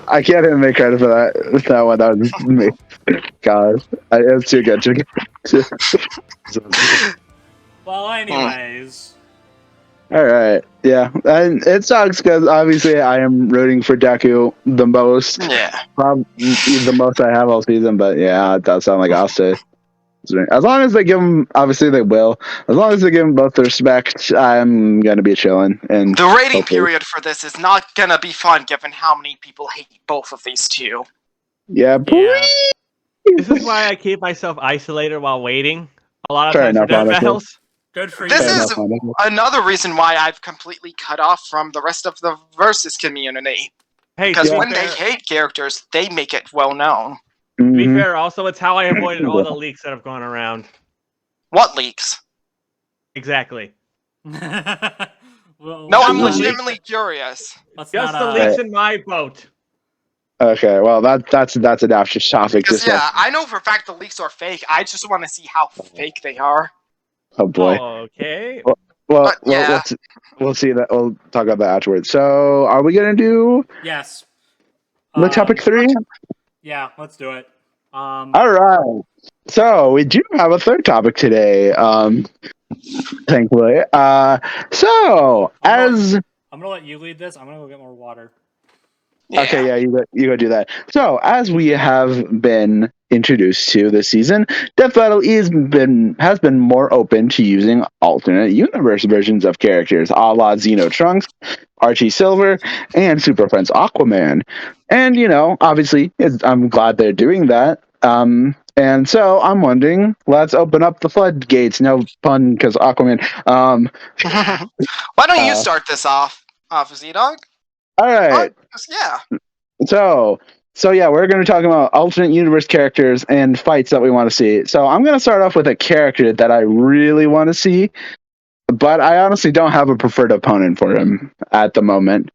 I can't even make credit for that one. That was me. God, it was too good. Well, anyways. All right, yeah, and it sucks because obviously I am rooting for Deku the most. Yeah, probably the most I have all season. But yeah, it does sound like Asta. As long as they give him, obviously they will. As long as they give him both the respect, I'm gonna be chilling. And the rating period for this is not gonna be fun, given how many people hate both of these two. Yeah. This is why I keep myself isolated while waiting. A lot of times for death battles. Good for you. This is another reason why I've completely cut off from the rest of the Versus community. Because when they hate characters, they make it well known. To be fair, also, it's how I avoided all the leaks that have gone around. What leaks? Exactly. Well, no, I'm legitimately curious. Just the leaks in my boat. Okay, well that's an after topic. Because I know for a fact the leaks are fake. I just want to see how fake they are. Oh boy. Okay. Well, we'll see that. We'll talk about that afterwards. So, are we gonna do? Yes. The topic 3. Yeah, let's do it. All right. So we do have a third topic today. Thankfully. I'm gonna let you lead this. I'm gonna go get more water. Yeah. Okay, yeah, you go do that. So, as we have been introduced to this season, Death Battle has been more open to using alternate universe versions of characters, a la Xeno Trunks, Archie Silver, and Super Friends Aquaman. And, obviously, I'm glad they're doing that. And so I'm wondering, let's open up the floodgates. No pun, because Aquaman. Why don't you start this off ZDogg? All right. Yeah. So yeah, we're going to be talking about alternate universe characters and fights that we want to see. So I'm going to start off with a character that I really want to see, but I honestly don't have a preferred opponent for him at the moment.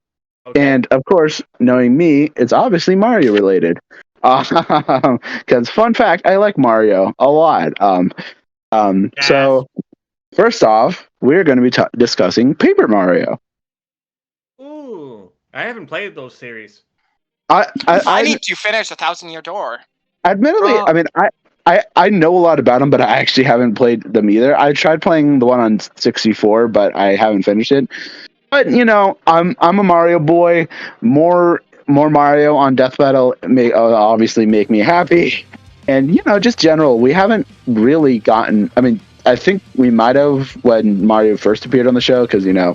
Okay. And of course, knowing me, it's obviously Mario related. Because fun fact, I like Mario a lot. Yes. So first off, we're going to be discussing Paper Mario. Ooh, I haven't played those series. I need to finish 1,000 Year Door. Admittedly, I mean, I know a lot about them, but I actually haven't played them either. I tried playing the one on 64, but I haven't finished it. But you know, I'm a Mario boy. More Mario on Death Battle obviously make me happy. And you know, just general, we haven't really gotten. I mean, I think we might have when Mario first appeared on the show, because you know,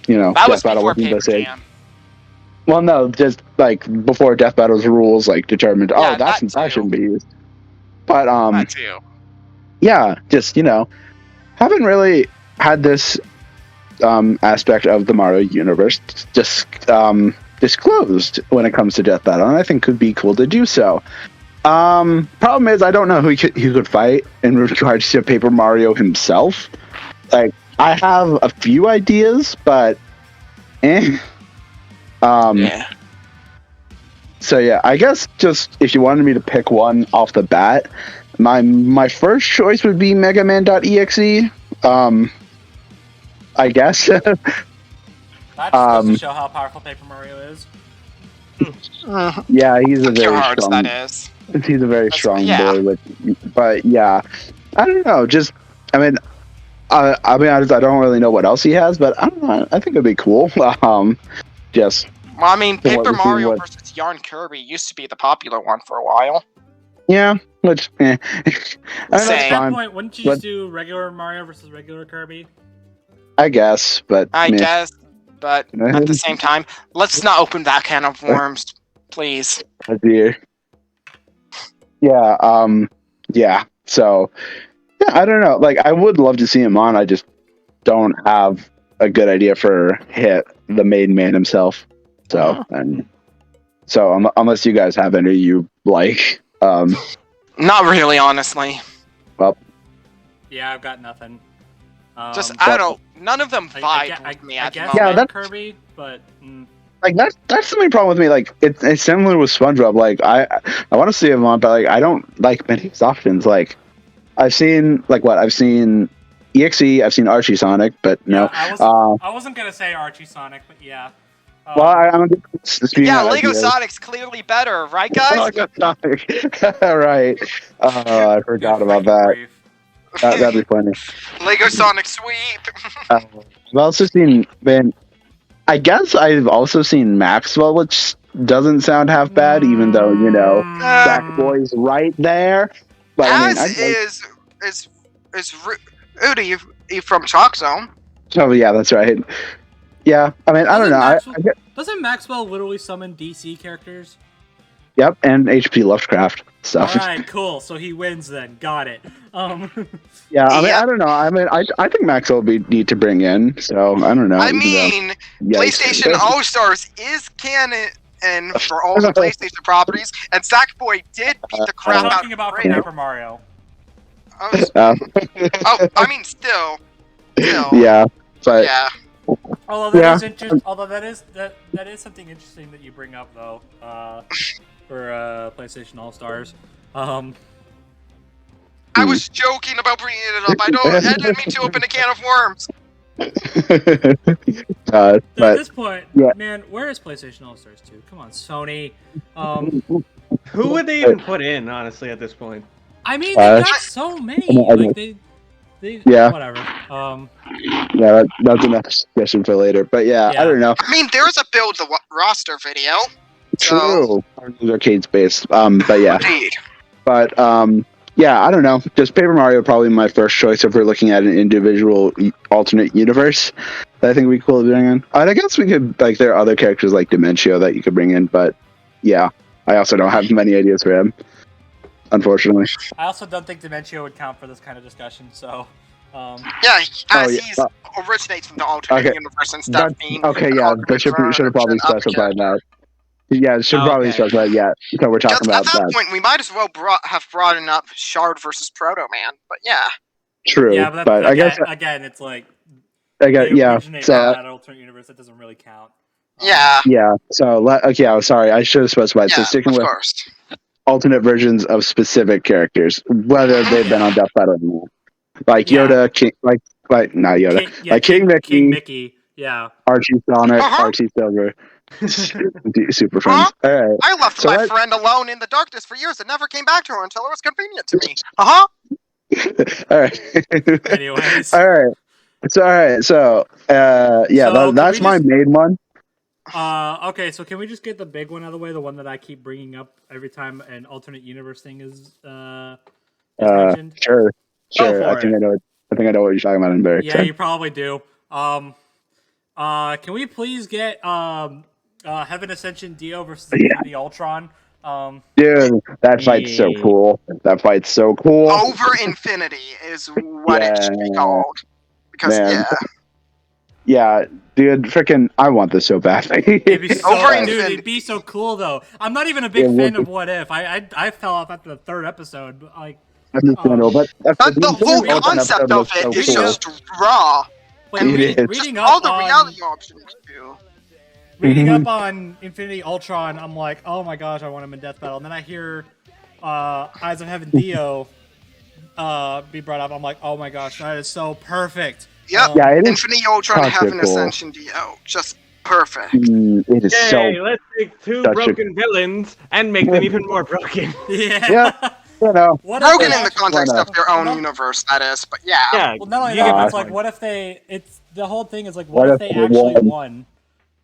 that Death was Battle before wasn't Paper Jam. Well, no, just like before Death Battle's rules like determined. Yeah, that shouldn't be used. But that too. Yeah, just you know, haven't really had this aspect of the Mario universe just disclosed when it comes to Death Battle, and I think could be cool to do so. Problem is, I don't know who he could fight in regards to Paper Mario himself. Like, I have a few ideas, but yeah. So yeah, I guess just if you wanted me to pick one off the bat, my first choice would be Mega Man.exe. I guess. That just goes to show how powerful Paper Mario is. Yeah, he's a very strong. That is. He's a very strong boy, but yeah, I don't know. Just, I mean, I don't really know what else he has, but I don't know. I think it'd be cool. Just. Well, I mean, Paper Mario versus Yarn Kirby used to be the popular one for a while. Yeah, which, at that point, wouldn't you just do regular Mario versus regular Kirby? I guess, but at the same time, let's not open that can of worms, please. Oh dear. Yeah. Yeah. So, yeah, I don't know. Like, I would love to see him on. I just don't have a good idea for the main man himself. So, unless you guys have any you like, not really, honestly. Well, yeah, I've got nothing. I don't know. None of them vibe with me at the moment. Yeah, that's Kirby, but like that's the main problem with me. Like it's similar with SpongeBob. Like I want to see him on, but like I don't like many options. Like I've seen EXE, I've seen Archie Sonic, but no. I wasn't gonna say Archie Sonic, but yeah. Well, I'm Lego Sonic's clearly better, right, guys? Lego Sonic, right? I forgot about that. That'd be funny. Lego Sonic sweep. I've also seen, I guess I've also seen Maxwell, which doesn't sound half bad, even though you know Sackboy's right there. But is Rudy from Chalk Zone? Oh yeah, that's right. Yeah, I mean, I don't know. Doesn't Maxwell literally summon DC characters? Yep, and HP Lovecraft stuff. Alright, cool. So he wins then. Got it. Yeah, I mean, I don't know. I mean, I think Maxwell would be neat to bring in, so I don't know. I mean, PlayStation All-Stars is canon and for all the PlayStation properties, and Sackboy did beat the crap out of talking about Paper Mario. I mean, still. Yeah, but... Yeah. Although that is something interesting that you bring up though, for PlayStation All Stars. I was joking about bringing it up. I didn't mean to open a can of worms. At this point, man, where is PlayStation All Stars 2? Come on, Sony. Who would they even put in, honestly, at this point? I mean, they got so many. Like whatever. Yeah, that's another question for later. But yeah, I don't know. I mean, there's a build the roster video. True. Arcade space. But yeah. Indeed. But yeah, I don't know. Just Paper Mario probably my first choice if we're looking at an individual alternate universe that I think we could bring in. I guess we could, like, there are other characters like Dementio that you could bring in, but yeah, I also don't have many ideas for him. unfortunately. I also don't think Dementio would count for this kind of discussion. So, Yeah, Oh, as yeah. he's originates from the alternate Okay. universe instead of being Okay, an yeah, alternate but should have probably version of the specified character. that. Yeah, should probably Okay. specify. Yeah, so we're talking Because at about that that. point, we might as well have brought up Shard versus Proto Man. But yeah, True, yeah, but, but I guess again, it's like I guess they yeah. originate So from that alternate universe. That doesn't really count. yeah, yeah. So okay, I'm sorry. I should have specified. So yeah, sticking of with course. alternate versions of specific characters, whether they've been on Death Battle or not. Like Yeah. Yoda, King, like not Yoda, King, King Mickey, King Mickey. Yeah. Archie Sonic, Uh-huh. Archie Silver, super friends. All right. I left So my friend alone in the darkness for years and never came back to her until it was convenient to me. All right. Anyways. All right. So yeah, So, can that's we my just- main one. Okay, so can we just get the big one out of the way, the one that I keep bringing up every time an alternate universe thing is mentioned? Sure. for I think it. I know. I think I know what you're talking about. In very Yeah, you probably do. Can we please get Heaven Ascension Dio versus Infinity Ultron? Dude, that fight's so cool. That fight's so cool. Over Infinity is what it should be called. Because, Man. Yeah, dude, freaking, I want this so badly. It'd be so, Over dude, Infinity. it'd be so cool though. I'm not even a big It fan would of What If. I fell off after the third episode. But, like, Understandable, but But the whole concept of it is just raw. like And reading all up the on reality options, too. reading up on Infinity Ultron, I'm like, oh my gosh, I want him in Death Battle. And then I hear Eyes of Heaven Dio be brought up. I'm like, oh my gosh, that is so perfect. Yep. Yeah, it is Infinity Ultron such a Heaven cool- Ascension Dio. Just perfect. It is Yay, so. let's take two such a- broken villains and make them even more broken. Yeah. Yeah, you know. What if Broken they in the actually- context of their own No. universe, that is. But yeah. Yeah, Well, not only you that, get but my it's like, point. what if they? It's the whole thing is like, What what, if if they they actually won? won?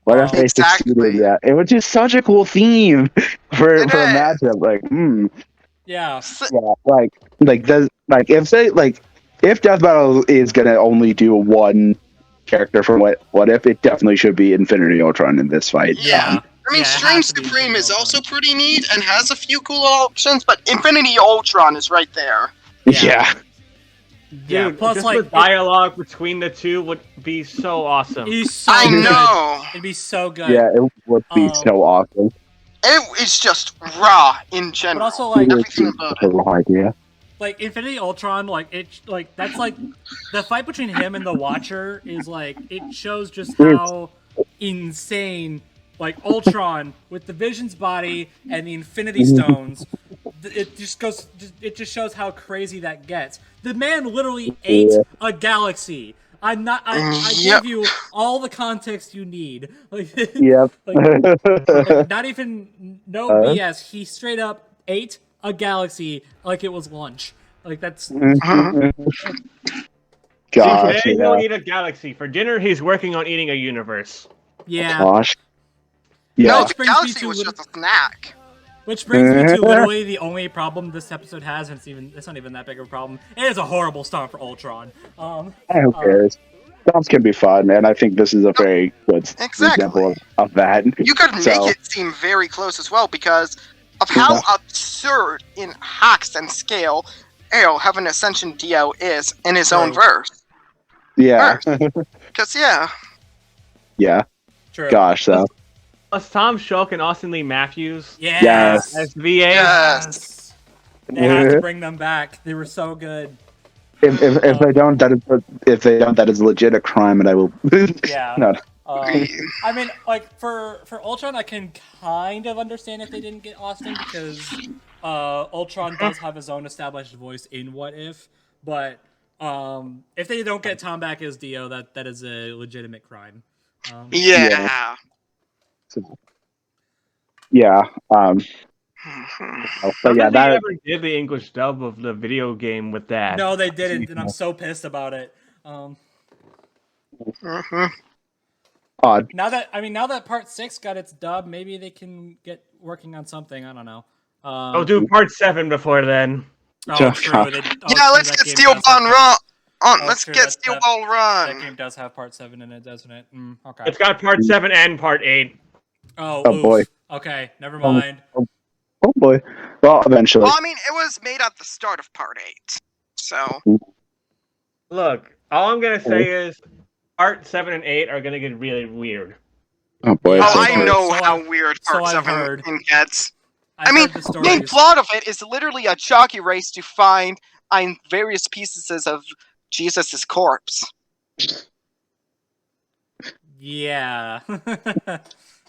What if they Exactly. succeeded? Yeah, it was just such a cool theme for It a is. matchup. Like, Yeah. yeah, if Death Battle is gonna only do one character from what if, it definitely should be Infinity Ultron in this fight. Yeah. I mean, Yeah, it Stream has to be Supreme Infinity is Ultron. also pretty neat and has a few cool options, but Infinity Ultron is right there. Yeah. Yeah. Dude, Plus, just like, the dialogue between the two would be so awesome. he's so I good. know. It'd be so good. Yeah, it would be so awesome. It is just raw in But general. also, like, everything about a it. raw idea. like Infinity Ultron, like that's like the fight between him and the Watcher is like it shows just how insane like Ultron with the Vision's body and the Infinity Stones. It just shows how crazy that gets. The man literally ate a galaxy. I Yep. give you all the context you need. Like, Yep. like, not even no BS. He straight up ate a galaxy like it was lunch. Like that's Gosh, Today yeah. he'll eat a galaxy. For dinner, he's working on eating a universe. yeah. Gosh. No, Yeah. the brings me galaxy to was little- just a snack. Which brings me to literally the only problem this episode has, and it's not even that big of a problem. It is a horrible stomp for Ultron. Who cares? Stomps can be fun, and I think this is a very good example of that. You could make So- it seem very close as well because of how absurd in hacks and scale Heaven Ascension Dio is in his own verse. Yeah. Because, yeah. Yeah. True. Gosh, so. Plus Tom Shulk and Austin Lee Matthews Yes. as VA. Yes. They have to bring them back. They were so good. If they don't, that is legit a crime, and I will. Yeah. No. I mean, like for Ultron, I can kind of understand if they didn't get Austin because Ultron does have his own established voice in What If, but if they don't get Tom back as Dio, that is a legitimate crime. Yeah. Yeah. But Somebody yeah, that. ever did the English dub of the video game with that. No, they didn't, and I'm so pissed about it. Odd. Now that Part 6 got its dub, maybe they can get working on something. I don't know. I'll do part 7 before then. Oh, true. Yeah, let's get Steel Ball Run. Let's get Steel Ball That Run. game does have Part 7 in it, doesn't it? It's got part 7 and part 8. Oh, Oh, boy. Okay, never mind. Hopefully. Well, eventually. Well, I mean, it was made at the start of Part 8. So. Look, all I'm gonna say is Part 7 and 8 are gonna get really weird. Oh boy. Yeah, Oh, so I close. know So how I've- weird so Part I've 7 heard. gets. I've I mean, heard the the stories. main plot of it is literally a jockey race to find various pieces of Jesus' corpse. Yeah.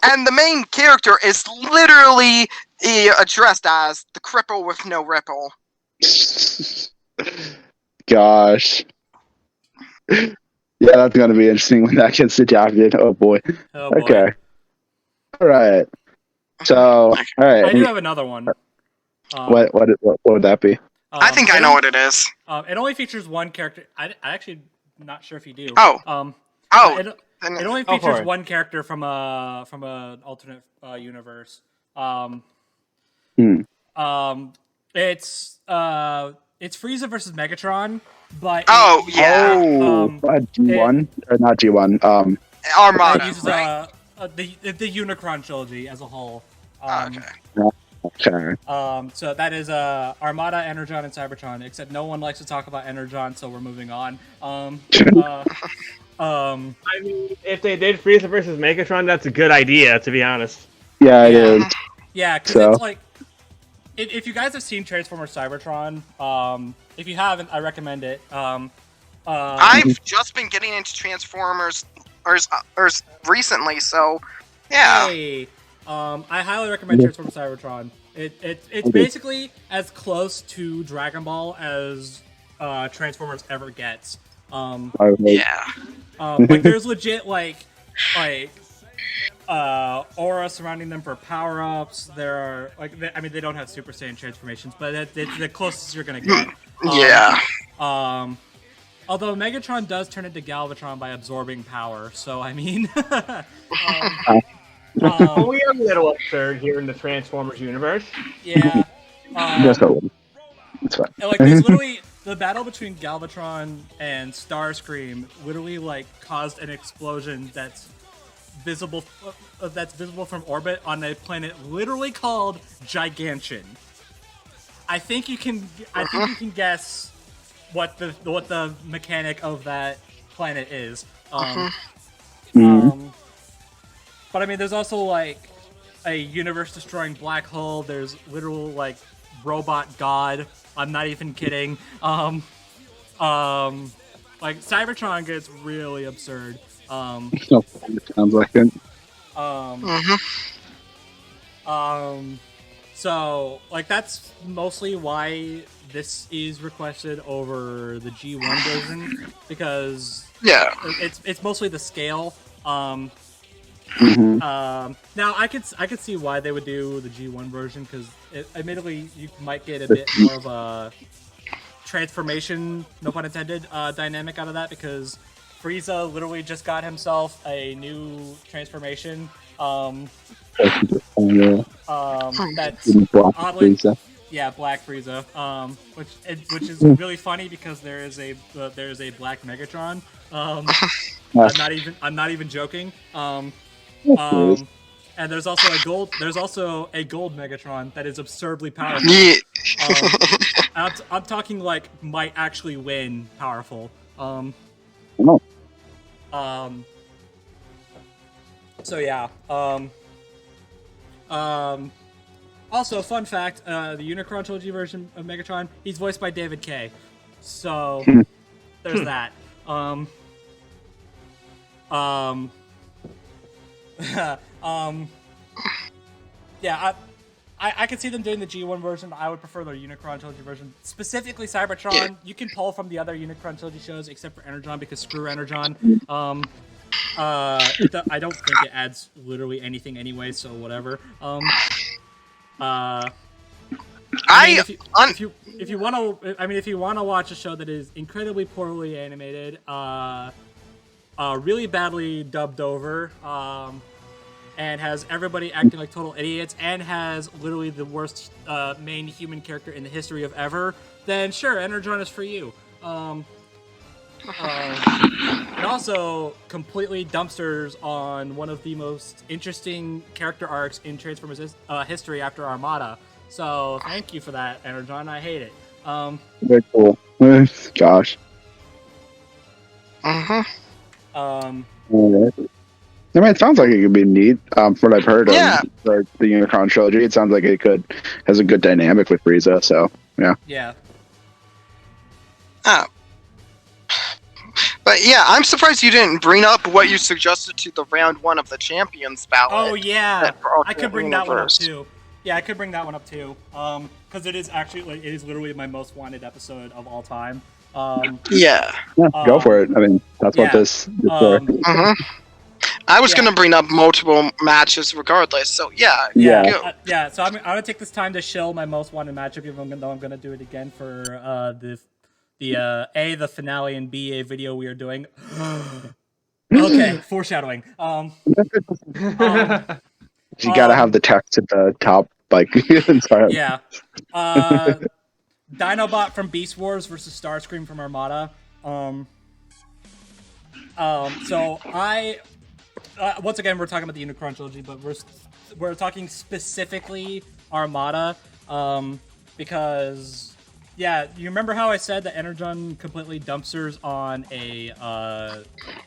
And the main character is literally addressed as the cripple with no ripple. Gosh. Yeah, that's gonna be interesting when that gets adapted. Oh boy. Oh boy. Okay. All right. So, all right. I do have another one. What would that be? I think I know what it is. It only features one character. I actually not sure if you do. Oh. It only Go for features it. one character from an alternate universe. It's Frieza versus Megatron, but Oh, yeah. G1 or not G1? Armada, it uses right? the Unicron trilogy as a whole. Okay. Okay. So that is Armada, Energon, and Cybertron. Except no one likes to talk about Energon, so we're moving on. I mean, if they did Frieza versus Megatron, that's a good idea, to be honest. Yeah, it is. Yeah, because So? it's like, if you guys have seen Transformers Cybertron, if you haven't, I recommend it. I've just been getting into Transformers recently, so yeah. Hey, I highly recommend Transformers Cybertron. It's basically as close to Dragon Ball as Transformers ever gets. Yeah. Like there's legit like aura surrounding them for power-ups. There are they don't have Super Saiyan transformations, but it's the closest you're gonna get. Yeah. Although Megatron does turn into Galvatron by absorbing power, so I mean, Well, we are a little absurd here in the Transformers universe. yeah. Just a little. It's fine. And, like, there's literally the battle between Galvatron and Starscream literally like caused an explosion that's visible from orbit on a planet literally called Gigantian. I think you can guess what the mechanic of that planet is. But I mean, there's also like a universe-destroying black hole. There's literal like robot god. I'm not even kidding. Like Cybertron gets really absurd. It sounds like it. So like that's mostly why this is requested over the G1 version, because it's mostly the scale. Now I could see why they would do the G1 version, because admittedly you might get a bit more of a transformation, no pun intended, dynamic out of that, because Frieza literally just got himself a new transformation. That's oddly, yeah, Black Frieza. Which is really funny because there is a Black Megatron. I'm not even joking. And there's also a gold Megatron that is absurdly powerful. Yeah. I'm talking like might actually win powerful. So yeah. Also, fun fact: the Unicron trilogy version of Megatron, he's voiced by David Kaye. So there's that. Yeah, I could see them doing the G1 version. I would prefer the Unicron trilogy version. Specifically Cybertron, Yeah. you can pull from the other Unicron trilogy shows except for Energon, because screw Energon. I don't think it adds literally anything anyway, so whatever. If you want to watch a show that is incredibly poorly animated, really badly dubbed over, and has everybody acting like total idiots, and has literally the worst main human character in the history of ever, then sure, Energon is for you. And also completely dumpsters on one of the most interesting character arcs in Transformers history after Armada. So thank you for that, Energon. I hate it. Very cool. Gosh. Um, Alright. I mean, it sounds like it could be neat. From what I've heard Yeah. of the Unicron trilogy, it sounds like it has a good dynamic with Frieza. So yeah. yeah. But yeah, I'm surprised you didn't bring up what you suggested to the round 1 of the Champions ballot. Oh yeah, for I could bring that one up Universe. too. Yeah, I could bring that one up too. Because it is actually like, it is literally my most wanted episode of all time. Yeah. Go for it. I mean, that's what yeah. this is for. I was Yeah. gonna bring up multiple matches regardless, so yeah. Yeah. go. Yeah. So I'm gonna take this time to shill my most wanted matchup, even though I'm gonna do it again for the finale and B, a video we are doing. Okay, foreshadowing. You gotta have the text at the top, like. Sorry. Yeah. Dinobot from Beast Wars versus Starscream from Armada. So I once again we're talking about the Unicron trilogy, but we're talking specifically Armada, because yeah, you remember how I said that Energon completely dumpsters on a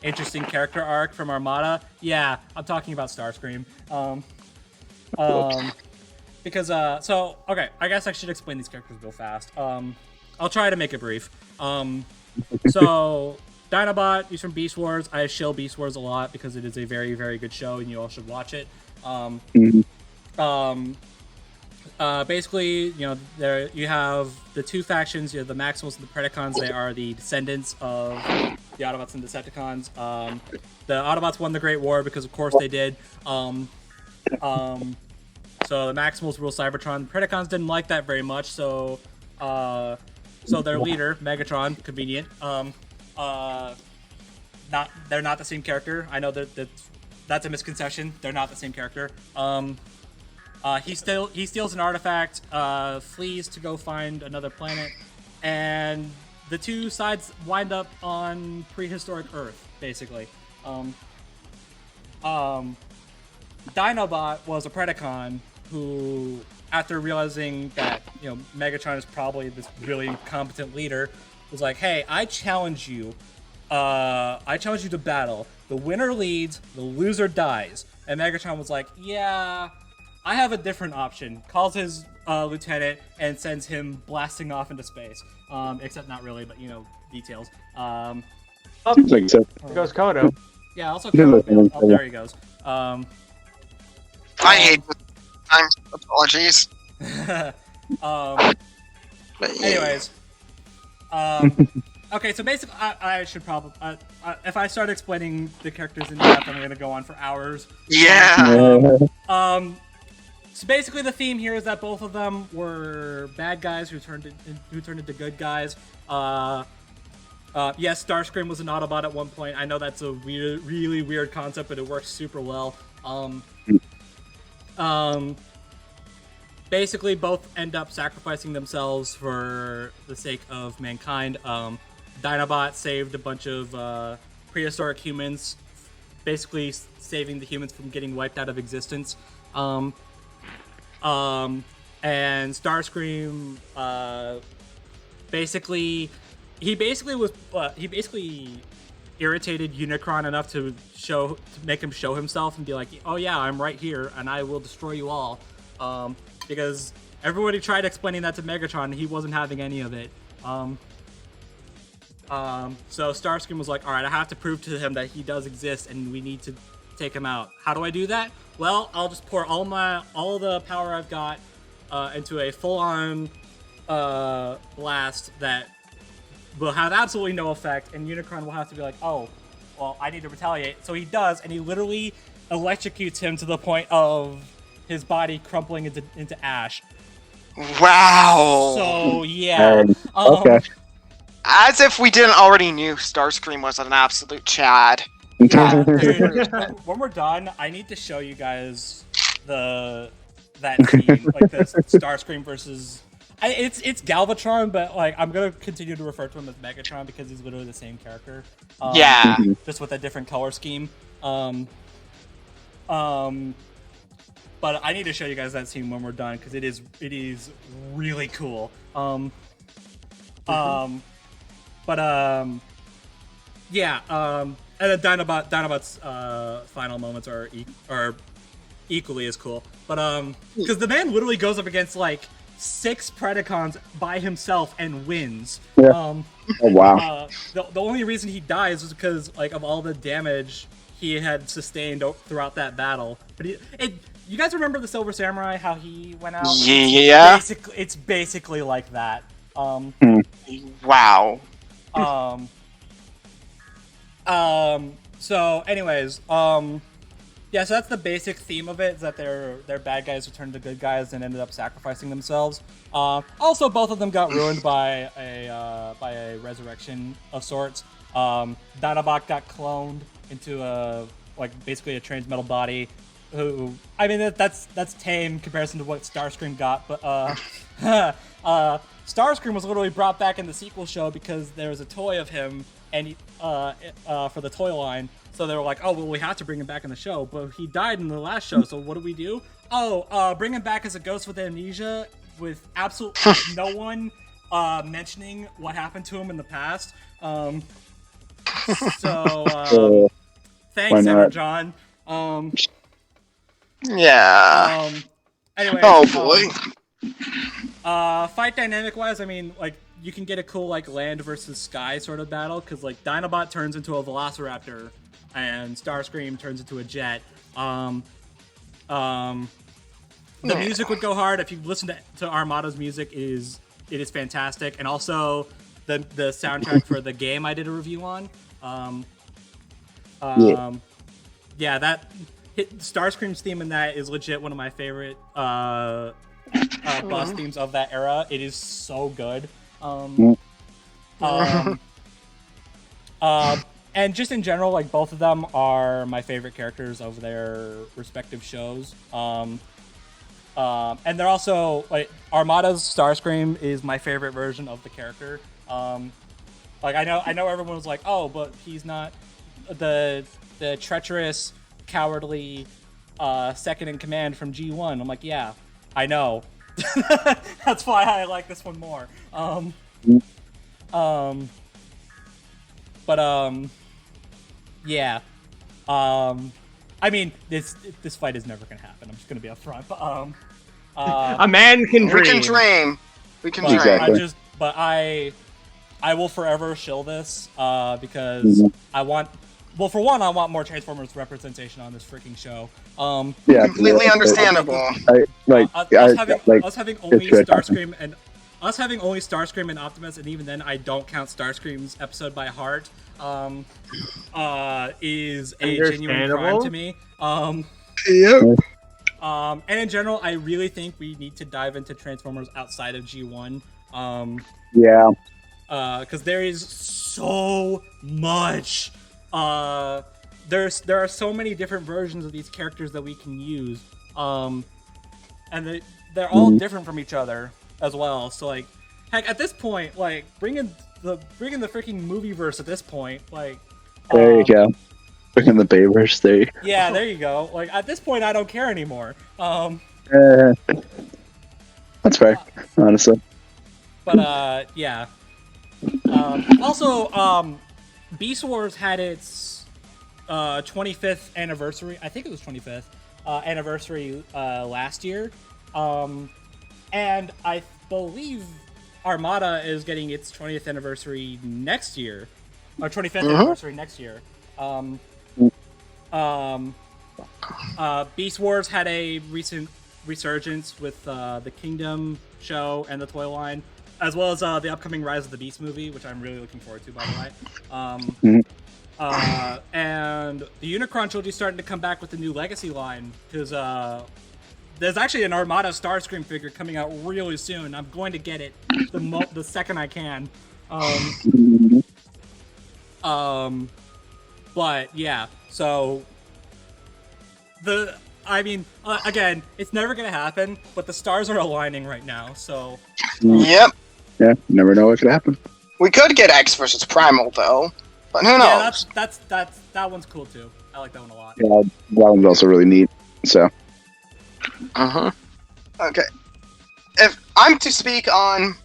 interesting character arc from Armada? Yeah, I'm talking about Starscream. Because so okay, I guess I should explain these characters real fast. I'll try to make it brief. So Dinobot, he's from Beast Wars. I shill Beast Wars a lot because it is a very, very good show and you all should watch it. Basically, you know, there you have the two factions. You have the Maximals and the Predacons. They are the descendants of the Autobots and Decepticons. The Autobots won the Great War because, of course, they did. So the Maximals rule Cybertron. The Predacons didn't like that very much, so their leader, Megatron, convenient. They're not the same character. I know that's a misconception. They're not the same character. He steals an artifact, flees to go find another planet, and the two sides wind up on prehistoric Earth, basically. Dinobot was a Predacon who, after realizing that Megatron is probably this really competent leader, was like, "Hey, I challenge you. I challenge you to battle. The winner leads, the loser dies." And Megatron was like, "Yeah, I have a different option." Calls his lieutenant and sends him blasting off into space. Except not really, but details. Seems like so. There goes Koto. Yeah, also Koto. Oh, there he goes. I hate this time. Apologies. But yeah. Anyways. Okay, so basically, I should probably... if I start explaining the characters in depth, I'm going to go on for hours. Yeah. So basically, the theme here is that both of them were bad guys who turned into good guys. Yes, Starscream was an Autobot at one point. I know that's a really weird concept, but it works super well. Basically, both end up sacrificing themselves for the sake of mankind. Dinobot saved a bunch of prehistoric humans, basically saving the humans from getting wiped out of existence. And Starscream, basically irritated Unicron enough to make him show himself and be like, "Oh yeah, I'm right here, and I will destroy you all." Because everybody tried explaining that to Megatron, and he wasn't having any of it. So Starscream was like, "All right, I have to prove to him that he does exist, and we need to take him out. How do I do that? Well, I'll just pour all the power I've got into a full-on blast that will have absolutely no effect, and Unicron will have to be like, oh, well, I need to retaliate." So he does, and he literally electrocutes him to the point of his body crumpling into ash. Wow. So yeah. Okay. As if we didn't already knew Starscream was an absolute Chad. Yeah, dude, when we're done, I need to show you guys that scene, like the Starscream versus. It's Galvatron, but like I'm gonna continue to refer to him as Megatron because he's literally the same character. Just with a different color scheme. But I need to show you guys that scene when we're done because it is really cool. Yeah. And then Dinobot's final moments are equally as cool. But because the man literally goes up against like 6 Predacons by himself and wins. Yeah. Oh wow. The only reason he dies is because like of all the damage he had sustained throughout that battle. But you guys remember the Silver Samurai? How he went out? Yeah. It's basically like that. Wow. So, anyways, yeah. So that's the basic theme of it: is that they're bad guys who turned to good guys and ended up sacrificing themselves. Also, both of them got ruined by a resurrection of sorts. Dinobot got cloned into basically a transmetal body. Who, I mean, that's tame in comparison to what Starscream got, but Starscream was literally brought back in the sequel show because there was a toy of him and for the toy line. So they were like, oh, well, we have to bring him back in the show, but he died in the last show. So what do we do? Oh, bring him back as a ghost with amnesia, with absolutely no one mentioning what happened to him in the past. Thanks, John. Yeah. Anyway. Oh boy. Fight dynamic wise, I mean, like you can get a cool like land versus sky sort of battle because like Dinobot turns into a Velociraptor and Starscream turns into a jet. The music would go hard if you listen to Armada's music. It is fantastic, and also the soundtrack for the game I did a review on. Yeah, that Starscream's theme in that is legit one of my favorite boss themes of that era. It is so good. And just in general, like both of them are my favorite characters of their respective shows. And they're also like Armada's Starscream is my favorite version of the character. Like I know everyone was like, oh, but he's not the treacherous, cowardly second in command from G1. I'm like, yeah, I know. That's why I like this one more. Yeah. I mean, this fight is never gonna happen. I'm just gonna be upfront. But a man can dream. We can dream. We can dream. Exactly. I will forever shill this because I want. Well, for one, I want more Transformers representation on this freaking show. Yeah, completely understandable. Us having only Starscream and Optimus, and even then, I don't count Starscream's episode by heart. Is a genuine crime to me. Yep. And in general, I really think we need to dive into Transformers outside of G1. Yeah. Because there is so much. There are so many different versions of these characters that we can use. And they're all different from each other as well. So like, heck, at this point, like bring in the freaking movie verse at this point, like. There you go. Bring in the Bayverse. There you go. Yeah, there you go. Like at this point, I don't care anymore. That's fair, honestly. But yeah. Also, Beast Wars had its 25th anniversary. I think it was 25th anniversary last year, and I believe Armada is getting its 20th anniversary next year, or 25th anniversary next year. Beast Wars had a recent resurgence with the Kingdom show and the toy line, as well as the upcoming Rise of the Beast movie, which I'm really looking forward to, by the way. And the Unicron trilogy is starting to come back with the new Legacy line, because there's actually an Armada Starscream figure coming out really soon. I'm going to get it the second I can. But yeah, so again, it's never gonna happen, but the stars are aligning right now. So Yep. Yeah, you never know what could happen. We could get X versus Primal though, but who knows? Yeah, that one's cool too. I like that one a lot. Yeah, that one's also really neat. So Okay. If I'm to speak on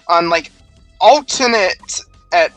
like alternate at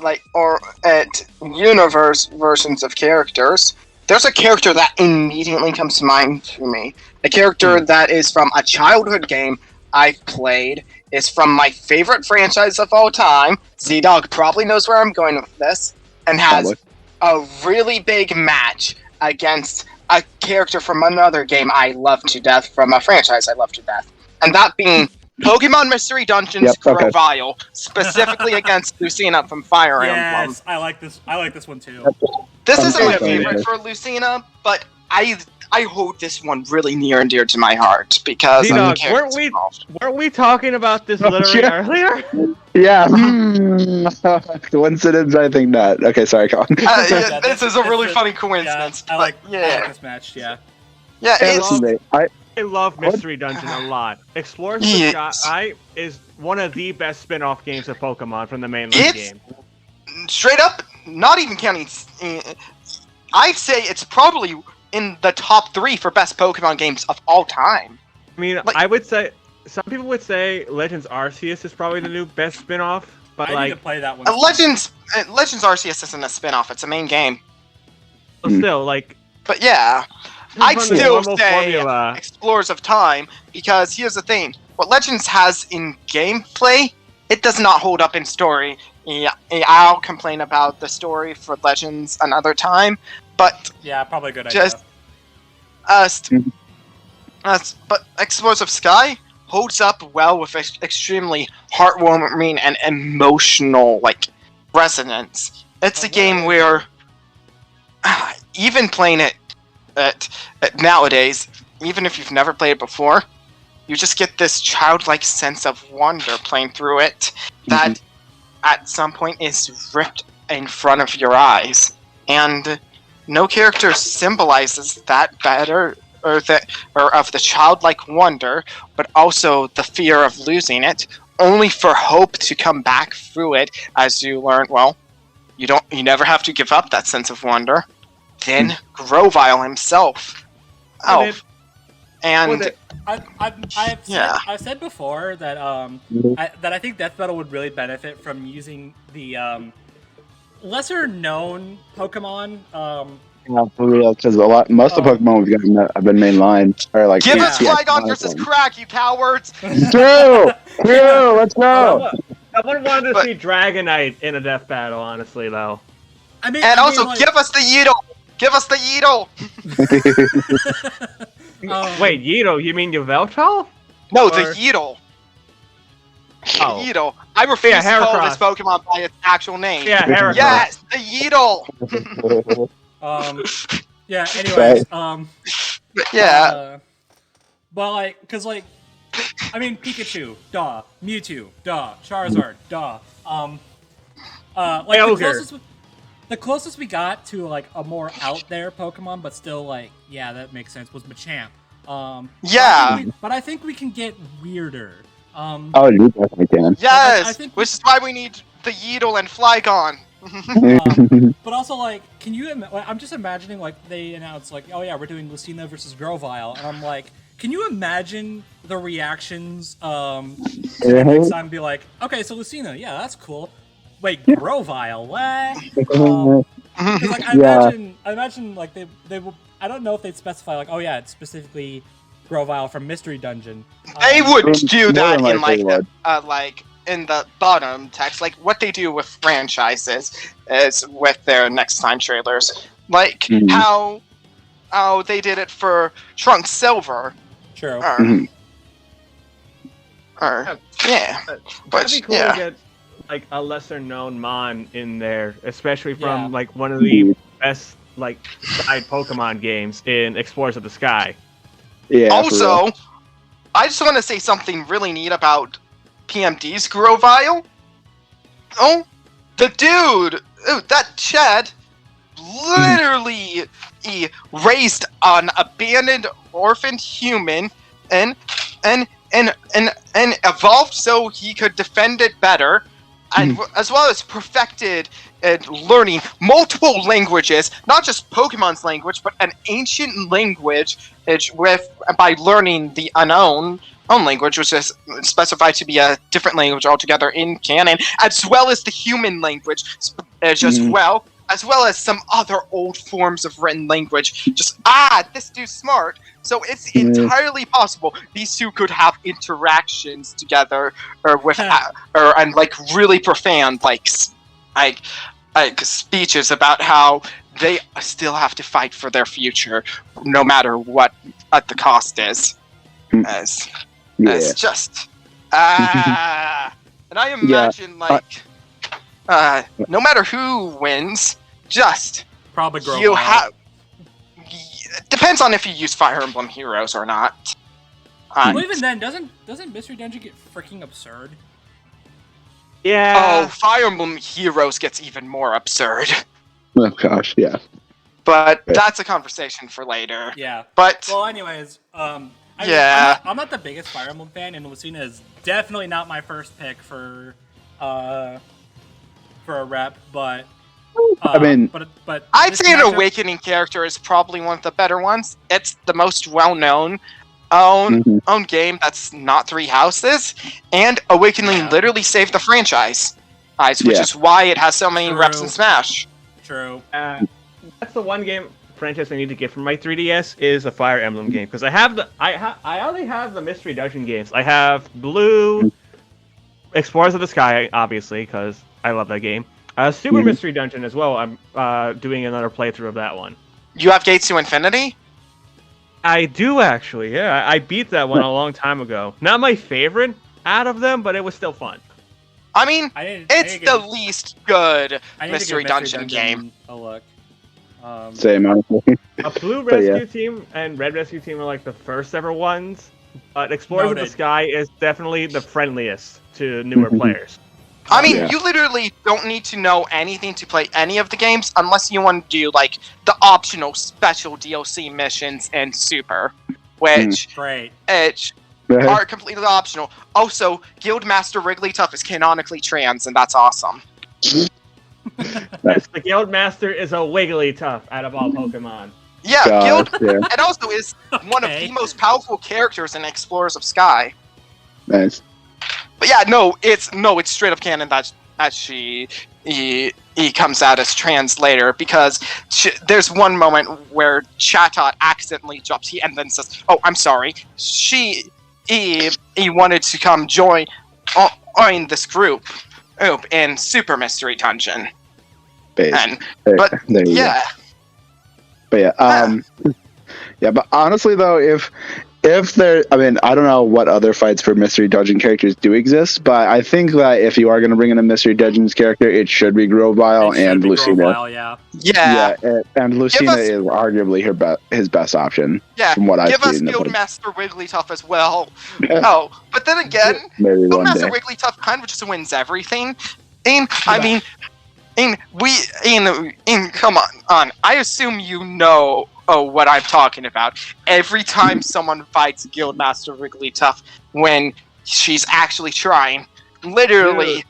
universe versions of characters, there's a character that immediately comes to mind for me. A character that is from a childhood game I've played, is from my favorite franchise of all time. ZDogg probably knows where I'm going with this, and has a really big match against a character from another game I love to death, from a franchise I love to death. And that being Pokemon Mystery Dungeons Grovyle, specifically against Lucina from Fire Emblem. Yes, I like this one too. This isn't my favorite for Lucina, but I hold this one really near and dear to my heart because weren't we talking about this literally earlier? Yeah. Coincidence? I think not. Okay, sorry, Colin. This is a really funny coincidence. I like this match. Yeah. Yeah, I love Mystery Dungeon a lot. Explorers of the Sky is one of the best spin-off games of Pokemon from the mainline game. Straight up, not even counting. I'd say it's probably in the top 3 for best Pokemon games of all time. I mean, I would say some people would say Legends Arceus is probably the new best spin-off, but I need to play that one. Legends Arceus isn't a spin-off; it's a main game. But still, But yeah. I'd still say Explorers of Time, because here's the thing. What Legends has in gameplay, it does not hold up in story. Yeah, I'll complain about the story for Legends another time, but... Yeah, probably a good idea. But Explorers of Sky holds up well with extremely heartwarming and emotional, resonance. It's a game where, even playing it nowadays, even if you've never played it before, you just get this childlike sense of wonder playing through it that at some point is ripped in front of your eyes. And no character symbolizes that better, or of the childlike wonder, but also the fear of losing it, only for hope to come back through it as you learn, you never have to give up that sense of wonder. Then Grovyle himself. I've said before that I think Death Battle would really benefit from using the lesser known Pokemon. Yeah, for real, because most of the Pokemon we've gotten have been mainline. Give us Flygon versus Crack, you cowards! True! Let's go! I wanted to see Dragonite in a Death Battle, honestly, though. Give us the Yeetle! Give us the Yeetle! Wait, Yeetle? You mean Yveltal? No, the Yeetle. Oh. Yeetle. I refuse to call this Pokemon by its actual name. Yeah, Heracross. Yes, the Yeetle! Yeah, anyways, yeah. Pikachu, duh. Mewtwo, duh. Charizard, duh. The closest we got to a more out there Pokemon, but still that makes sense, was Machamp. But I think we can get weirder. You definitely can. Yes, which is why we need the Yeetle and Flygon. But also, can you? I'm just imagining they announce oh yeah, we're doing Lucina versus Grovyle, and I'm like, can you imagine the reactions? Next time, be like, okay, so Lucina, yeah, that's cool. Wait, Grovyle, what? I imagine they will. I don't know if they'd specify oh yeah, it's specifically Grovyle from Mystery Dungeon. They would do that in in the bottom text, what they do with franchises is with their next time trailers, how they did it for Trunks Silver. True. Yeah. That'd be cool to get a lesser known Mon in there, especially from one of the best side Pokemon games in Explorers of the Sky. Yeah. Also, I just want to say something really neat about PMD's Grovyle. Oh, the dude, that Chad, literally raised an abandoned orphaned human and evolved so he could defend it better and as well as perfected and learning multiple languages, not just Pokemon's language, but an ancient language by learning the unknown language, which is specified to be a different language altogether in canon, as well as the human language as well as some other old forms of written language. This dude's smart. So it's entirely possible these two could have interactions together, and like really profound, like speeches about how they still have to fight for their future, no matter what the cost is. It's just, and I imagine no matter who wins, probably grow you up. have. Depends on if you use Fire Emblem Heroes or not. Well, even then, doesn't Mystery Dungeon get freaking absurd? Yeah. Oh, Fire Emblem Heroes gets even more absurd. Oh gosh, yeah. But that's a conversation for later. Yeah. But well, anyways, I'm not the biggest Fire Emblem fan, and Lucina is definitely not my first pick for a rep, but. But I'd say an Awakening character is probably one of the better ones. It's the most well-known own game that's not Three Houses, and Awakening literally saved the franchise, which is why it has so many reps in Smash. True. That's the one game franchise I need to get from my 3DS is a Fire Emblem game, because I only have the Mystery Dungeon games. I have Blue, Explorers of the Sky, obviously, because I love that game. Super Mystery Dungeon as well. I'm doing another playthrough of that one. You have Gates to Infinity? I do, actually, yeah. I beat that one a long time ago. Not my favorite out of them, but it was still fun. I mean, it's the least good Mystery Dungeon game. A look. Same, honestly. A Blue Rescue Team and Red Rescue Team are like the first ever ones, but Explorers of the Sky is definitely the friendliest to newer players. I mean, you literally don't need to know anything to play any of the games unless you want to do, like, the optional special DLC missions in Super, which are completely optional. Also, Guildmaster Wigglytuff is canonically trans, and that's awesome. Yes, the Guildmaster is a Wigglytuff out of all Pokemon. Yeah, and also is one of the most powerful characters in Explorers of Sky. Nice. But yeah, it's straight up canon that he comes out as trans later, because there's one moment where Chatot accidentally drops he and then says, "Oh, I'm sorry." He wanted to come join this group in Super Mystery Dungeon. But honestly though, if there, I mean, I don't know what other fights for Mystery Dungeon characters do exist, but I think that if you are going to bring in a Mystery Dungeon's character, it should be Grovyle and Lucina. And Lucina is arguably his best option. Yeah, from what I've seen. Give us Guildmaster Wigglytuff as well. But then again, Guildmaster Wigglytuff kind of just wins everything. And I mean, come on. I assume you know what I'm talking about. Every time someone fights Guildmaster Wigglytuff when she's actually trying, literally,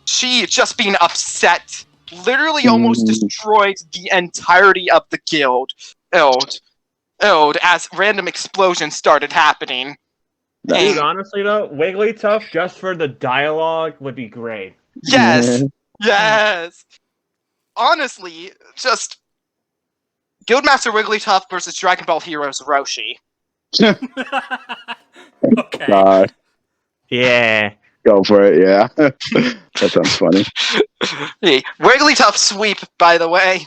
she just being upset, literally almost destroyed the entirety of the guild as random explosions started happening. Dude, honestly though, Wigglytuff just for the dialogue would be great. Yes. Honestly, just Guildmaster Wigglytuff versus Dragon Ball Heroes Roshi. Okay. Yeah. Go for it, yeah. That sounds funny. Wigglytuff sweep, by the way.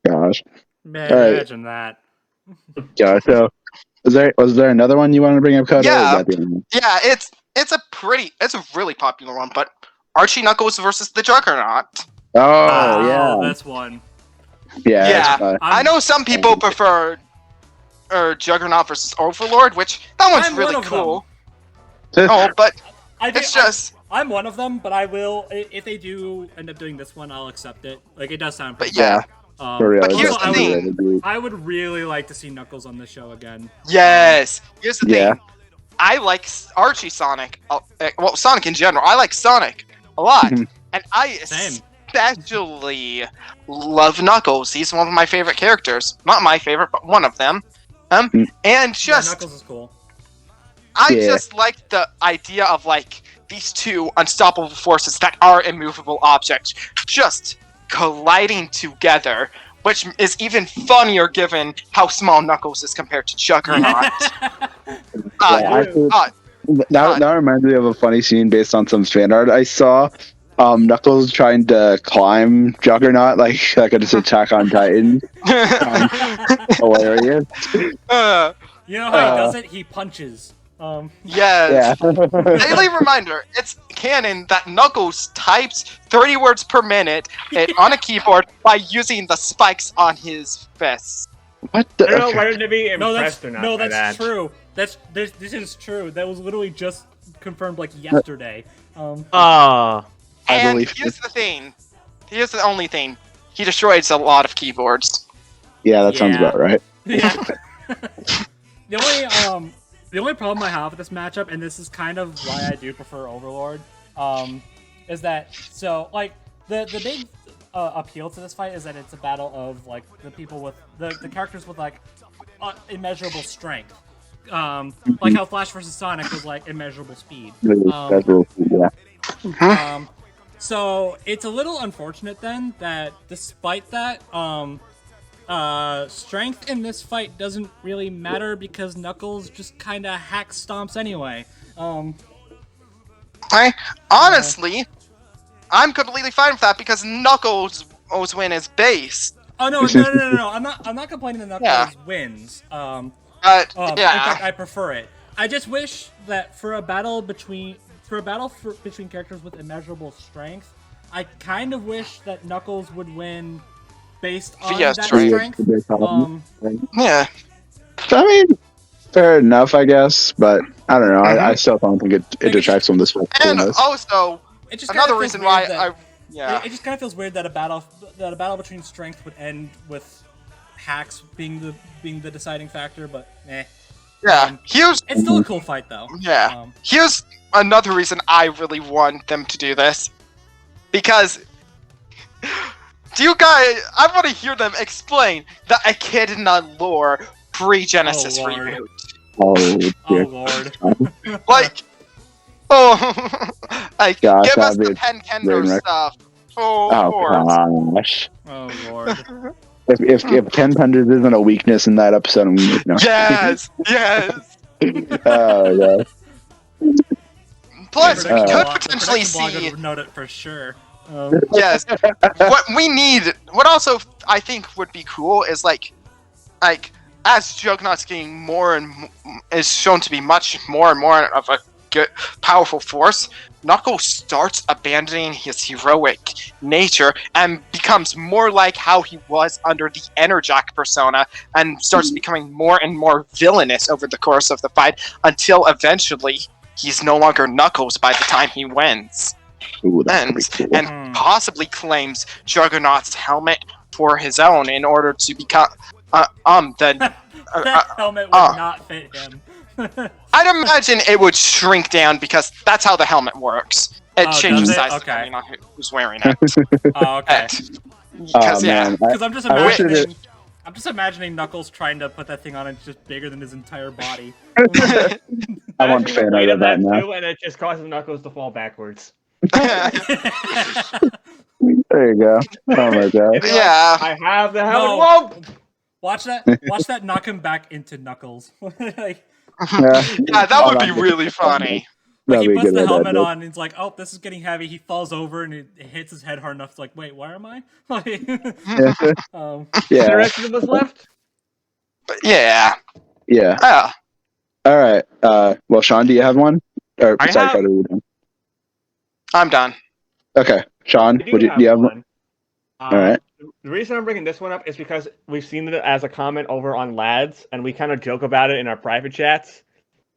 Gosh. Man, imagine that. Yeah, so was there another one you wanted to bring up, Koto? Yeah, it's a really popular one, but Archie Knuckles versus the Juggernaut. Oh, that's one. Yeah. I know some people prefer Juggernaut versus Overlord, which that one's really cool. But I'm one of them, but I will, if they do end up doing this one, I'll accept it. Like, it does sound pretty cool. But here's the thing. I would really like to see Knuckles on the show again. Yes. Here's the thing. I like Archie Sonic. Well, Sonic in general. I like Sonic a lot, and I especially love Knuckles. He's one of my favorite characters. Not my favorite, but one of them. And just Knuckles is cool. I just like the idea of like these two unstoppable forces that are immovable objects just colliding together, which is even funnier given how small Knuckles is compared to Juggernaut. That reminds me of a funny scene based on some fan art I saw. Knuckles trying to climb Juggernaut like it's Attack on Titan. Hilarious. You know how he does it? He punches. Yes. Daily reminder, it's canon that Knuckles types 30 words per minute on a keyboard by using the spikes on his fists. What I don't know whether to be impressed or not. No, that's true. This is true. That was literally just confirmed like yesterday. And here's the thing. Here's the only thing. He destroys a lot of keyboards. Yeah, that sounds about right. Yeah. The only problem I have with this matchup, and this is kind of why I do prefer Overlord, is that like the big appeal to this fight is that it's a battle of like the people with the characters with like immeasurable strength, like how Flash versus Sonic was like immeasurable speed. So it's a little unfortunate then that despite that, strength in this fight doesn't really matter because Knuckles just kind of hack stomps anyway. Honestly, I'm completely fine with that because Knuckles' win is base. Oh no! I'm not complaining that Knuckles wins. In fact, I prefer it. I just wish that for a battle between characters with immeasurable strength, I kind of wish that Knuckles would win based on that strength. Yeah. I mean, fair enough, I guess, but I don't know. I still don't think it detracts from this one. And also, another reason why it just kind of feels weird that a battle between strength would end with hacks being the deciding factor, but eh. Yeah, it's still a cool fight though. Yeah. Here's another reason I really want them to do this, because I want to hear them explain the Echidna lore pre-Genesis reboot. Oh Lord. Give us the Pen stuff. Gosh. Oh Lord. If Ken Penders isn't a weakness in that episode, I'm Yes. Oh yeah. Plus, we could potentially see. Note it for sure. Yes. What also I think would be cool is like as Juggernaut's getting more and is shown to be much more and more of a good, powerful force, Knuckles starts abandoning his heroic nature and becomes more like how he was under the Enerjack persona and starts becoming more and more villainous over the course of the fight until eventually he's no longer Knuckles by the time he wins. Ooh, and possibly claims Juggernaut's helmet for his own in order to become that helmet would not fit him. I'd imagine it would shrink down because that's how the helmet works. It changes size depending on who's wearing it. Oh, okay. Because I'm just imagining Knuckles trying to put that thing on and it's just bigger than his entire body. I want fan art of that now. Too, and it just causes Knuckles to fall backwards. There you go. Oh my god. Yeah. I have the helmet. No. Watch that knock him back into Knuckles. Yeah, that would be really funny. Like he puts the helmet on and it's like, oh, this is getting heavy. He falls over and it hits his head hard enough. It's like, wait, where am I? Yeah. The rest of them was left? But yeah. Yeah. All right. Well, Sean, do you have one? Or I'm done. Okay, Sean, do you have one? All right. The reason I'm bringing this one up is because we've seen it as a comment over on Lads, and we kind of joke about it in our private chats.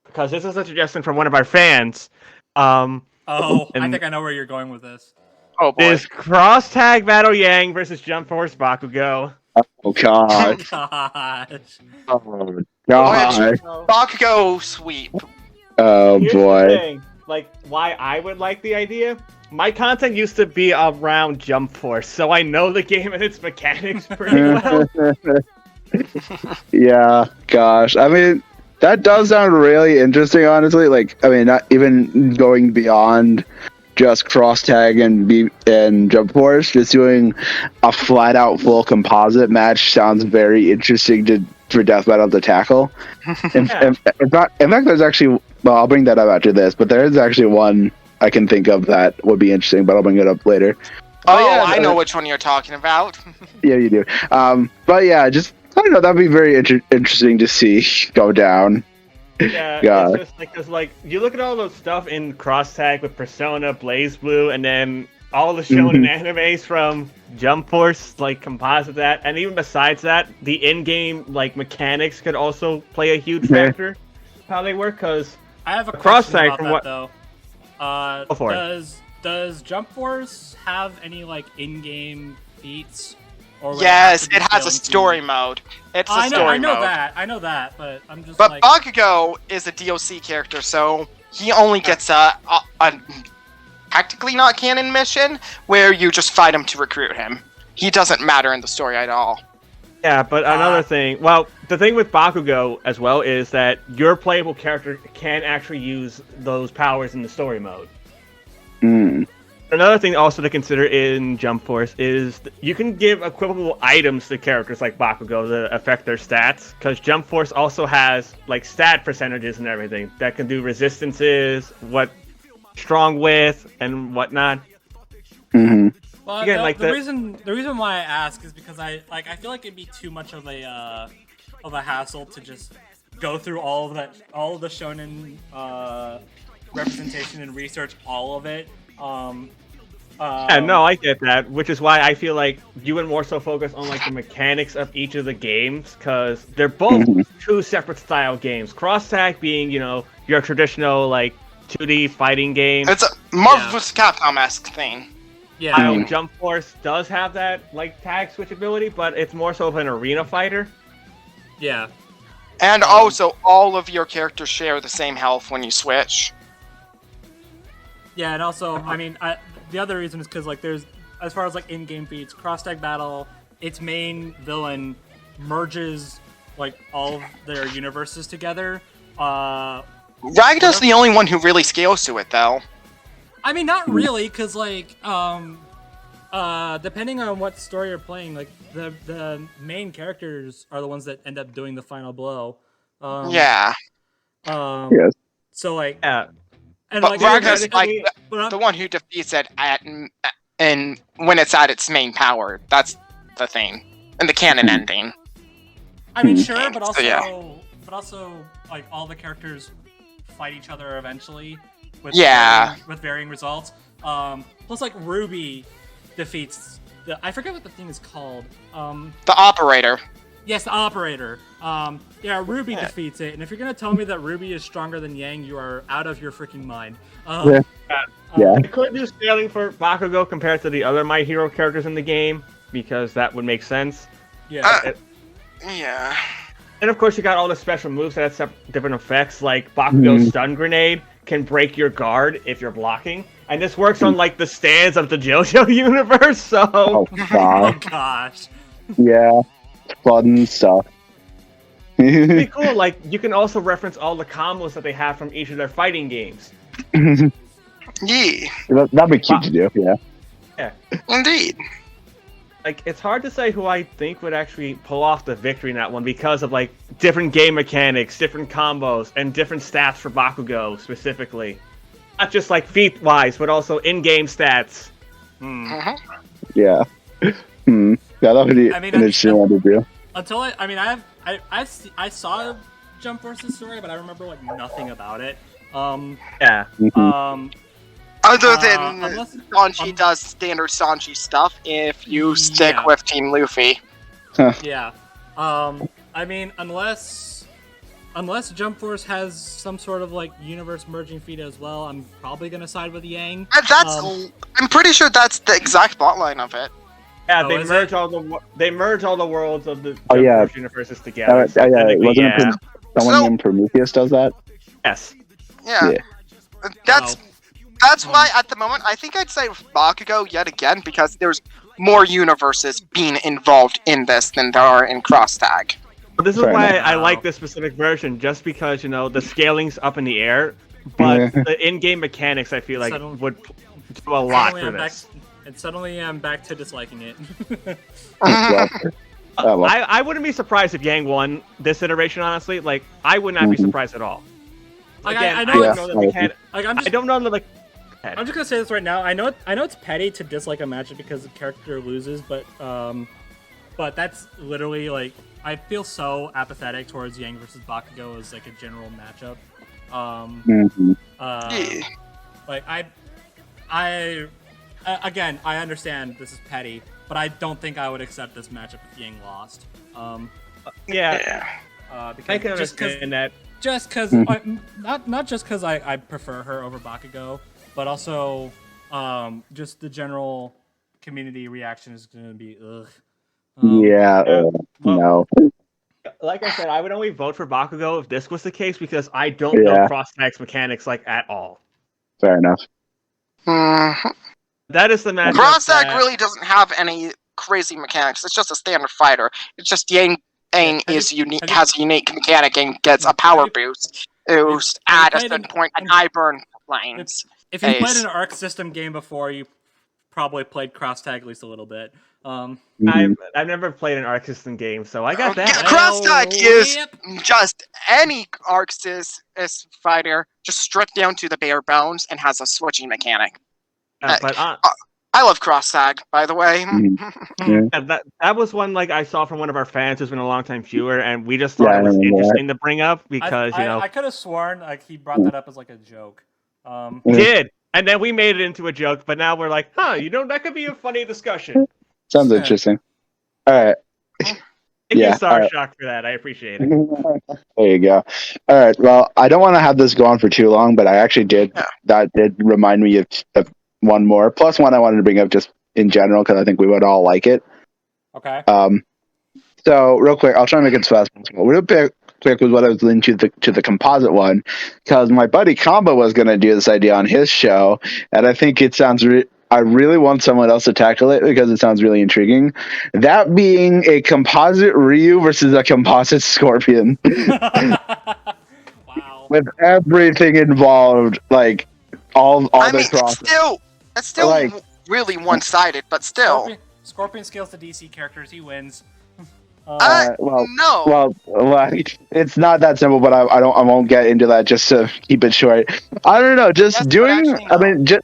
Because this is a suggestion from one of our fans. I think I know where you're going with this. Oh boy. Is cross tag battle Yang versus Jump Force Bakugo. Oh god. Gosh. Oh god. Bakugo sweep. Oh Here's boy. the thing, like why I would like the idea. My content used to be around Jump Force, so I know the game and its mechanics pretty well. Yeah, gosh. I mean, that does sound really interesting, honestly. Like, I mean, not even going beyond just cross tag and jump force, just doing a flat out full composite match sounds very interesting for death battle to tackle. In fact, there's actually, well, I'll bring that up after this, but there is actually one I can think of that would be interesting, but I'll bring it up later. Oh, yeah, I know which one you're talking about. Yeah, you do. But yeah, just, I don't know, that'd be very interesting to see go down. Yeah, it's just like, cause like you look at all those stuff in cross tag with Persona, Blaze Blue, and then all the shonen animes from Jump Force, like composite that, and even besides that, the in-game like mechanics could also play a huge factor. How they work, cause I have a cross question tag about from that, what. though. Go for it. Does Jump Force have any like in-game feats? Or would Yes, have to it be has a built story into- mode. It's a I story know mode. I know that, but I'm just But like, Bakugo is a DLC character, so he only gets a practically not canon mission where you just fight him to recruit him. He doesn't matter in the story at all. Yeah, but another thing, well, the thing with Bakugo as well is that your playable character can actually use those powers in the story mode. Another thing also to consider in Jump Force is you can give equipable items to characters like Bakugo to affect their stats, because Jump Force also has like stat percentages and everything that can do resistances, what strong with, and whatnot. well, again, the reason why I ask is because I feel like it'd be too much of a hassle to just go through all of the shonen representation and research all of it. Yeah, no, I get that, which is why I feel like you would more so focus on like the mechanics of each of the games, because they're both two separate style games. Cross tag being, you know, your traditional like 2D fighting game. It's a Marvel vs. Capcom-esque thing. Yeah. While Jump Force does have that like tag switch ability, but it's more so of an arena fighter. Yeah. And also, all of your characters share the same health when you switch. Yeah, and also, I mean, the other reason is because, like, there's, as far as, like, in-game feats, cross-tag battle, its main villain merges, like, all of their universes together. Ragna's the only one who really scales to it, though. I mean, not really, because, like, depending on what story you're playing, like, the main characters are the ones that end up doing the final blow. Yeah. Yes. So, like... Yeah. And But like, Ragna's like but the one who defeats it and when it's at its main power. That's the thing. And the canon ending. I mean, sure, but also, So, yeah. like, all the characters fight each other eventually with varying results. Plus, like, Ruby defeats I forget what the thing is called. The operator. Yes, the operator. Yeah, Ruby defeats it, and if you're gonna tell me that Ruby is stronger than Yang, you are out of your freaking mind. Yeah. I couldn't do scaling for Bakugo compared to the other My Hero characters in the game, because that would make sense. Yeah. Yeah. And of course, you got all the special moves that have different effects, like Bakugo's stun grenade can break your guard if you're blocking. And this works on, like, the stands of the JoJo universe, so... Oh, Oh God. gosh. Yeah. Fun stuff. It's pretty cool, like, you can also reference all the combos that they have from each of their fighting games. Yeah. That'd be cute to do, yeah. Yeah. Indeed. Like, it's hard to say who I think would actually pull off the victory in that one because of, like, different game mechanics, different combos, and different stats for Bakugo, specifically. Not just, like, feat-wise, but also in-game stats. Yeah. Yeah, that would be an interesting one to do. Until I saw Jump Force's story, but I remember like nothing about it. Yeah. Other than unless- Sanji does standard Sanji stuff if you stick with Team Luffy. Yeah. I mean, unless Jump Force has some sort of like universe merging feat as well, I'm probably gonna side with Yang. And that's I'm pretty sure that's the exact plotline of it. Yeah, Oh, they is merge all the worlds of the Jump yeah. Force universes together. Yeah, Technically, wasn't it someone named Prometheus does that? Yes. Yeah. That's why at the moment I think I'd say Bakugo yet again because there's more universes being involved in this than there are in Cross Tag. But this is Fair why enough. I like this specific version, just because the scaling's up in the air, but the in-game mechanics I feel like would do a lot for this. Suddenly I'm back to disliking it. I wouldn't be surprised if Yang won this iteration. Honestly, like I would not be surprised at all. Like, Again, I know I it's don't know the mechanic. like I don't know the I'm just gonna say this right now. I know it's petty to dislike a matchup because the character loses, but that's literally like I feel so apathetic towards Yang versus Bakugo as like a general matchup. Like I again I understand this is petty, but I don't think I would accept this matchup if Yang lost. because I can understand that. Just because, not just because I prefer her over Bakugo, but also just the general community reaction is going to be ugh. No. Like I said, I would only vote for Bakugo if this was the case because I don't know Cross Tag's mechanics like at all. Fair enough. That is the match. Cross Tag really doesn't have any crazy mechanics. It's just a standard fighter. It's just Yang is unique, has a unique mechanic and gets a power boost at a certain point, and I burn flames. If you played an Arc System game before, you probably played Cross Tag at least a little bit. I've never played an Arc System game, so I got that. Cross Tag is just any Arc System fighter, just stripped down to the bare bones, and has a switching mechanic. I love Cross Tag, by the way. That was one like I saw from one of our fans who's been a long-time viewer, and we just thought it was interesting to bring up because I could have sworn like he brought that up as like a joke. He did, and then we made it into a joke, but now we're like, that could be a funny discussion. Sounds interesting. All right. Thank you, Starshock, for that. I appreciate it. There you go. All right. Well, I don't want to have this go on for too long, but I actually did. Yeah. That did remind me of one more. Plus one I wanted to bring up just in general because I think we would all like it. Okay. So real quick, I'll try and make it as fast as possible. Real quick was what I was leaning to the composite one because my buddy Combo was going to do this idea on his show, and I think it sounds. I really want someone else to tackle it because it sounds really intriguing. That being a composite Ryu versus a composite Scorpion. Wow. With everything involved, like all the cross. It's still like, really one-sided, but still. Scorpion scales the DC characters. He wins. No. Well, it's not that simple, but I won't get into that just to keep it short. I don't know. Just the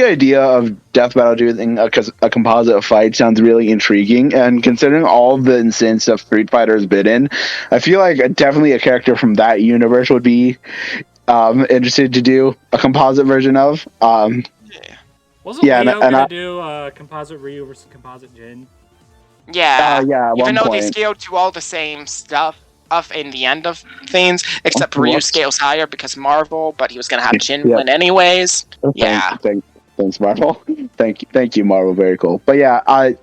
idea of Death Battle doing a composite fight sounds really intriguing, and considering all the instances stuff Street Fighter has been in, I feel like definitely a character from that universe would be interested to do a composite version of. Wasn't Leo gonna do composite Ryu versus composite Jin? Yeah. Even though point. they scaled to all the same stuff in the end of things, except Ryu scales higher because Marvel, but he was gonna have Jin win anyways. Thanks, Marvel. Thank you, Marvel. Very cool. But yeah, I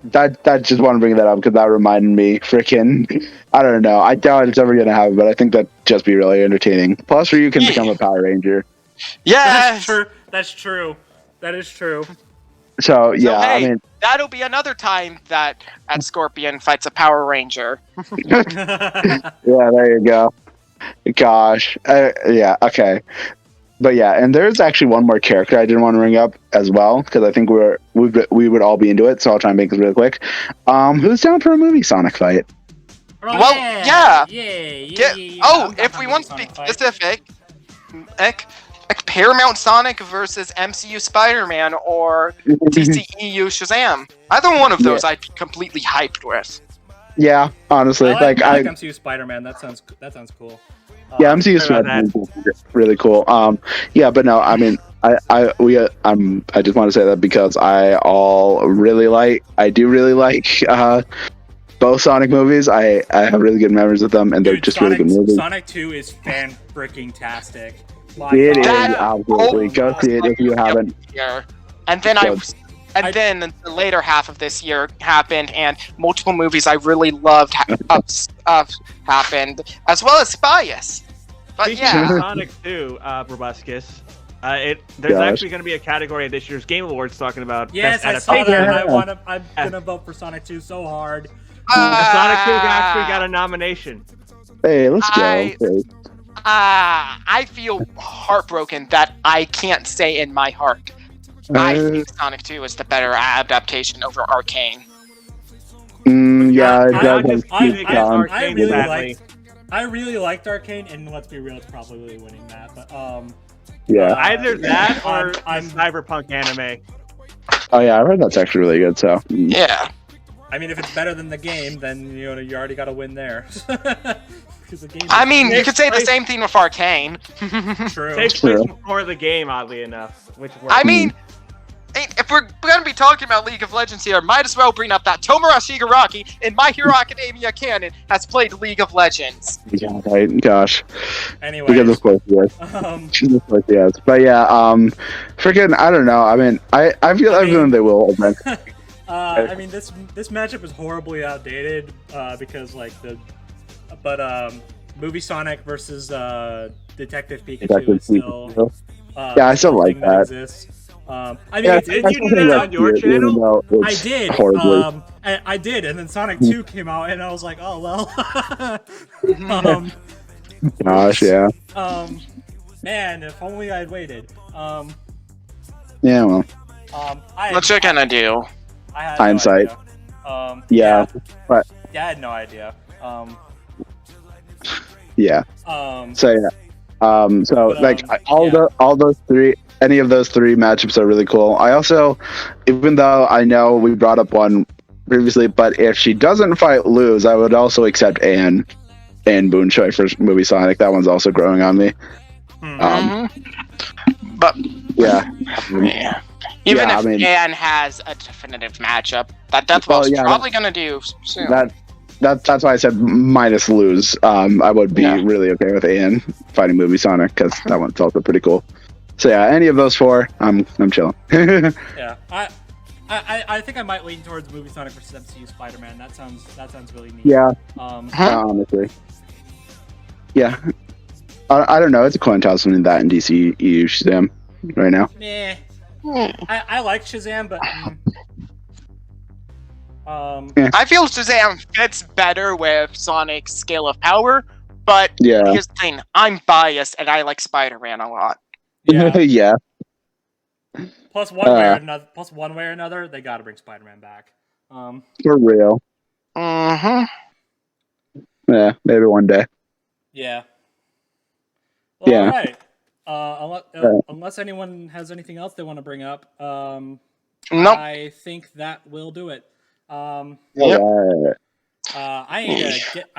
just want to bring that up because that reminded me. Freaking, I don't know. I doubt it's ever gonna happen, but I think that'd just be really entertaining. Plus, Ryu can become a Power Ranger. Yeah, that's true. That is true. So hey, I mean, that'll be another time that Scorpion fights a Power Ranger. Yeah, there you go. Gosh, yeah, okay. But yeah, and there's actually one more character I didn't want to bring up as well because I think we would all be into it. So I'll try and make this real quick. Who's down for a movie Sonic fight? Well, yeah. Oh, if we want to be specific, Paramount Sonic versus MCU Spider-Man or DCEU Shazam. Either one of those I'd be completely hyped with. Yeah, honestly, I like MCU Spider-Man. That sounds cool. Yeah, MCU Spider-Man is really cool. Yeah, but no, I mean, I just want to say that because I do really like both Sonic movies. I have really good memories with them, and they're just really good movies. Sonic 2 is fan-freaking-tastic. It is absolutely. Go see it if you haven't. And then the later half of this year happened, and multiple movies I really loved happened, as well as Bias. But Speaking yeah. of Sonic 2, Brobuscus, there's Gosh. actually going to be a category at this year's Game Awards talking about Yes, best I saw adaptation. that. I'm gonna vote for Sonic 2 so hard. Sonic 2 actually got a nomination. Hey, let's go. I feel heartbroken that I can't say in my heart. I think Sonic 2 is the better adaptation over Arcane. Yeah, it I does. I really liked Arcane, and let's be real, it's probably winning that. But Yeah. Either that or I'm cyberpunk anime. Oh yeah, I heard that's actually really good. So Yeah. I mean, if it's better than the game, then you already got to win there. The game I mean, you could say the same thing with Arcane. True. Takes place before the game, oddly enough, which works. I mean, if we're gonna be talking about League of Legends here, might as well bring up that Tomura Shigaraki in My Hero Academia canon has played League of Legends. yeah, right. Gosh. Anyways, Because of course he is. Of course he is. But yeah, freaking, I don't know. I mean, I feel like they will eventually. I mean, this matchup is horribly outdated because Movie Sonic versus Detective Pikachu is still. Yeah, I still like that. Exists. I mean, did you do that on your channel? I did. Horribly. I did, and then Sonic 2 came out, and I was like, oh well. Gosh, yeah. Man, if only I'd waited. Yeah, well. What you gonna do? I had Hindsight. No idea. Yeah, but yeah, I had no idea. yeah. So yeah. So But, all those three, any of those three matchups are really cool. I also, even though I know we brought up one previously, but if she doesn't fight lose, I would also accept Anne Boone Choi for Movie Sonic. That one's also growing on me. But Yeah. even Yeah, if I mean- Anne has a definitive matchup, that Deathwell's probably gonna do soon. That's why I said minus lose. I would be really okay with Anne fighting Movie Sonic because that one's also pretty cool. So yeah, any of those four, I'm chilling. Yeah, I think I might lean towards Movie Sonic versus MCU Spider-Man. That sounds really neat. Yeah. Honestly. Yeah. I don't know. It's a coin toss between that and DC EU Shazam right now. Meh. I like Shazam, but I feel Shazam fits better with Sonic's scale of power, but here's the thing: I'm biased and I like Spider-Man a lot. yeah. Yeah. Plus one way or another, they got to bring Spider-Man back. For real. Yeah, maybe one day. Yeah. Well, Yeah. all right. Unless anyone has anything else they want to bring up, Nope. I think that will do it. I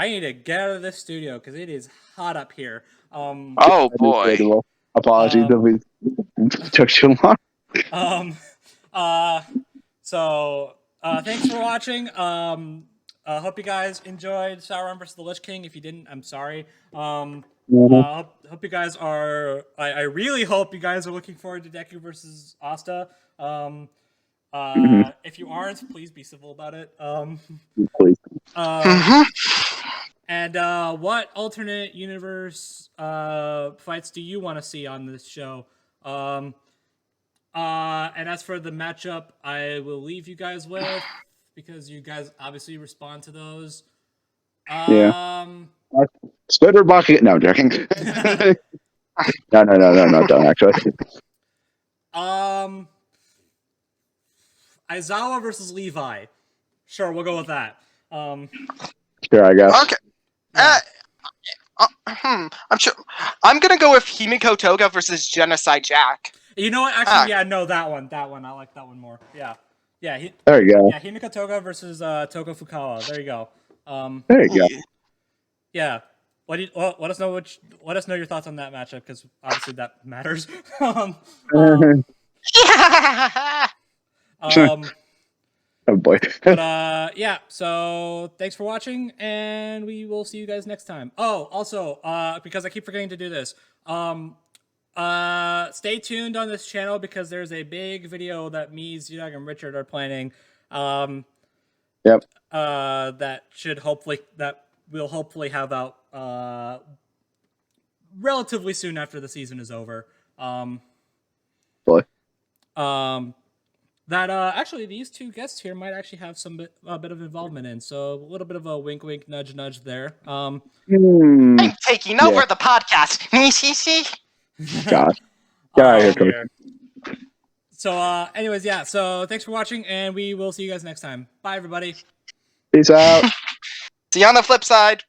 need to get out of this studio because it is hot up here. Oh boy. Apologies if we took too long. So thanks for watching. Hope you guys enjoyed Sauron versus the Lich King. If you didn't, I'm sorry. Hope you guys are. I really hope you guys are looking forward to Deku versus Asta. If you aren't, please be civil about it. Please. And what alternate universe fights do you want to see on this show? And as for the matchup, I will leave you guys with because you guys obviously respond to those. Spider bucket. No, I'm joking. No, don't actually. Aizawa versus Levi. Sure, we'll go with that. Sure, I guess. Okay. I'm sure. I'm gonna go with Himiko Toga versus Genocide Jack. You know what? Actually, that one. I like that one more. Yeah. There you go. Yeah, Himiko Toga versus Togo Fukawa. There you go. There you go. Yeah. Let us know your thoughts on that matchup because obviously that matters. Oh boy. But yeah, so thanks for watching, and we will see you guys next time. Oh, also, because I keep forgetting to do this, stay tuned on this channel because there's a big video that me, ZDogg, and Richard are planning. Yep. That we'll hopefully have out relatively soon after the season is over. Boy. That actually these two guests here might actually have a bit of involvement in. So a little bit of a wink, wink, nudge, nudge there. I'm taking over the podcast. Gosh. Get out of here, Coach. So, anyways, yeah. So thanks for watching, and we will see you guys next time. Bye, everybody. Peace out. See you on the flip side.